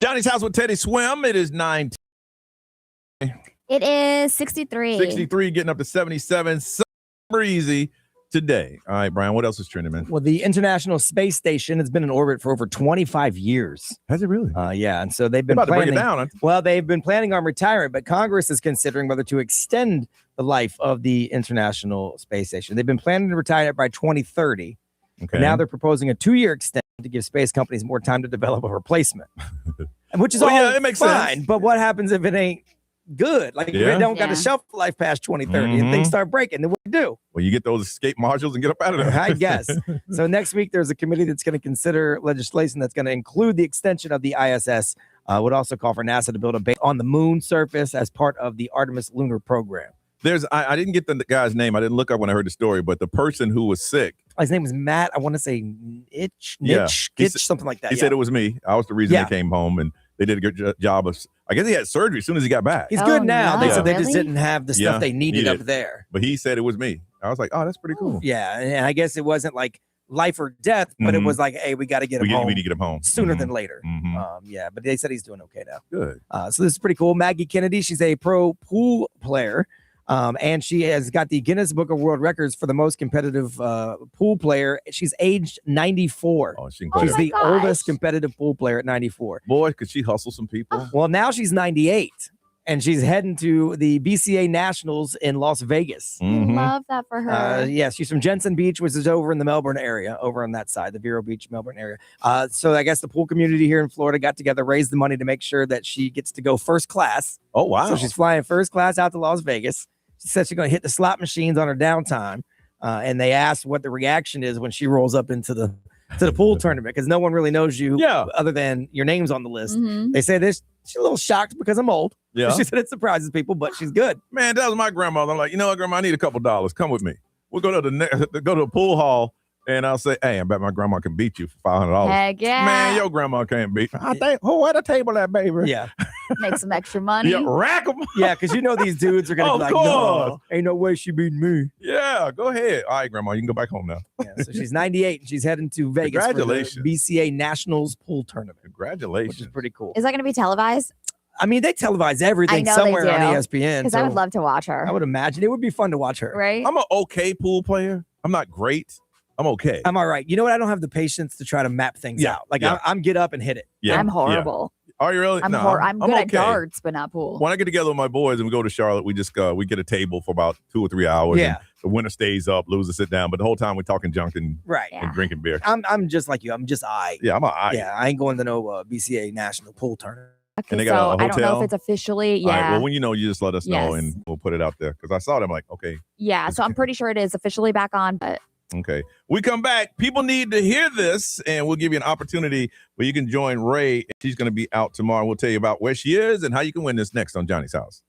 Johnny's House with Teddy Swim. It is 9. It is 63. 63, getting up to 77. So breezy today. All right, Brian, what else is trending, man? Well, the International Space Station has been in orbit for over 25 years. Has it really? Yeah, and so they've been about planning. to break it down. Well, they've been planning on retirement, but Congress is considering whether to extend the life of the International Space Station. They've been planning to retire it by 2030. Okay. Now they're proposing a 2-year extension to give space companies more time to develop a replacement, which is it makes fine. sense. But what happens if it ain't good? Like if it don't got a shelf life past 2030 and things start breaking, then what do you do? Well, you get those escape modules and get up out of there. I guess. So next week, there's a committee that's going to consider legislation that's going to include the extension of the ISS. Would also call for NASA to build a base on the moon surface as part of the Artemis lunar program. I didn't get the guy's name. I didn't look up when I heard the story, but the person who was sick. His name was Matt. I want to say Nitch, something like that. He said it was me. I was the reason they came home, and they did a good job of. I guess he had surgery as soon as he got back. He's good now. No. They said they just Really? didn't have the stuff they needed up there. But he said it was me. I was like, oh, that's pretty cool. Yeah, and I guess it wasn't like life or death, but it was like, hey, we got to get him home. We need to get him home sooner than later. Mm-hmm. Yeah, but they said he's doing okay now. Good. So this is pretty cool. Maggie Kennedy, she's a pro pool player. And she has got the Guinness Book of World Records for the most competitive pool player. She's aged 94. Oh, she's the oldest competitive pool player at 94. Boy, could she hustle some people? Well, now she's 98, and she's heading to the BCA Nationals in Las Vegas. Mm-hmm. Love that for her. Yeah, she's from Jensen Beach, which is over in the Melbourne area, over on that side, the Vero Beach, Melbourne area. So I guess the pool community here in Florida got together, raised the money to make sure that she gets to go first class. Oh, wow. So she's flying first class out to Las Vegas. She said she's going to hit the slot machines on her downtime. And they asked what the reaction is when she rolls up into the pool tournament, because no one really knows you other than your name's on the list. Mm-hmm. They say this. She's a little shocked because I'm old. Yeah. She said it surprises people, but she's good. Man, that was my grandmother. I'm like, you know what, Grandma, I need a couple dollars. Come with me. We'll go to the pool hall, and I'll say, hey, I bet my grandma can beat you for $500. Heck yeah. Man, your grandma can't beat me. I think, who at the table at, baby? Yeah. Make some extra money. Yeah, rack them. Yeah, because you know these dudes are going to be like, no, ain't no way she beat me. Yeah, go ahead. All right, Grandma, you can go back home now. Yeah, so she's 98, and she's heading to Vegas for the BCA Nationals pool tournament. Congratulations. Which is pretty cool. Is that going to be televised? I mean, they televise everything somewhere on ESPN. Because I would love to watch her. I would imagine it would be fun to watch her. Right? I'm an okay pool player. I'm not great. I'm okay. I'm all right. You know what? I don't have the patience to try to map things out. Like I'm get up and hit it. Yeah. I'm horrible. Are you really? I'm good at darts, but not pool. When I get together with my boys and we go to Charlotte, we just we get a table for about 2 or 3 hours. Yeah. And the winner stays up, loser sit down. But the whole time we're talking junk and drinking beer. I'm just like you. I'm just Yeah, I'm an I. Yeah, I ain't going to no BCA National Pool Tournament. Okay, And they got a hotel. I don't know if it's officially. All right, Yeah. well, when you know, you just let us know Yes. and we'll put it out there. Because I saw them like, okay. Yeah. So I'm pretty sure it is officially back on, but. Okay. We come back. People need to hear this, and we'll give you an opportunity where you can join Ray. She's going to be out tomorrow. We'll tell you about where she is and how you can win this next on Johnny's House.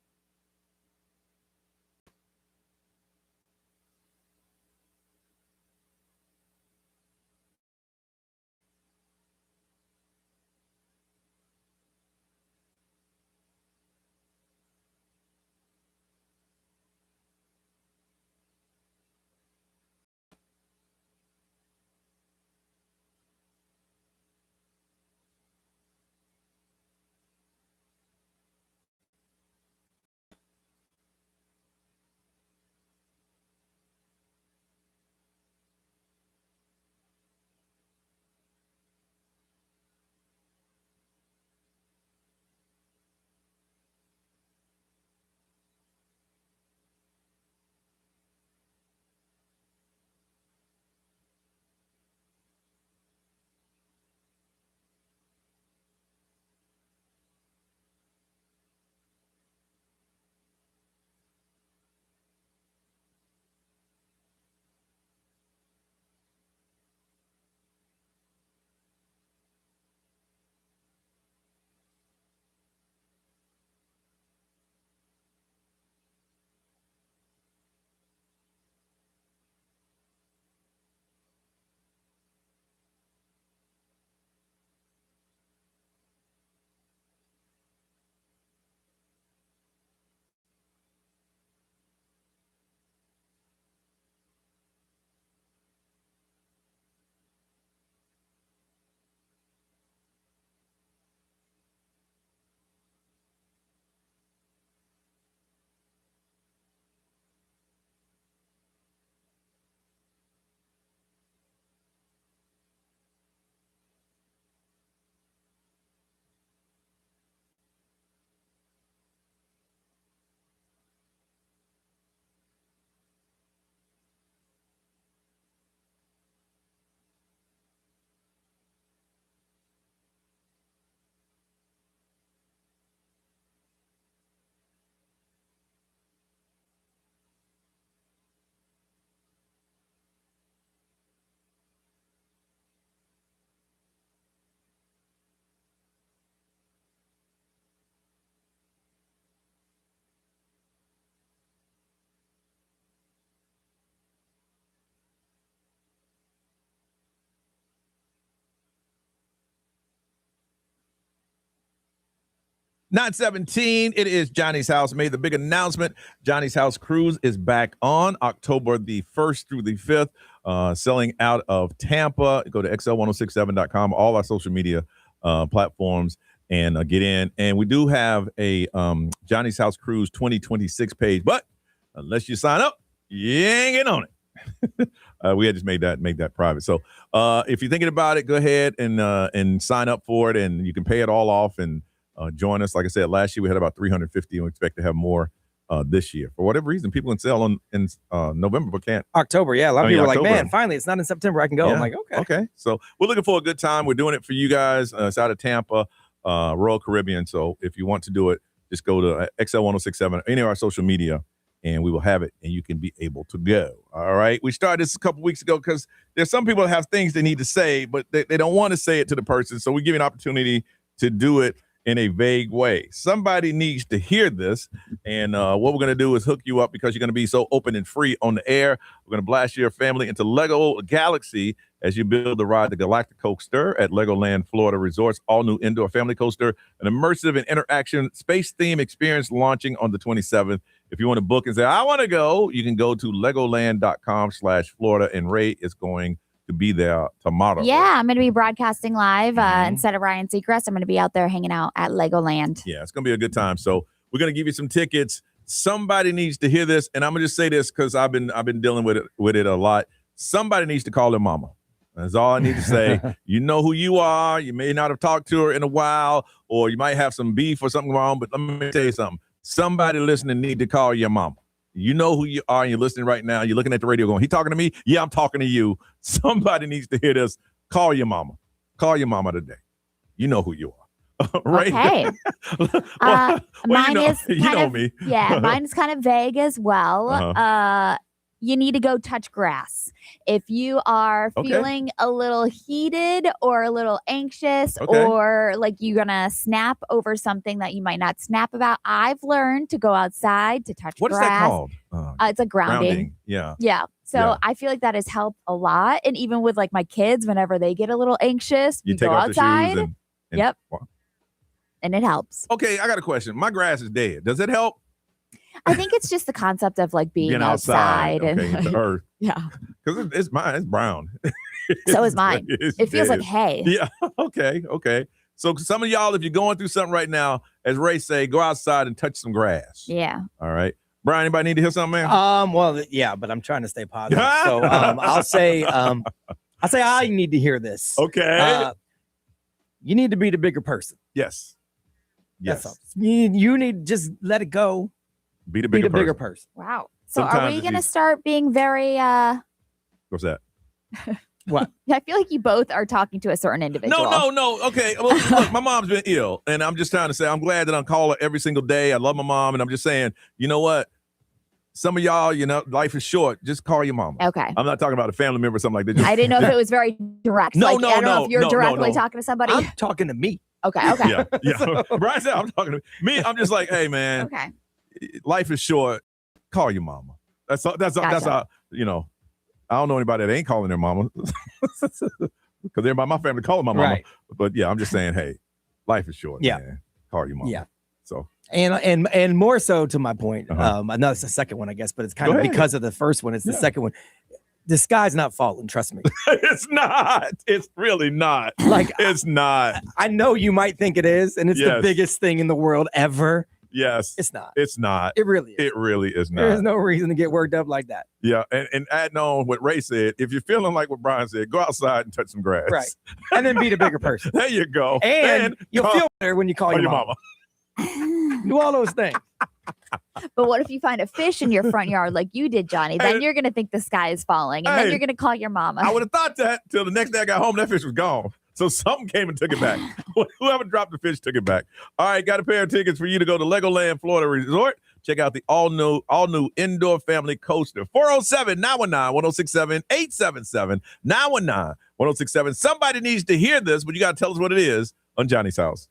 9:17. It is Johnny's House. Made the big announcement. Johnny's House Cruise is back on October the 1st through the 5th. Selling out of Tampa. Go to xl1067.com, all our social media platforms, and get in. And we do have a Johnny's House Cruise 2026 page, but unless you sign up, you ain't getting on it. We had just made that private. So if you're thinking about it, go ahead and sign up for it, and you can pay it all off and join us. Like I said, last year we had about 350, and we expect to have more this year. For whatever reason, people can sell in November, but can't. October, yeah. A lot of people are like, October. man, finally, it's not in September. I can go. Yeah. I'm like, okay. So we're looking for a good time. We're doing it for you guys. It's out of Tampa, Royal Caribbean. So if you want to do it, just go to XL1067, any of our social media, and we will have it, and you can be able to go. All right. We started this a couple weeks ago because there's some people that have things they need to say, but they don't want to say it to the person. So we give you an opportunity to do it in a vague way. Somebody needs to hear this. And what we're going to do is hook you up because you're going to be so open and free on the air. We're going to blast your family into Lego Galaxy as you build the ride, the Galactic Coaster at Legoland Florida Resorts, all new indoor family coaster, an immersive and interaction space theme experience launching on the 27th. If you want to book and say, I want to go, you can go to legoland.com/Florida, and Ray is going to be there tomorrow. Yeah, I'm going to be broadcasting live instead of Ryan Seacrest. I'm going to be out there hanging out at Legoland. Yeah, it's going to be a good time. So we're going to give you some tickets. Somebody needs to hear this, and I'm going to just say this because I've been dealing with it a lot. Somebody needs to call their mama. That's all I need to say. You know who you are. You may not have talked to her in a while, or you might have some beef or something wrong, but let me tell you something. Somebody listening need to call your mama. You know who you are, and you're listening right now. You're looking at the radio going, he talking to me? Yeah, I'm talking to you. Somebody needs to hear this. Call your mama. Call your mama today. You know who you are. Right? Okay. Mine is you kind know of, me. Yeah, mine is kind of vague as well. You need to go touch grass. If you are feeling a little heated or a little anxious or like you're going to snap over something that you might not snap about, I've learned to go outside to touch What is grass. that called? It's a grounding. Yeah. Yeah. So I feel like that has helped a lot. And even with like my kids, whenever they get a little anxious, You we take go off the shoes outside. and Yep. And it helps. Okay, I got a question. My grass is dead. Does it help? I think it's just the concept of like being outside. and Okay, like, the earth. yeah. Because it's mine. It's brown. So is mine. It's It feels like dead. hay. Yeah. Okay. So some of y'all, if you're going through something right now, as Ray say, go outside and touch some grass. Yeah. All right. Brian, anybody need to hear something, man? Well, yeah, but I'm trying to stay positive. So I'll say I need to hear this. Okay. You need to be the bigger person. Yes. That's all. You need to just let it go. Be the bigger person. Wow. So are Sometimes we it's going to easy. start being very What's that? What? I feel like you both are talking to a certain individual. No. Okay. Well, look, my mom's been ill, and I'm just trying to say I'm glad that I call her every single day. I love my mom, and I'm just saying, you know what? Some of y'all, life is short. Just call your mama. Okay. I'm not talking about a family member or something like that. Just, I didn't know if it was very direct. No, like, no, I don't know no, if you're no, directly no. talking to somebody. I'm talking to me. Okay. Yeah. Brian said I'm talking to me. I'm just like, hey, man. Okay. Life is short. Call your mama. That's all. That's Gotcha. all. I don't know anybody that ain't calling their mama because everybody in my family calling my mama. Right. But yeah, I'm just saying, hey, life is short. Yeah. Man. Call your mama. Yeah. So And more so to my point. No, it's the second one, I guess, but it's kind Go of ahead. because of the first one. It's the second one. The sky's not falling. Trust me. it's not. It's really not. Like it's not. I know you might think it is, and it's the Yes. biggest thing in the world ever. Yes. It's not. It's not. It really is. It really is not. There's no reason to get worked up like that. Yeah, and adding on what Ray said, if you're feeling like what Brian said, go outside and touch some grass. Right. And then be the bigger person. There you go. And you'll call feel better when you call your mama. Do all those things. But what if you find a fish in your front yard like you did, Johnny? Then Hey. you're going to think the sky is falling. And then Hey. you're going to call your mama. I would have thought that till the next day I got home, that fish was gone. So something came and took it back. Whoever dropped the fish took it back. All right, got a pair of tickets for you to go to Legoland Florida Resort. Check out the all new indoor family coaster. 407-919-1067-877. 919-1067. Somebody needs to hear this, but you got to tell us what it is on Johnny's House.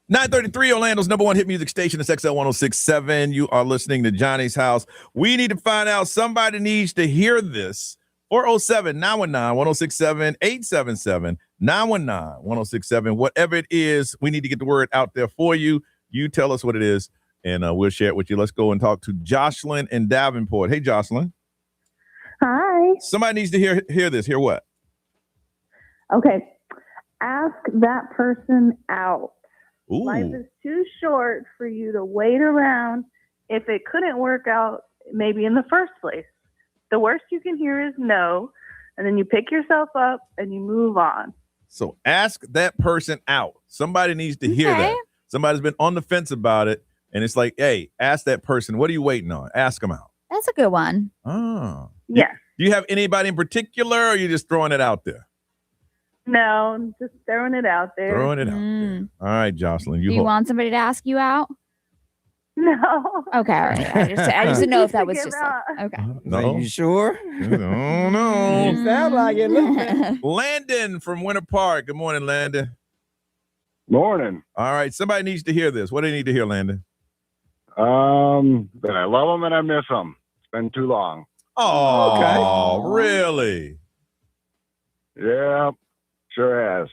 933, Orlando's number one hit music station. It's XL 1067. You are listening to Johnny's House. We need to find out. Somebody needs to hear this. 407-919-1067, 877-919-1067. Whatever it is, we need to get the word out there for you. You tell us what it is, and we'll share it with you. Let's go and talk to Jocelyn in Davenport. Hey, Jocelyn. Hi. Somebody needs to hear this. Hear what? Okay. Ask that person out. Ooh. Life is too short for you to wait around if it couldn't work out maybe in the first place. The worst you can hear is no, and then you pick yourself up and you move on. So ask that person out. Somebody needs to hear that. Somebody's been on the fence about it, and it's like, hey, ask that person. What are you waiting on? Ask them out. That's a good one. Oh. Yes. Do you have anybody in particular, or are you just throwing it out there? No, I'm just throwing it out there. Throwing it out there. All right, Jocelyn. Do you want somebody to ask you out? No. Okay, all right. I just didn't know if that was just okay. No. Are you sure? Oh, no. You sound like it. Landon from Winter Park. Good morning, Landon. Morning. All right. Somebody needs to hear this. What do they need to hear, Landon? That I love them and I miss them. It's been too long. Oh, Okay. Really? Yeah, sure has.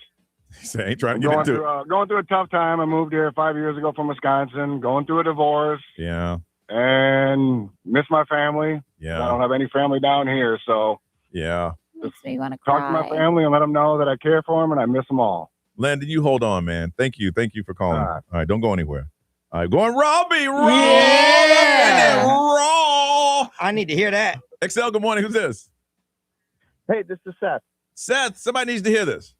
He ain't trying to get into it. Going through a tough time. I moved here 5 years ago from Wisconsin, going through a divorce. Yeah. And miss my family. Yeah. I don't have any family down here, so yeah. Makes me want to talk cry. to my family and let them know that I care for them and I miss them all. Landon, you hold on, man. Thank you for calling. All right, don't go anywhere. All right, going Robbie. Yeah. Raw. I need to hear that. XL, good morning. Who's this? Hey, this is Seth. Seth, somebody needs to hear this.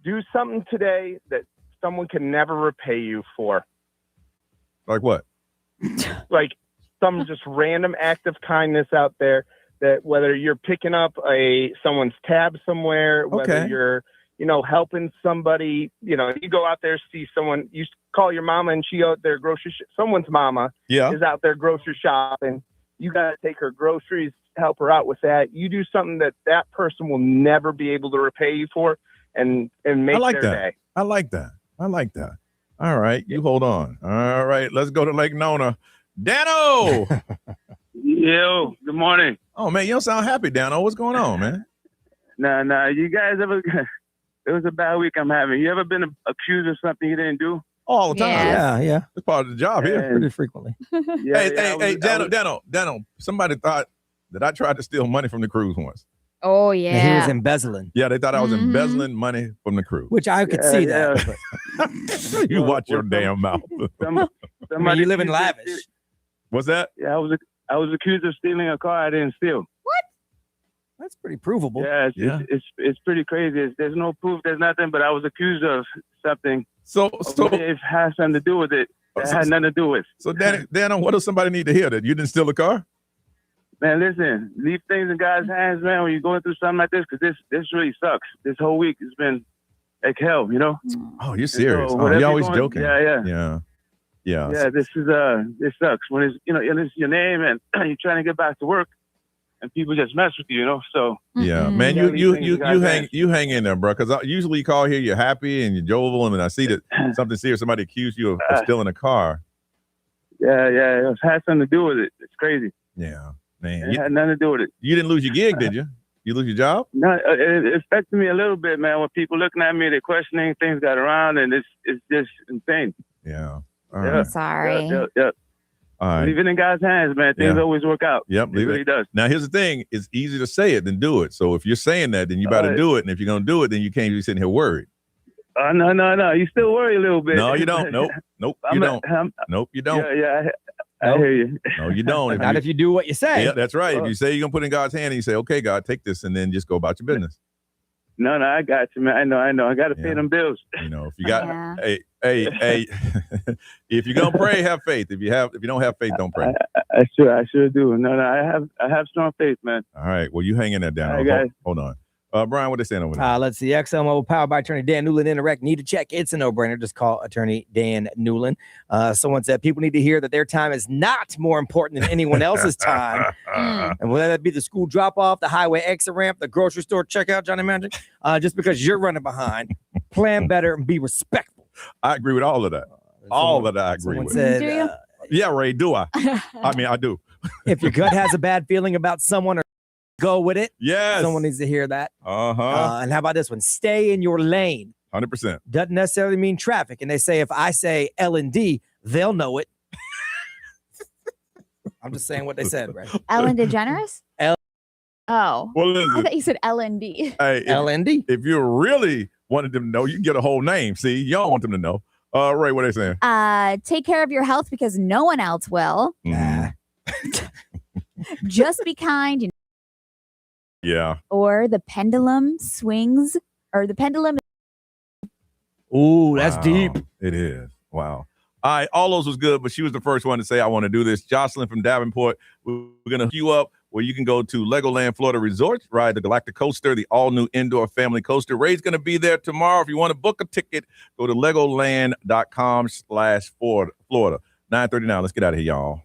Do something today that someone can never repay you for. Like what? Like some just random act of kindness out there that whether you're picking up someone's tab somewhere, whether you're, helping somebody, you go out there, see someone, you call your mama and she out there someone's mama is out there grocery shopping. You got to take her groceries, help her out with that. You do something that person will never be able to repay you for and make their day. I like that. All right, you hold on. All right, let's go to Lake Nona. Dano! Yo, good morning. Oh, man, you don't sound happy, Dano. What's going on, man? Nah. You guys ever... It was a bad week I'm having. You ever been accused of something you didn't do? All the time. Yeah. It's part of the job here. Pretty frequently. Hey, Dano. Somebody thought that I tried to steal money from the cruise once. Oh, yeah. And he was embezzling. Yeah, they thought I was embezzling money from the cruise. Which I could see that. You watch your damn mouth. You live in lavish. What's that? Yeah, I was accused of stealing a car I didn't steal. What? That's pretty provable. Yeah, it's pretty crazy. There's no proof. There's nothing. But I was accused of something. So it has something to do with it. It had nothing to do with. So, Dano, what does somebody need to hear? That you didn't steal a car? Man, listen. Leave things in God's hands, man. When you're going through something like this, because this really sucks. This whole week has been like hell, Oh, you're serious? So You're always joking. Yeah. Yeah, this sucks when it's your name and you're trying to get back to work and people just mess with you, so. Yeah, man, you hang in there, bro, because usually you call here, you're happy and you're jovial, and then I see that something serious, somebody accused you of stealing a car. Yeah, it has something to do with it. It's crazy. Yeah, man. It had nothing to do with it. You didn't lose your gig, did you? You lose your job? No, it affected me a little bit, man. When people looking at me, they're questioning, things got around, and it's just insane. Yeah. I'm sorry. Yep. All right. Leave it in God's hands, man. Things always work out. Yep, it really does. Now, here's the thing. It's easier to say it than do it. So if you're saying that, then you better do it. And if you're going to do it, then you can't be sitting here worried. No. You still worry a little bit. No, you don't. Nope, you don't. Nope, you don't. Yeah, I hear you. No, you don't. Not if you do what you say. Yeah, that's right. If you say you're going to put it in God's hand and you say, okay, God, take this, and then just go about your business. No, I got you, man. I know. I got to pay them bills. If you got, hey, if you're gonna pray, have faith. If you don't have faith, don't pray. I sure do. No, I have strong faith, man. All right. Well, you hang in there, Dan. Hold on. Brian, what they saying over there? Let's see. XL Mobile powered by attorney Dan Newland. Interact. Need to check. It's a no-brainer. Just call attorney Dan Newland. Someone said people need to hear that their time is not more important than anyone else's time. And whether that be the school drop-off, the highway exit ramp, the grocery store checkout, Johnny Magic, just because you're running behind, plan better and be respectful. I agree with all of that. All that I agree with. Said, Do you? Yeah, Ray, do I? I mean, I do. If your gut has a bad feeling about someone, or go with it. Yes. Someone needs to hear that. Uh-huh. And how about this one? Stay in your lane. 100%. Doesn't necessarily mean traffic. And they say if I say L&D, they'll know it. I'm just saying what they said, right? Ellen DeGeneres? Oh. Well, I listen. thought you said LND. Hey, LND. If you really wanted them to know, you can get a whole name. See, you don't want them to know. Ray, what are they saying? Take care of your health because no one else will. Just be kind. Yeah. Or the pendulum swings, or the pendulum. Ooh, that's deep. It is. Wow. All right, all those was good, but she was the first one to say, I want to do this. Jocelyn from Davenport, we're going to hook you up where you can go to Legoland Florida Resort, ride the Galactic Coaster, the all-new indoor family coaster. Ray's going to be there tomorrow. If you want to book a ticket, go to legoland.com/Florida. 9:39. Let's get out of here, y'all.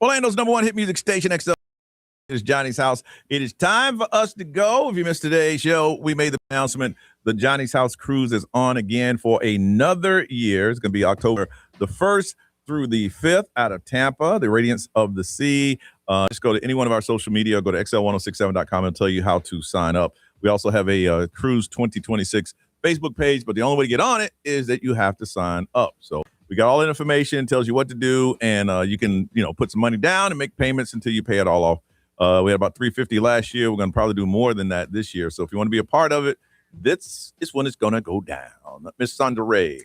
Orlando's number one hit music station, XL. It is Johnny's House. It is time for us to go. If you missed today's show, we made the announcement. The Johnny's House cruise is on again for another year. It's going to be October the 1st through the 5th out of Tampa, the Radiance of the Sea. Just go to any one of our social media, go to xl1067.com and tell you how to sign up. We also have a Cruise 2026 Facebook page, but the only way to get on it is that you have to sign up. So we got all the information, tells you what to do, and you can, put some money down and make payments until you pay it all off. We had about $350 last year. We're going to probably do more than that this year. So if you want to be a part of it, this is when it's going to go down. Miss Sandra Ray.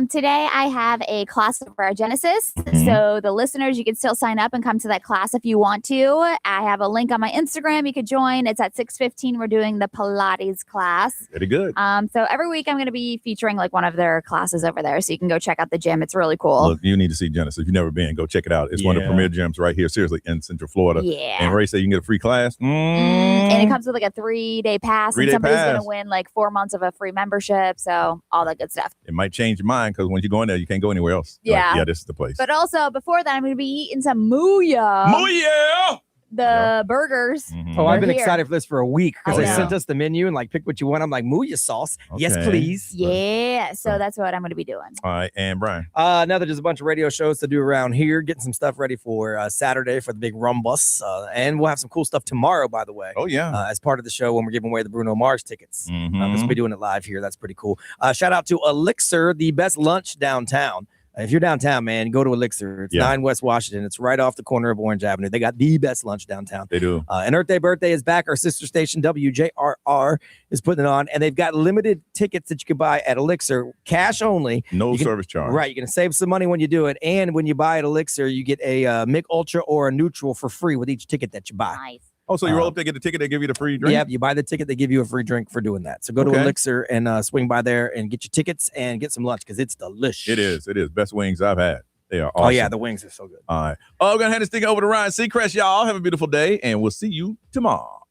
Today I have a class of Genesis. So the listeners, you can still sign up and come to that class if you want to. I have a link on my Instagram. You could join. It's at 6:15. We're doing the Pilates class. Very good. So every week I'm going to be featuring like one of their classes over there. So you can go check out the gym. It's really cool. Look, you need to see Genesis. If you've never been, go check it out. It's one of the premier gyms right here, seriously, in Central Florida. Yeah. And Ray said you can get a free class. And it comes with like a 3-day pass. And 3-day somebody's pass. going to win like 4 months of a free membership. So all that good stuff. It might change your mind because when you go in there, you can't go anywhere else. Yeah. Like, yeah, this is the place. But also before that, I'm going to be eating some Mooya. Mooya! The burgers. Oh, I've been They're here. excited for this for a week because they know. sent us the menu and like pick what you want. I'm like, Mooya sauce. Yes, Okay. please. Yeah. So that's what I'm going to be doing. All right, and Brian. Now there's just a bunch of radio shows to do around here, getting some stuff ready for Saturday for the big rum bus. And we'll have some cool stuff tomorrow, by the way. Oh, yeah. As part of the show when we're giving away the Bruno Mars tickets. Mhm. We'll be doing it live here. That's pretty cool. Shout out to Elixir, the best lunch downtown. If you're downtown, man, go to Elixir. It's 9 West Washington. It's right off the corner of Orange Avenue. They got the best lunch downtown. They do. And Earth Day Birthday is back. Our sister station, WJRR, is putting it on. And they've got limited tickets that you can buy at Elixir, cash only. No service charge. Right. You're going to save some money when you do it. And when you buy at Elixir, you get a Mick Ultra or a Neutral for free with each ticket that you buy. Nice. Oh, so you roll up there, get the ticket, they give you the free drink? Yeah, you buy the ticket, they give you a free drink for doing that. So go to Okay. Elixir and swing by there and get your tickets and get some lunch because it's delicious. It is. It is. Best wings I've had. They are awesome. Oh, yeah, the wings are so good. All right. Oh, we're going to hand this thing over to Ryan Seacrest, y'all. Have a beautiful day, and we'll see you tomorrow.